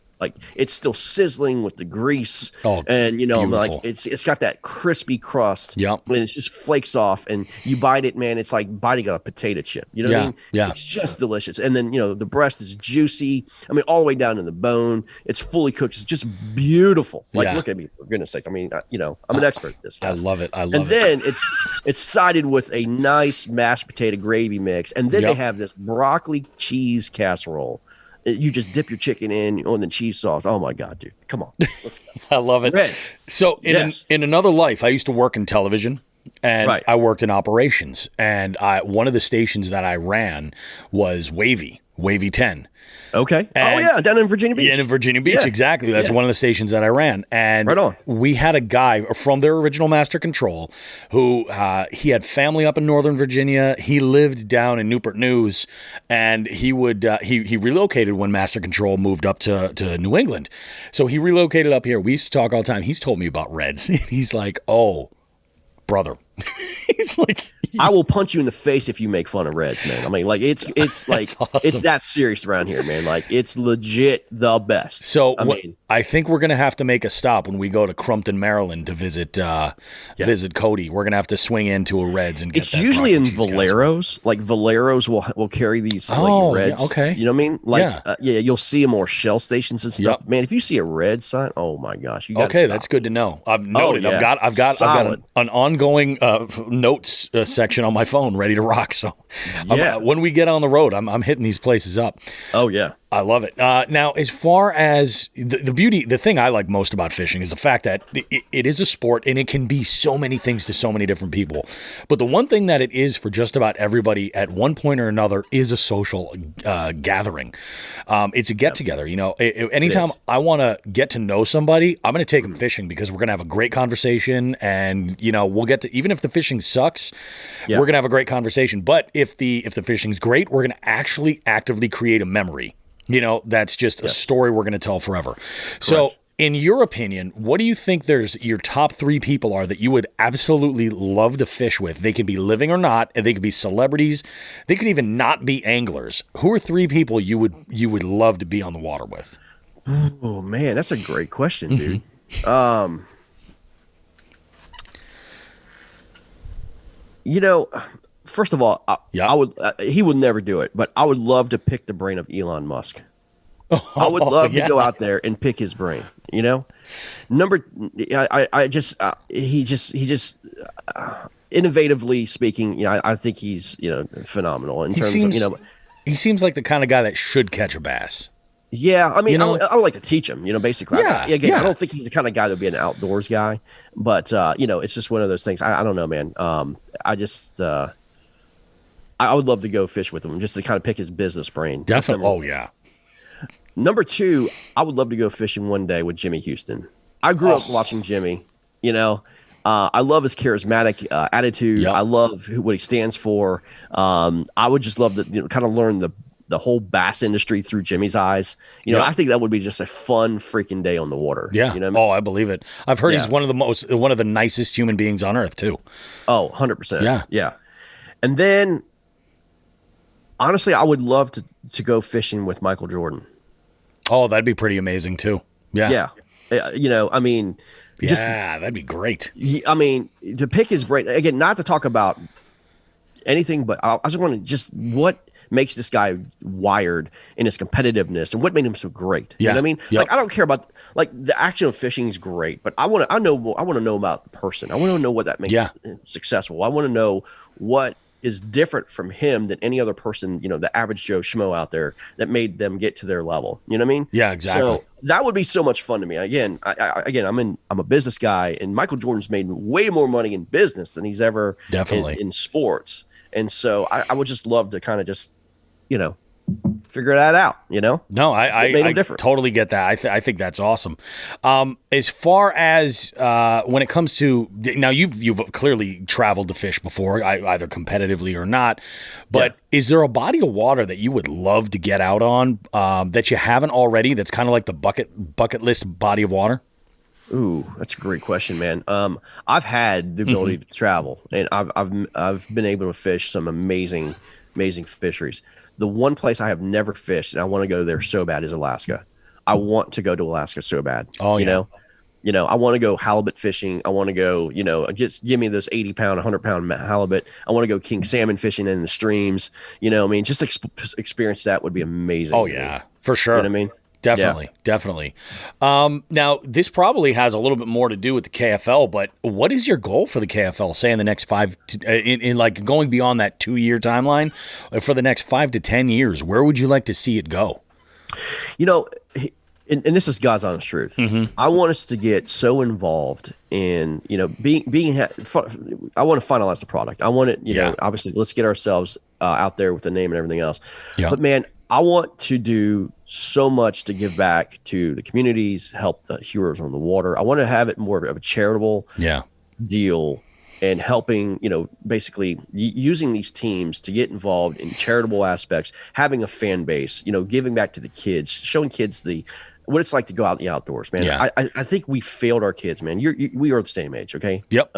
it's still sizzling with the grease, and beautiful. like it's got that crispy crust. Yep. When it just flakes off, and you bite it, man, it's like biting a potato chip. You know what I mean? Yeah. It's just delicious. And then the breast is juicy. I mean, all the way down to the bone. It's fully cooked. It's just beautiful. Like, look at me, for goodness sake. I mean, I'm an expert at this, guys. I love it. And then it's sided with a nice mashed potato gravy mix, and then they have this broccoli cheese casserole You just dip your chicken in on the cheese sauce. Oh my God, dude. Come on. Let's go. I love it. Reds. So in another life, I used to work in television. And I worked in operations, and one of the stations that I ran was Wavy 10. Okay. And down in Virginia Beach. Yeah, in Virginia Beach, exactly. That's one of the stations that I ran. And right on. We had a guy from their original Master Control who he had family up in Northern Virginia. He lived down in Newport News, and he would he relocated when Master Control moved up to New England. So he relocated up here. We used to talk all the time. He's told me about Reds. He's like, oh, brother. He's like, I will punch you in the face if you make fun of Reds, man. I mean, like it's like awesome. It's that serious around here, man. Like it's legit the best. So I think we're gonna have to make a stop when we go to Crumpton, Maryland to visit Cody. We're gonna have to swing into a Reds and get. It's usually in Valeros. Like Valeros will carry these like Reds. Yeah, okay. You know what I mean? Like you'll see them more Shell stations and stuff. Yep. Man, if you see a Red sign, oh my gosh, you got that's good to know. I've noted. I've got an ongoing notes section on my phone ready to rock. So when we get on the road, I'm hitting these places up. Oh yeah. I love it. Now, as far as the beauty, the thing I like most about fishing is the fact that it is a sport and it can be so many things to so many different people. But the one thing that it is for just about everybody at one point or another is a social gathering. It's a get together. You know, anytime I want to get to know somebody, I'm going to take them fishing because we're going to have a great conversation, and you know we'll get to, even if the fishing sucks, we're going to have a great conversation. But if the fishing's great, we're going to actually actively create a memory. You know, that's just a story we're going to tell forever. Correct. So, in your opinion, what do you think your top 3 people are that you would absolutely love to fish with? They could be living or not, and they could be celebrities. They could even not be anglers. Who are 3 people you would love to be on the water with? Oh man, that's a great question, dude. You know, first of all, I would. He would never do it, but I would love to pick the brain of Elon Musk. I would love to go out there and pick his brain. You know, he just innovatively speaking. You know, I think he's phenomenal in terms of He seems like the kind of guy that should catch a bass. Yeah, I mean, I would like to teach him, basically. I don't think he's the kind of guy that would be an outdoors guy, but, it's just one of those things. I don't know, man. I would love to go fish with him just to kind of pick his business brain. Definitely. Oh, yeah. Number 2, I would love to go fishing one day with Jimmy Houston. I grew up watching Jimmy, I love his charismatic attitude. Yep. I love what he stands for. I would just love to kind of learn the whole bass industry through Jimmy's eyes. I think that would be just a fun freaking day on the water. Yeah. You know what I mean? Oh, I believe it. I've heard he's one of the nicest human beings on earth too. Oh, 100%. Yeah. Yeah. And then honestly, I would love to go fishing with Michael Jordan. Oh, that'd be pretty amazing too. Yeah. Yeah. I mean, that'd be great. I mean, to pick his brain again, not to talk about anything, but I just want to what makes this guy wired in his competitiveness and what made him so great. Yeah. You know what I mean? Yep. Like, I don't care about the action of fishing is great, but I want to know about the person. I want to know what that makes him successful. I want to know what is different from him than any other person, the average Joe Schmo out there that made them get to their level. You know what I mean? Yeah, exactly. So that would be so much fun to me. Again, I'm a business guy, and Michael Jordan's made way more money in business than he's ever in sports. And so I would just love to kind of just, figure that out, No, I totally get that. I think that's awesome. As far as when it comes to now, you've clearly traveled to fish before, either competitively or not. But is there a body of water that you would love to get out on that you haven't already? That's kind of like the bucket list body of water. Ooh, that's a great question, man. I've had the ability to travel, and I've been able to fish some amazing fisheries. The one place I have never fished, and I want to go there so bad, is Alaska. I want to go to Alaska so bad. Oh, yeah. I want to go halibut fishing. I want to go, just give me this 80-pound, 100-pound halibut. I want to go king salmon fishing in the streams. Just experience that would be amazing. Oh, yeah, for sure. You know what I mean? Definitely. Now, this probably has a little bit more to do with the KFL, but what is your goal for the KFL, say in the next in like going beyond that 2-year timeline, for the next 5 to 10 years? Where would you like to see it go? You know, and this is God's honest truth. I want us to get so involved in, you know, I want to finalize the product. I want it, you know, obviously let's get ourselves out there with the name and everything else. Yeah. But man, I want to do so much to give back to the communities, help the heroes on the water. I want to have it more of a charitable deal and helping, you know, basically using these teams to get involved in charitable aspects, having a fan base, you know, giving back to the kids, showing kids what it's like to go out in the outdoors, man. Yeah. I think we failed our kids, man. We are the same age, okay? Yep.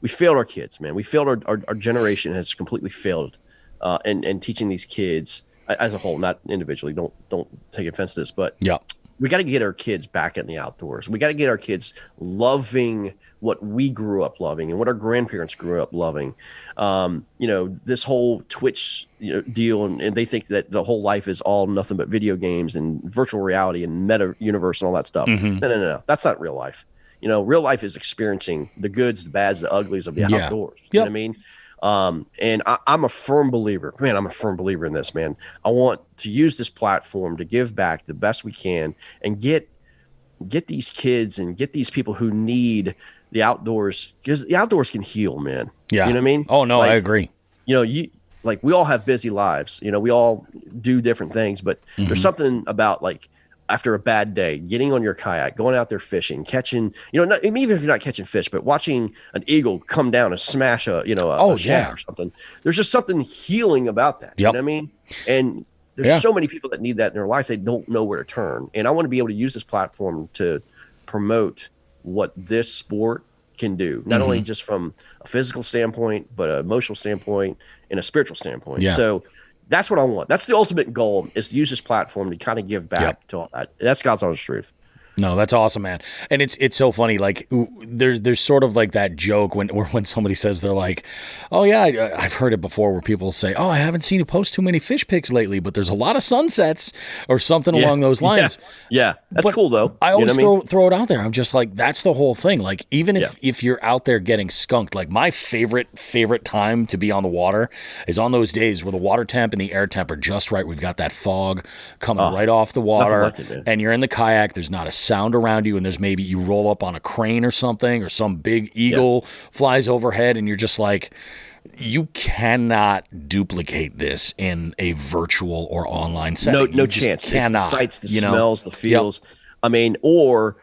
We failed our kids, man. We failed our generation has completely failed and teaching these kids as a whole, not individually. Don't take offense to this, but we got to get our kids back in the outdoors. We got to get our kids loving what we grew up loving and what our grandparents grew up loving. You know, this whole Twitch deal, and they think that the whole life is all nothing but video games and virtual reality and meta universe and all that stuff. No. That's not real life. You know, real life is experiencing the goods, the bads, the uglies of the outdoors. You know what I mean? And I'm a firm believer, man. I'm a firm believer in this, man. I want to use this platform to give back the best we can and get these kids and get these people who need the outdoors, because the outdoors can heal, man. Yeah. You know what I mean? Oh no, I agree. You know, we all have busy lives, you know, we all do different things, but there's something about like after a bad day, getting on your kayak, going out there fishing, catching, you know, even if you're not catching fish, but watching an eagle come down and smash a shad or something. There's just something healing about that. You know what I mean? And there's so many people that need that in their life. They don't know where to turn. And I want to be able to use this platform to promote what this sport can do, not only just from a physical standpoint, but an emotional standpoint and a spiritual standpoint. Yeah. So that's what I want. That's the ultimate goal, is to use this platform to kind of give back to all that. That's God's honest truth. No, that's awesome, man. And it's so funny. Like there's sort of like that joke when somebody says, they're like, oh yeah, I've heard it before, where people say, oh, I haven't seen you post too many fish pics lately, but there's a lot of sunsets or something along those lines. Yeah. That's cool though. I always throw it out there. I'm just like, that's the whole thing. Like even if you're out there getting skunked, like my favorite time to be on the water is on those days where the water temp and the air temp are just right. We've got that fog coming right off the water, like it, and you're in the kayak. There's not a sound around you, and there's maybe you roll up on a crane or something, or some big eagle flies overhead, and you're just like, you cannot duplicate this in a virtual or online setting. No chance. Cannot. It's the sights, the smells, the feels. I mean, or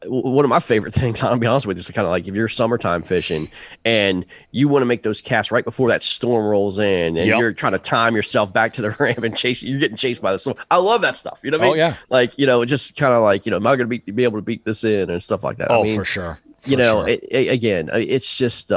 one of my favorite things, I'll be honest with you, is kind of like if you're summertime fishing and you want to make those casts right before that storm rolls in, and you're trying to time yourself back to the ramp and you're getting chased by the storm. I love that stuff. You know what I mean? Oh, yeah. Like, just kind of like, am I going to be able to beat this in and stuff like that? Oh, I mean, for sure. Again, it's just,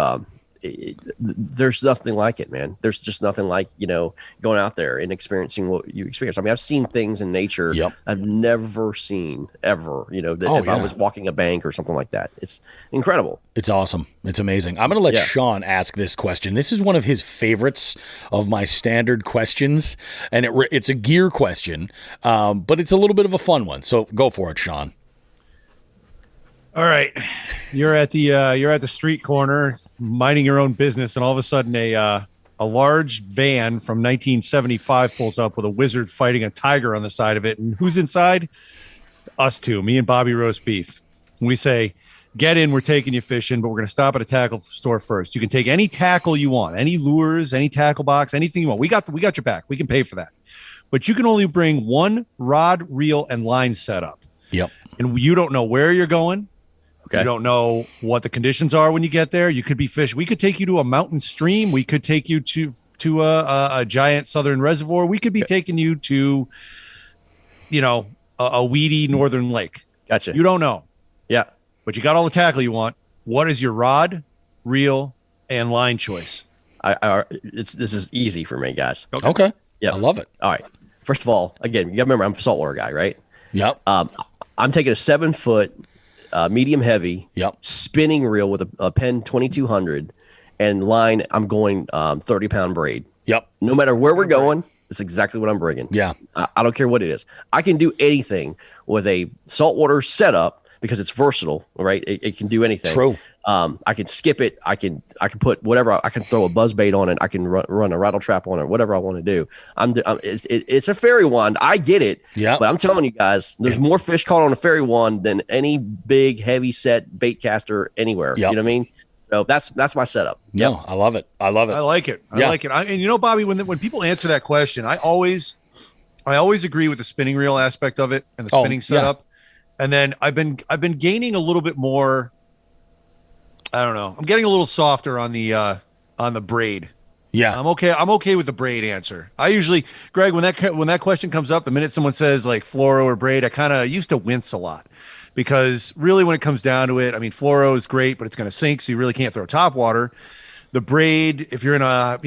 there's nothing like it, man. There's just nothing like, going out there and experiencing what you experience. I mean, I've seen things in nature I've never seen ever, I was walking a bank or something like that. It's incredible. It's awesome. It's amazing. I'm going to let Sean ask this question. This is one of his favorites of my standard questions, and it's a gear question, but it's a little bit of a fun one. So go for it, Sean. All right, you're at the street corner, minding your own business, and all of a sudden a large van from 1975 pulls up with a wizard fighting a tiger on the side of it. And who's inside? Us two, me and Bobby Roast Beef. And we say, get in, we're taking you fishing, but we're going to stop at a tackle store first. You can take any tackle you want, any lures, any tackle box, anything you want. We got your back. We can pay for that. But you can only bring one rod, reel, and line setup. Yep. And you don't know where you're going. Okay. You don't know what the conditions are when you get there. You could be fishing. We could take you to a mountain stream. We could take you to a giant southern reservoir. We could be taking you to, a weedy northern lake. Gotcha. You don't know. Yeah. But you got all the tackle you want. What is your rod, reel, and line choice? This is easy for me, guys. Okay. Yeah. I love it. All right. First of all, again, you got to remember, I'm a saltwater guy, right? Yep. I'm taking a 7-foot medium heavy spinning reel with a Penn 2200 and line. I'm going 30-pound braid. Yep. No matter where we're going, it's exactly what I'm bringing. Yeah. I don't care what it is. I can do anything with a saltwater setup because it's versatile, right? It can do anything. True. I can skip it. I can put whatever. I can throw a buzz bait on it. I can run a rattle trap on it. Whatever I want to do. It's a fairy wand. I get it. Yeah. But I'm telling you guys, there's more fish caught on a fairy wand than any big heavy set bait caster anywhere. Yep. You know what I mean? So that's my setup. No, Yep. I love it. I love it. I like it. I like it. And you know, Bobby, when people answer that question, I always agree with the spinning reel aspect of it and the spinning setup. And then I've been gaining a little bit more. I don't know. I'm getting a little softer on the braid. Yeah. I'm okay with the braid answer. I usually, Greg, when that question comes up, the minute someone says like fluoro or braid, I kind of used to wince a lot. Because really, when it comes down to it, I mean, fluoro is great, but it's going to sink, so you really can't throw top water. The braid, if you're in a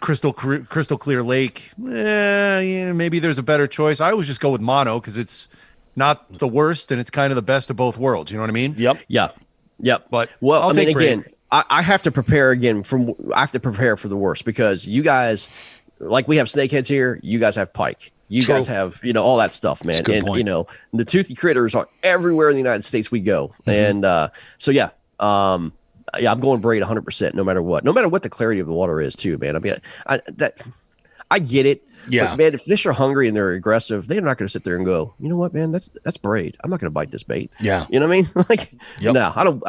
crystal clear lake, maybe there's a better choice. I always just go with mono because it's not the worst and it's kind of the best of both worlds. You know what I mean? Yep. Yep. But well, I'll I mean, take again, braid. I have to prepare I have to prepare for the worst because you guys, like we have snakeheads here, you guys have pike. You True. guys have, all that stuff, man. That's a good And, point. the toothy critters are everywhere in the United States we go. Mm-hmm. And so, yeah, I'm going braid 100%, no matter what the clarity of the water is too, man. I mean, I get it. Yeah. But, man, if fish are hungry and they're aggressive, they're not going to sit there and go, you know what, man, that's braid. I'm not going to bite this bait. Yeah. You know what I mean? Like, Yep. no, I don't.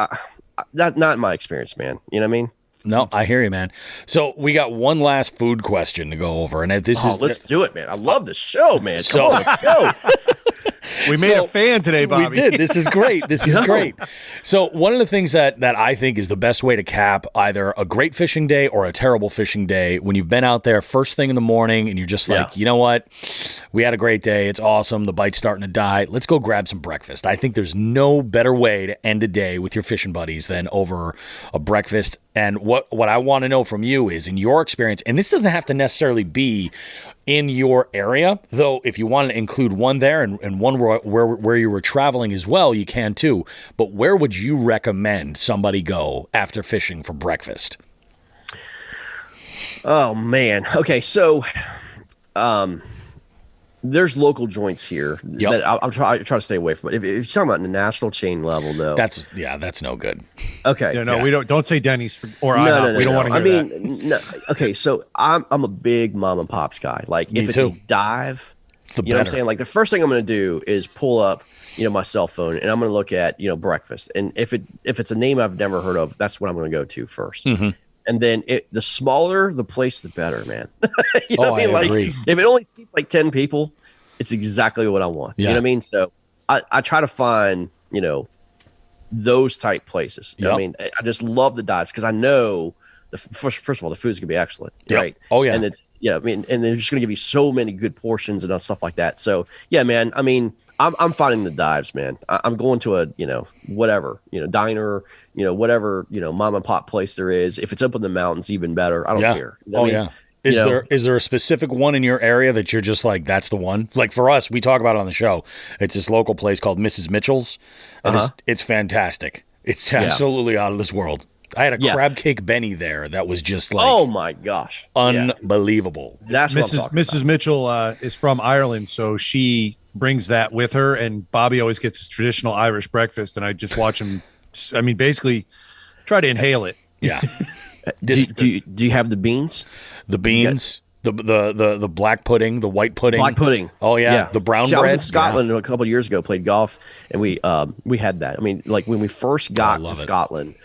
Not my experience, man. You know what I mean? No, I hear you, man. So we got one last food question to go over, and Let's do it, man. I love the show, man. So- Come on, let's go. We made a fan today, Bobby. We did. This is great. This is great. So one of the things that I think is the best way to cap either a great fishing day or a terrible fishing day, when you've been out there first thing in the morning and you're just like, you know what? We had a great day. It's awesome. The bite's starting to die. Let's go grab some breakfast. I think there's no better way to end a day with your fishing buddies than over a breakfast. And what I want to know from you is, in your experience, and this doesn't have to necessarily be in your area, though if you want to include one there and one where you were traveling as well, you can too. But where would you recommend somebody go after fishing for breakfast? Oh man. Okay, so there's local joints here that I'll try to stay away from. But if you're talking about the national chain level, though, That's no good. okay. Yeah, no, we don't say Denny's or No, IHOP. no, We don't no. want to I hear mean, that. no, okay. So I'm a big mom and pops guy. Like Me if it's too. a dive, The you know what I'm better. saying? Like the first thing I'm going to do is pull up, my cell phone, and I'm going to look at, breakfast. And if it's a name I've never heard of, that's what I'm going to go to first. Mm-hmm. And then the smaller the place, the better, man. You know what I mean? I agree. If it only seats like 10 people, it's exactly what I want. Yeah. You know what I mean? So I try to find, those type places. Yep. I mean, I just love the dives because I know first of all, the food's gonna be excellent, Yep. right? Oh, yeah. And then, and they're just gonna give you so many good portions and stuff like that. So yeah, man. I mean, I'm finding the dives, man. I'm going to a, whatever, diner, whatever, mom and pop place there is. If it's up in the mountains, even better. I don't care. You know what I mean? Is there a specific one in your area that you're just like, that's the one? Like for us, we talk about it on the show. It's this local place called Mrs. Mitchell's. And it's fantastic. It's absolutely out of this world. I had a crab cake Benny there that was just like, oh my gosh, unbelievable. That's what I'm talking Mrs. Mitchell is from Ireland, so she brings that with her, and Bobby always gets his traditional Irish breakfast, and I just watch him. I mean, basically, try to inhale it. Yeah. Do you have the beans? The beans, the black pudding, the white pudding. Black pudding. Oh yeah. The brown See, bread. I was in Scotland a couple of years ago, played golf, and we had that. I mean, like when we first got to Scotland,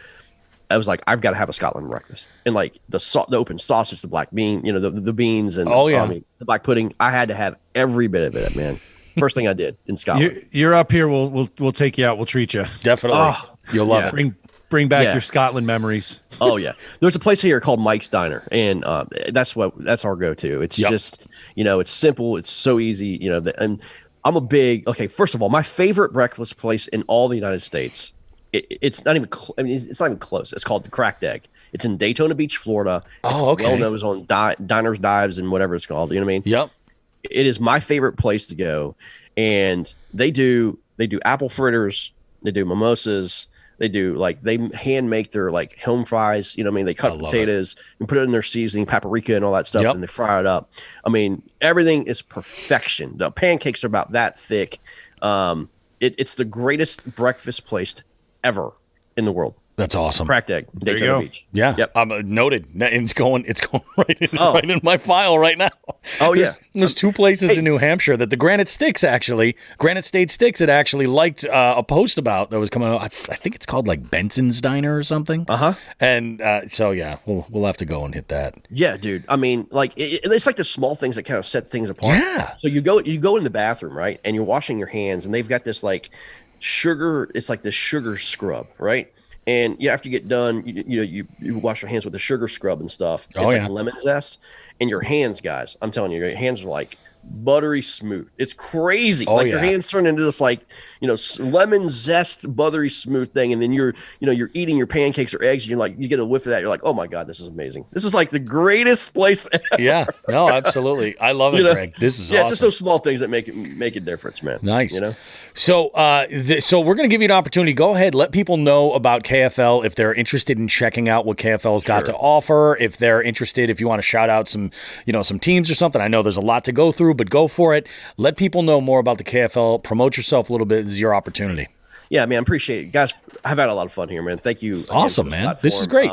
I was like, I've got to have a Scotland breakfast. And like the open sausage, the black bean, the beans, and the black pudding. I had to have every bit of it, man. First thing I did in Scotland. You're up here. We'll take you out. We'll treat you. Definitely. You'll love it. Bring back your Scotland memories. Oh yeah, there's a place here called Mike's Diner, and that's our go-to. It's just it's simple, it's so easy, and I'm a big First of all, my favorite breakfast place in all the United States. It's not even. It's not even close. It's called the Cracked Egg. It's in Daytona Beach, Florida. It's well known on diners, dives, and whatever it's called. You know what I mean? Yep. It is my favorite place to go, and they do apple fritters, they do mimosas. They do they hand make their home fries. You know what I mean? They cut potatoes and put it in their seasoning, paprika and all that stuff, and they fry it up. I mean, everything is perfection. The pancakes are about that thick. It's the greatest breakfast place ever in the world. That's awesome. Cracked egg, There you Daytona go. Beach. Yeah. Yep. Noted. And it's going Oh. right in my file right now. Oh, yeah. There's two places in New Hampshire that the Granite State Sticks had actually liked a post about that was coming out. I think it's called like Benson's Diner or something. Uh-huh. And so yeah, we'll have to go and hit that. Yeah, dude. I mean, like it's like the small things that kind of set things apart. Yeah. So you go in the bathroom, right? And you're washing your hands, and they've got this like sugar. It's like this sugar scrub, right? And after you get done, you wash your hands with the sugar scrub and stuff. It's like lemon zest, and your hands, guys. I'm telling you, your hands are like buttery smooth. It's crazy. Your hands turn into this like lemon zest buttery smooth thing, and then you're eating your pancakes or eggs, and you get a whiff of that, you're like, oh my god, this is amazing. This is like the greatest place ever. Yeah, no, absolutely, I love it, Greg. This is awesome. It's just those small things that make a difference, man. Nice. So so we're going to give you an opportunity. Go ahead, let people know about KFL if they're interested in checking out what KFL's got to offer. If they're interested, if you want to shout out some teams or something. I know there's a lot to go through, but go for it. Let people know more about the KFL. Promote yourself a little bit. This is your opportunity. Yeah, man, appreciate it, guys. I've had a lot of fun here, man. Thank you. Awesome, man. This is great.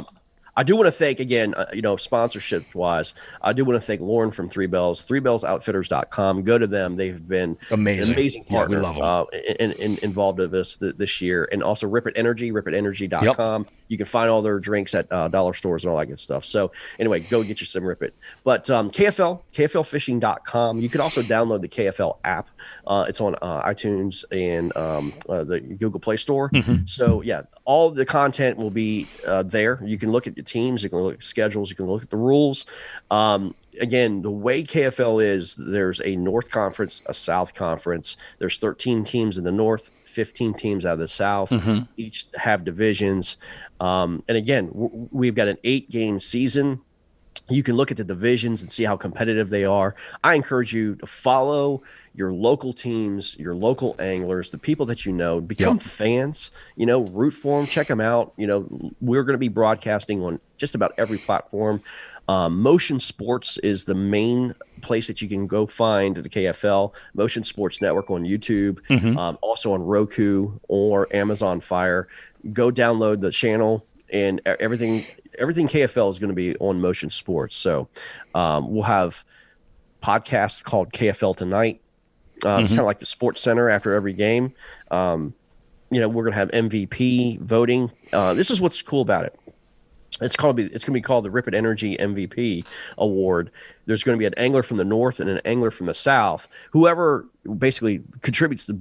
I do want to thank again, sponsorship wise, I do want to thank Lauren from Three Bells, threebellsoutfitters.com. Go to them. They've been amazing. An amazing partner. Yeah, we love them. Involved with us this year. And also Rip It Energy, ripetenergy.com. Yep. You can find all their drinks at dollar stores and all that good stuff. So anyway, go get you some Rip It. But KFLfishing.com. You can also download the KFL app. It's on iTunes and the Google Play Store. Mm-hmm. So yeah, all the content will be there. You can look at the teams, you can look at schedules, you can look at the rules. Again, the way KFL is, there's a North Conference, a South Conference. There's 13 teams in the North, 15 teams out of the South. Mm-hmm. Each have divisions. And again, we've got an 8-game season. You can look at the divisions and see how competitive they are. I encourage you to follow your local teams, your local anglers, the people that become fans, root for them, check them out. We're going to be broadcasting on just about every platform. Motion Sports is the main place that you can go find the KFL, Motion Sports Network on YouTube, also on Roku or Amazon Fire. Go download the channel, and everything KFL is going to be on Motion Sports. So we'll have podcasts called KFL Tonight. It's kind of like the Sports Center after every game. We're going to have MVP voting. This is what's cool about it. It's going to be called the Rip It Energy MVP Award. There's going to be an angler from the north and an angler from the south. Whoever basically contributes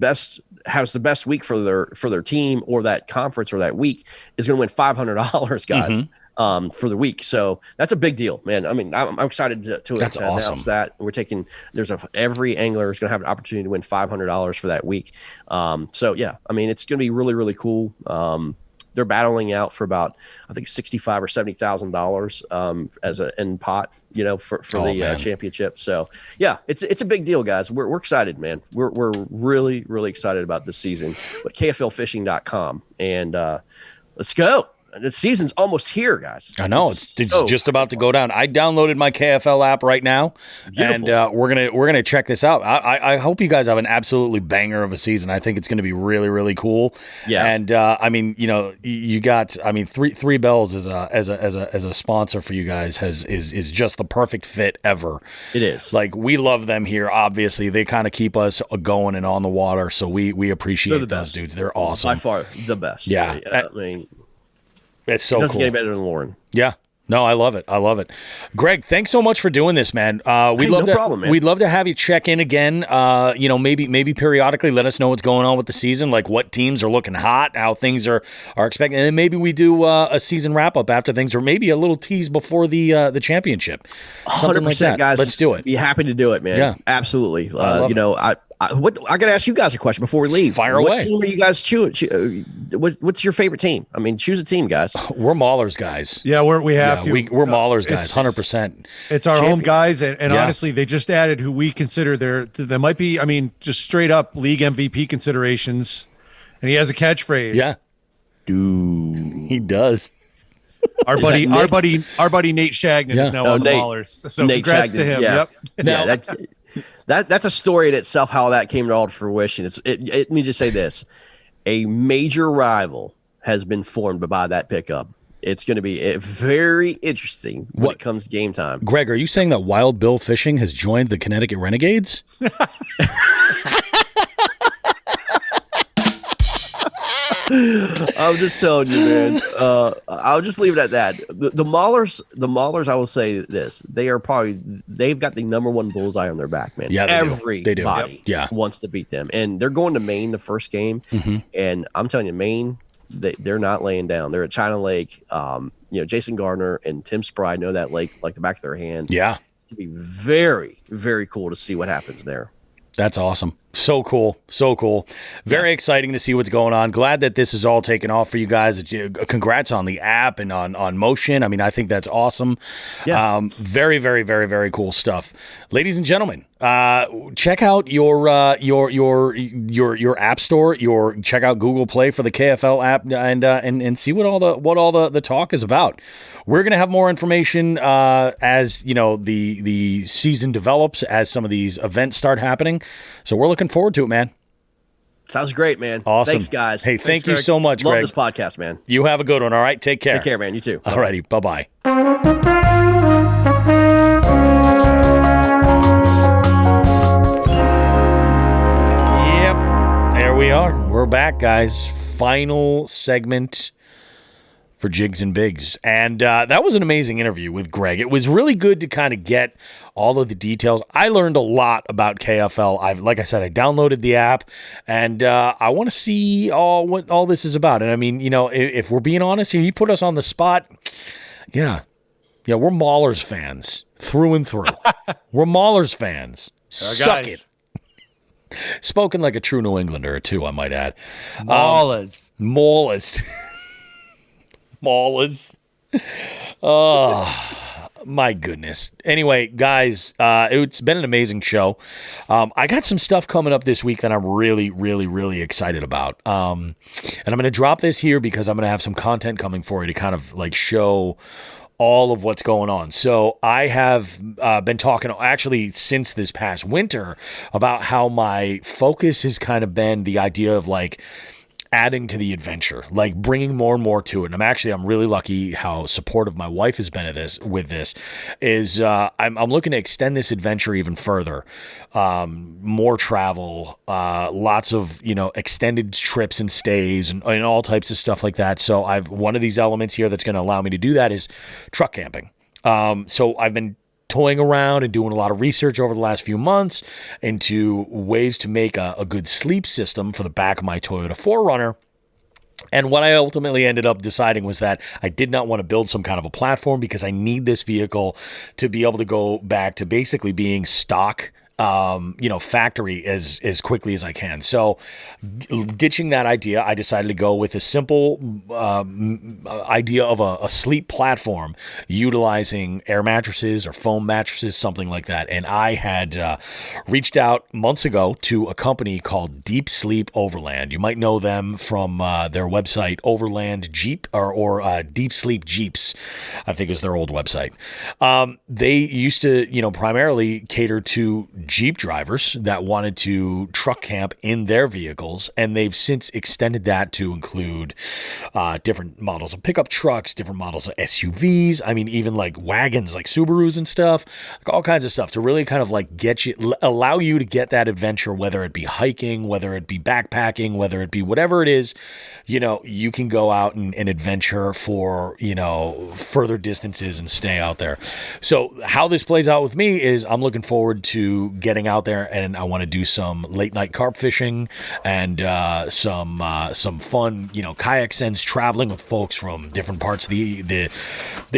has the best week for their team or that conference or that week is going to win $500, guys. For the week. So that's a big deal, man. I mean, I'm excited to announce that. We're taking, every angler is going to have an opportunity to win $500 for that week. So yeah, I mean, it's going to be really, really cool. They're battling out for about, I think, $65,000 or $70,000 as an end pot, for the championship. So yeah, it's a big deal, guys. We're excited, man. We're really, really excited about this season. But KFLfishing.com, and let's go. The season's almost here, guys. I know it's just about to go down. I downloaded my KFL app right now, Beautiful. And we're gonna check this out. I hope you guys have an absolutely banger of a season. I think it's going to be really, really cool. Yeah, and I mean, you got, Three Bells as a sponsor for you guys is just the perfect fit ever. It is. Like, we love them here. Obviously, they kind of keep us going and on the water, so we appreciate those dudes. They're awesome. By far the best. Yeah, I mean. It's so doesn't cool. get any better than Lauren. Yeah. No, I love it. Greg, thanks so much for doing this, man. We'd love to have you check in again. Maybe periodically let us know what's going on with the season, like what teams are looking hot, how things are expecting, and then maybe we do a season wrap up after things, or maybe a little tease before the championship. 100%, like that. guys. Let's do it. Be happy to do it, man. Yeah, absolutely. I got to ask you guys a question before we leave. Fire away. What team are you guys choosing? What's your favorite team? I mean, choose a team, guys. We're Maulers guys. Yeah, we have to. We're Maulers guys, 100%. It's our home guys, and honestly, they just added who we consider there might be. I mean, just straight up league MVP considerations, and he has a catchphrase. Yeah, dude, he does. Our buddy Nate Shagnon is now on the Maulers. So Nate congrats Shagnon, to him. Yeah. Yep. That's a story in itself, how that came to all to fruition. Let me just say this. A major rival has been formed by that pickup. It's going to be very interesting when it comes game time. Greg, are you saying that Wild Bill Fishing has joined the Connecticut Renegades? I'm just telling you, man. I'll just leave it at that. The Maulers, I will say this: they've got the number one bullseye on their back, man. Yeah, everybody Yep. wants to beat them, and they're going to Maine the first game. And I'm telling you, Maine, they're not laying down. They're at China Lake. Jason Gardner and Tim Spry know that lake like the back of their hand. Yeah, it'd be very, very cool to see what happens there. That's awesome. So cool. Very exciting to see what's going on. Glad that this is all taken off for you guys. Congrats on the app and on Motion. I mean, I think that's awesome. Yeah. Very, very, very, very cool stuff. Ladies and gentlemen, check out your app store. Check out Google Play for the KFL app and see what all the talk is about. We're gonna have more information as the season develops, as some of these events start happening. So we're looking forward to it, man. Sounds great, man. Awesome. Thanks, guys. Hey, thank you so much, Love Greg. this podcast, man. You have a good one, all right? Take care. Take care, man. You too. All righty. Bye-bye. Yep. There we are. We're back, guys. Final segment for Jigs and Bigs. And that was an amazing interview with Greg. It was really good to kind of get all of the details. I learned a lot about KFL. Like I said, I downloaded the app, and I want to see what all this is about. And I mean, if we're being honest here, you put us on the spot. Yeah, we're Maulers fans through and through. We're Maulers fans. Suck it. Spoken like a true New Englander, too, I might add. Maulers. Maulers. Oh, my goodness. Anyway, guys, it's been an amazing show. I got some stuff coming up this week that I'm really, really, really excited about. And I'm going to drop this here because I'm going to have some content coming for you to kind of like show all of what's going on. So I have been talking actually since this past winter about how my focus has kind of been the idea of like adding to the adventure, like bringing more and more to it. And I'm really lucky how supportive my wife has been I'm looking to extend this adventure even further. More travel, lots of, extended trips and stays and all types of stuff like that. So one of these elements here that's going to allow me to do that is truck camping. So I've been toying around and doing a lot of research over the last few months into ways to make a good sleep system for the back of my Toyota 4Runner. And what I ultimately ended up deciding was that I did not want to build some kind of a platform because I need this vehicle to be able to go back to basically being stock factory as quickly as I can. So ditching that idea, I decided to go with a simple idea of a sleep platform utilizing air mattresses or foam mattresses, something like that. And I had reached out months ago to a company called Deep Sleep Overland. You might know them from their website, Overland Jeep or Deep Sleep Jeeps, I think is their old website. They used to, primarily cater to Jeep drivers that wanted to truck camp in their vehicles, and they've since extended that to include different models of pickup trucks, different models of SUVs. I mean, even like wagons, like Subarus and stuff, like all kinds of stuff to really kind of like allow you to get that adventure, whether it be hiking, whether it be backpacking, whether it be whatever it is, you can go out and adventure for, further distances and stay out there. So how this plays out with me is I'm looking forward to getting out there, and I want to do some late night carp fishing and some fun, kayak sends traveling with folks from different parts of the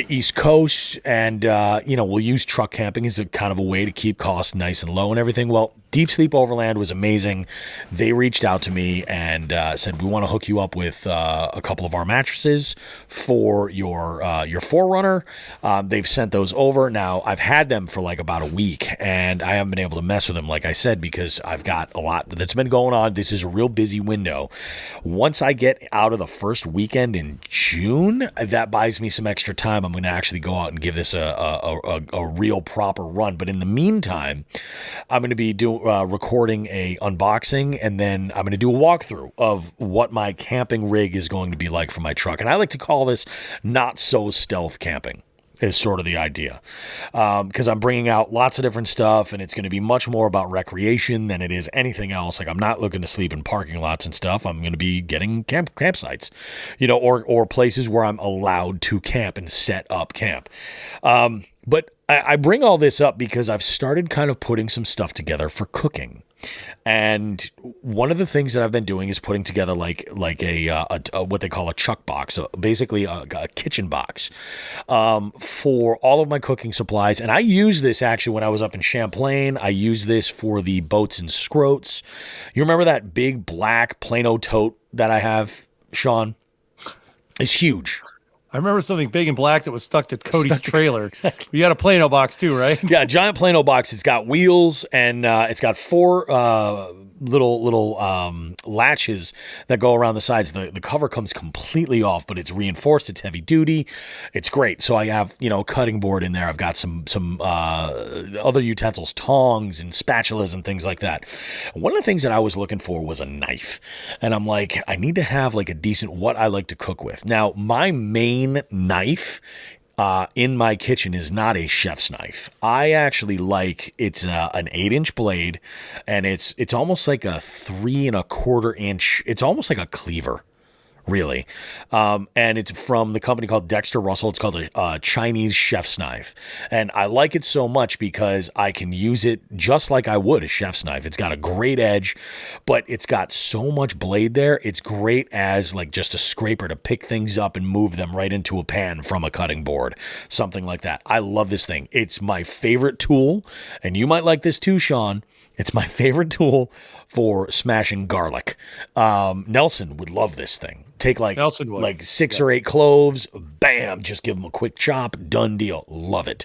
East Coast, and we'll use truck camping as a kind of a way to keep costs nice and low and everything. Well, Deep Sleep Overland was amazing. They reached out to me and said, we want to hook you up with a couple of our mattresses for your 4Runner. They've sent those over. Now, I've had them for like about a week, and I haven't been able to mess with them, like I said, because I've got a lot that's been going on. This is a real busy window. Once I get out of the first weekend in June, that buys me some extra time. I'm going to actually go out and give this a real proper run. But in the meantime, I'm going to be recording a unboxing, and then I'm going to do a walkthrough of what my camping rig is going to be like for my truck. And I like to call this not so stealth camping. Is sort of the idea, because I'm bringing out lots of different stuff, and it's going to be much more about recreation than it is anything else. Like, I'm not looking to sleep in parking lots and stuff. I'm going to be getting campsites, or places where I'm allowed to camp and set up camp. But I bring all this up because I've started kind of putting some stuff together for cooking. And one of the things that I've been doing is putting together like a what they call a chuck box, so basically a kitchen box for all of my cooking supplies. And I use this actually when I was up in Champlain. I use this for the boats and scroats. You remember that big black Plano tote that I have, Sean? It's huge. I remember something big and black that was stuck to Cody's trailer. Exactly. You got a Plano box too, right? Yeah, giant Plano box. It's got wheels, and it's got 4 little latches that go around the sides. The cover comes completely off, but it's reinforced. It's heavy duty. It's great. So I have cutting board in there. I've got some other utensils, tongs and spatulas and things like that. One of the things that I was looking for was a knife, and I'm like, I need to have like a decent what I like to cook with. Now, my main knife in my kitchen is not a chef's knife. I actually like it's an 8-inch blade, and it's almost like a 3 1/4 inch. It's almost like a cleaver, really. And it's from the company called Dexter Russell. It's called a Chinese chef's knife. And I like it so much because I can use it just like I would a chef's knife. It's got a great edge, but it's got so much blade there. It's great as like just a scraper to pick things up and move them right into a pan from a cutting board, something like that. I love this thing. It's my favorite tool, and you might like this too, Sean. It's my favorite tool for smashing garlic. Nelson would love this thing. Take like 6 or 8 cloves, bam, just give them a quick chop, done deal. Love it.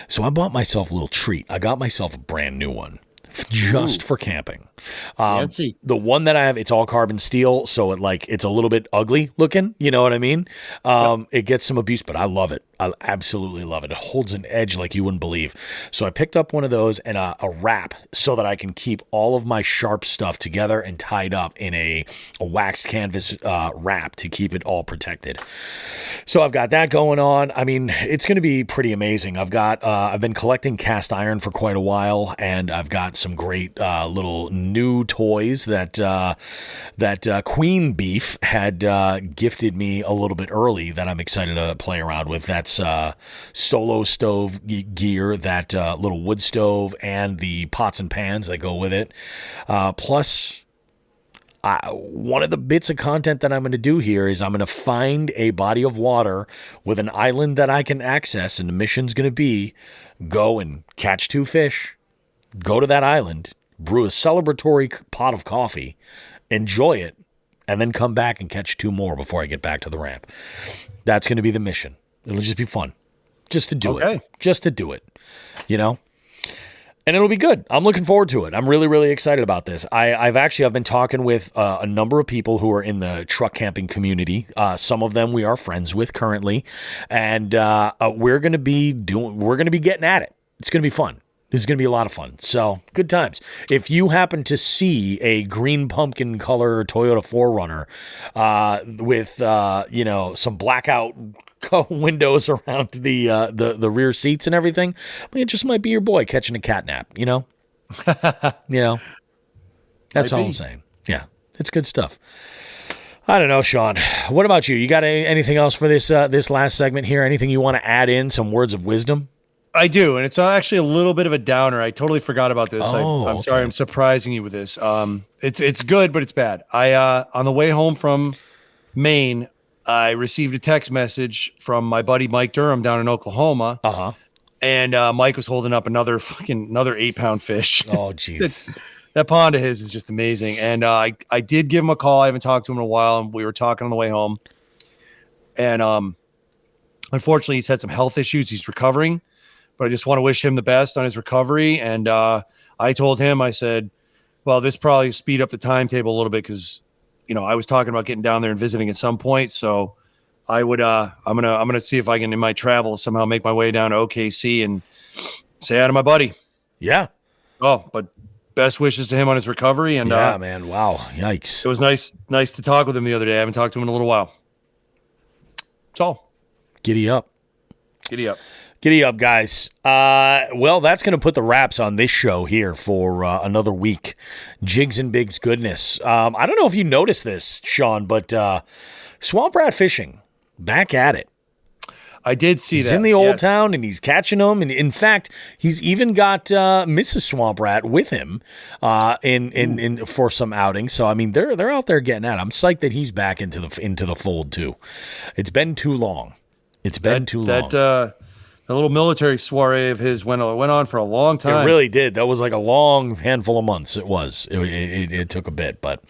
So I bought myself a little treat. I got myself a brand new one just for camping. Fancy. The one that I have, it's all carbon steel, so it's a little bit ugly looking. You know what I mean? It gets some abuse, but I love it. I absolutely love it. It holds an edge like you wouldn't believe. So I picked up one of those and a wrap so that I can keep all of my sharp stuff together and tied up in a wax canvas wrap to keep it all protected. So I've got that going on. I mean, it's going to be pretty amazing. I've been collecting cast iron for quite a while, and I've got some great little new toys that Queen Beef had gifted me a little bit early that I'm excited to play around with. That's solo stove gear, that little wood stove, and the pots and pans that go with it. Plus, one of the bits of content that I'm going to do here is I'm going to find a body of water with an island that I can access, and the mission's going to be go and catch 2 fish, go to that island, brew a celebratory pot of coffee, enjoy it, and then come back and catch 2 more before I get back to the ramp. That's going to be the mission. It'll just be fun. Just to do it. Just to do it. And it'll be good. I'm looking forward to it. I'm really, really excited about this. I've been talking with a number of people who are in the truck camping community. Some of them we are friends with currently. And we're going to be getting at it. It's going to be fun. This is going to be a lot of fun. So, good times. If you happen to see a green pumpkin color Toyota 4Runner with some blackout windows around the rear seats and everything, it just might be your boy catching a cat nap, That's all I'm saying. Yeah, it's good stuff. I don't know, Sean. What about you? You got anything else for this last segment here? Anything you want to add in? Some words of wisdom? I do, and it's actually a little bit of a downer. I totally forgot about this. I'm sorry, I'm surprising you with this. It's good, but it's bad. On the way home from Maine, I received a text message from my buddy Mike Durham down in Oklahoma. And Mike was holding up another 8-pound fish. Oh, jeez. That pond of his is just amazing. And I did give him a call. I haven't talked to him in a while, and we were talking on the way home. And unfortunately, he's had some health issues. He's recovering. But I just want to wish him the best on his recovery. And I told him, I said, well, this probably speed up the timetable a little bit because, I was talking about getting down there and visiting at some point. So I would, I'm gonna see if I can, in my travels, somehow make my way down to OKC and say hi to my buddy. Yeah. Oh, but best wishes to him on his recovery. And yeah, man. Wow. Yikes. it was nice to talk with him the other day. I haven't talked to him in a little while. That's all. Giddy up. Giddy up. Giddy up, guys. Well, that's going to put the wraps on this show here for another week. Jigs and Bigs goodness. I don't know if you noticed this, Sean, but swamp rat fishing, back at it. I did see He's that. in the old town, and he's catching them. And in fact, he's even got Mrs. Swamp Rat with him in for some outings. So I mean, they're out there getting at it. I'm psyched that he's back into the fold too. It's been too long. It's been too long. That little military soiree of his went on for a long time. It really did. That was like a long handful of months. It was. It took a bit. But,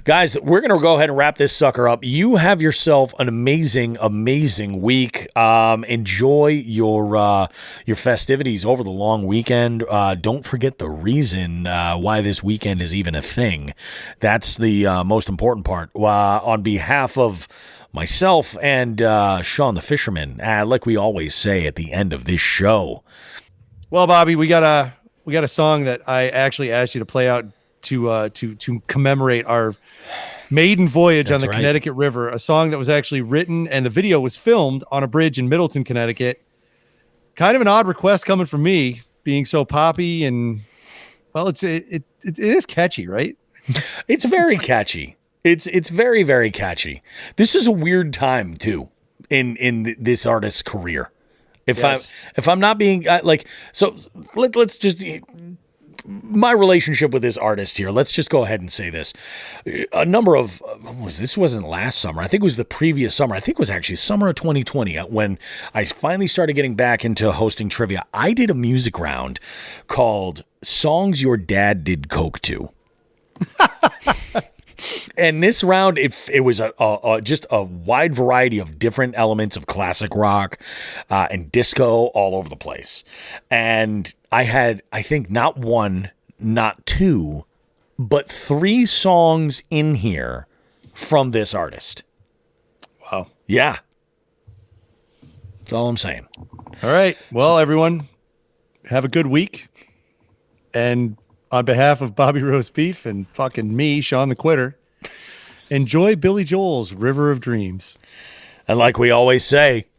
guys, we're going to go ahead and wrap this sucker up. You have yourself an amazing, amazing week. Enjoy your festivities over the long weekend. Don't forget the reason why this weekend is even a thing. That's the most important part. On behalf of myself and Sean the Fisherman, like we always say at the end of this show. Well, Bobby, we got a song that I actually asked you to play out to commemorate our maiden voyage on the Connecticut River. A song that was actually written and the video was filmed on a bridge in Middleton, Connecticut. Kind of an odd request coming from me, being so poppy and well, it is catchy, right? It's very catchy. It's very, very catchy. This is a weird time too in this artist's career. If I'm not being let's just my relationship with this artist here. Let's just go ahead and say this. A number of this wasn't last summer. I think it was the previous summer. I think it was actually summer of 2020 when I finally started getting back into hosting trivia. I did a music round called "Songs Your Dad Did Coke To." And this round, it was just a wide variety of different elements of classic rock and disco all over the place. And I had, I think, not one, not two, but 3 songs in here from this artist. Wow. Yeah. That's all I'm saying. All right. Well, everyone, have a good week. And on behalf of Bobby Roast Beef and fucking me, Sean the Quitter, enjoy Billy Joel's River of Dreams. And like we always say,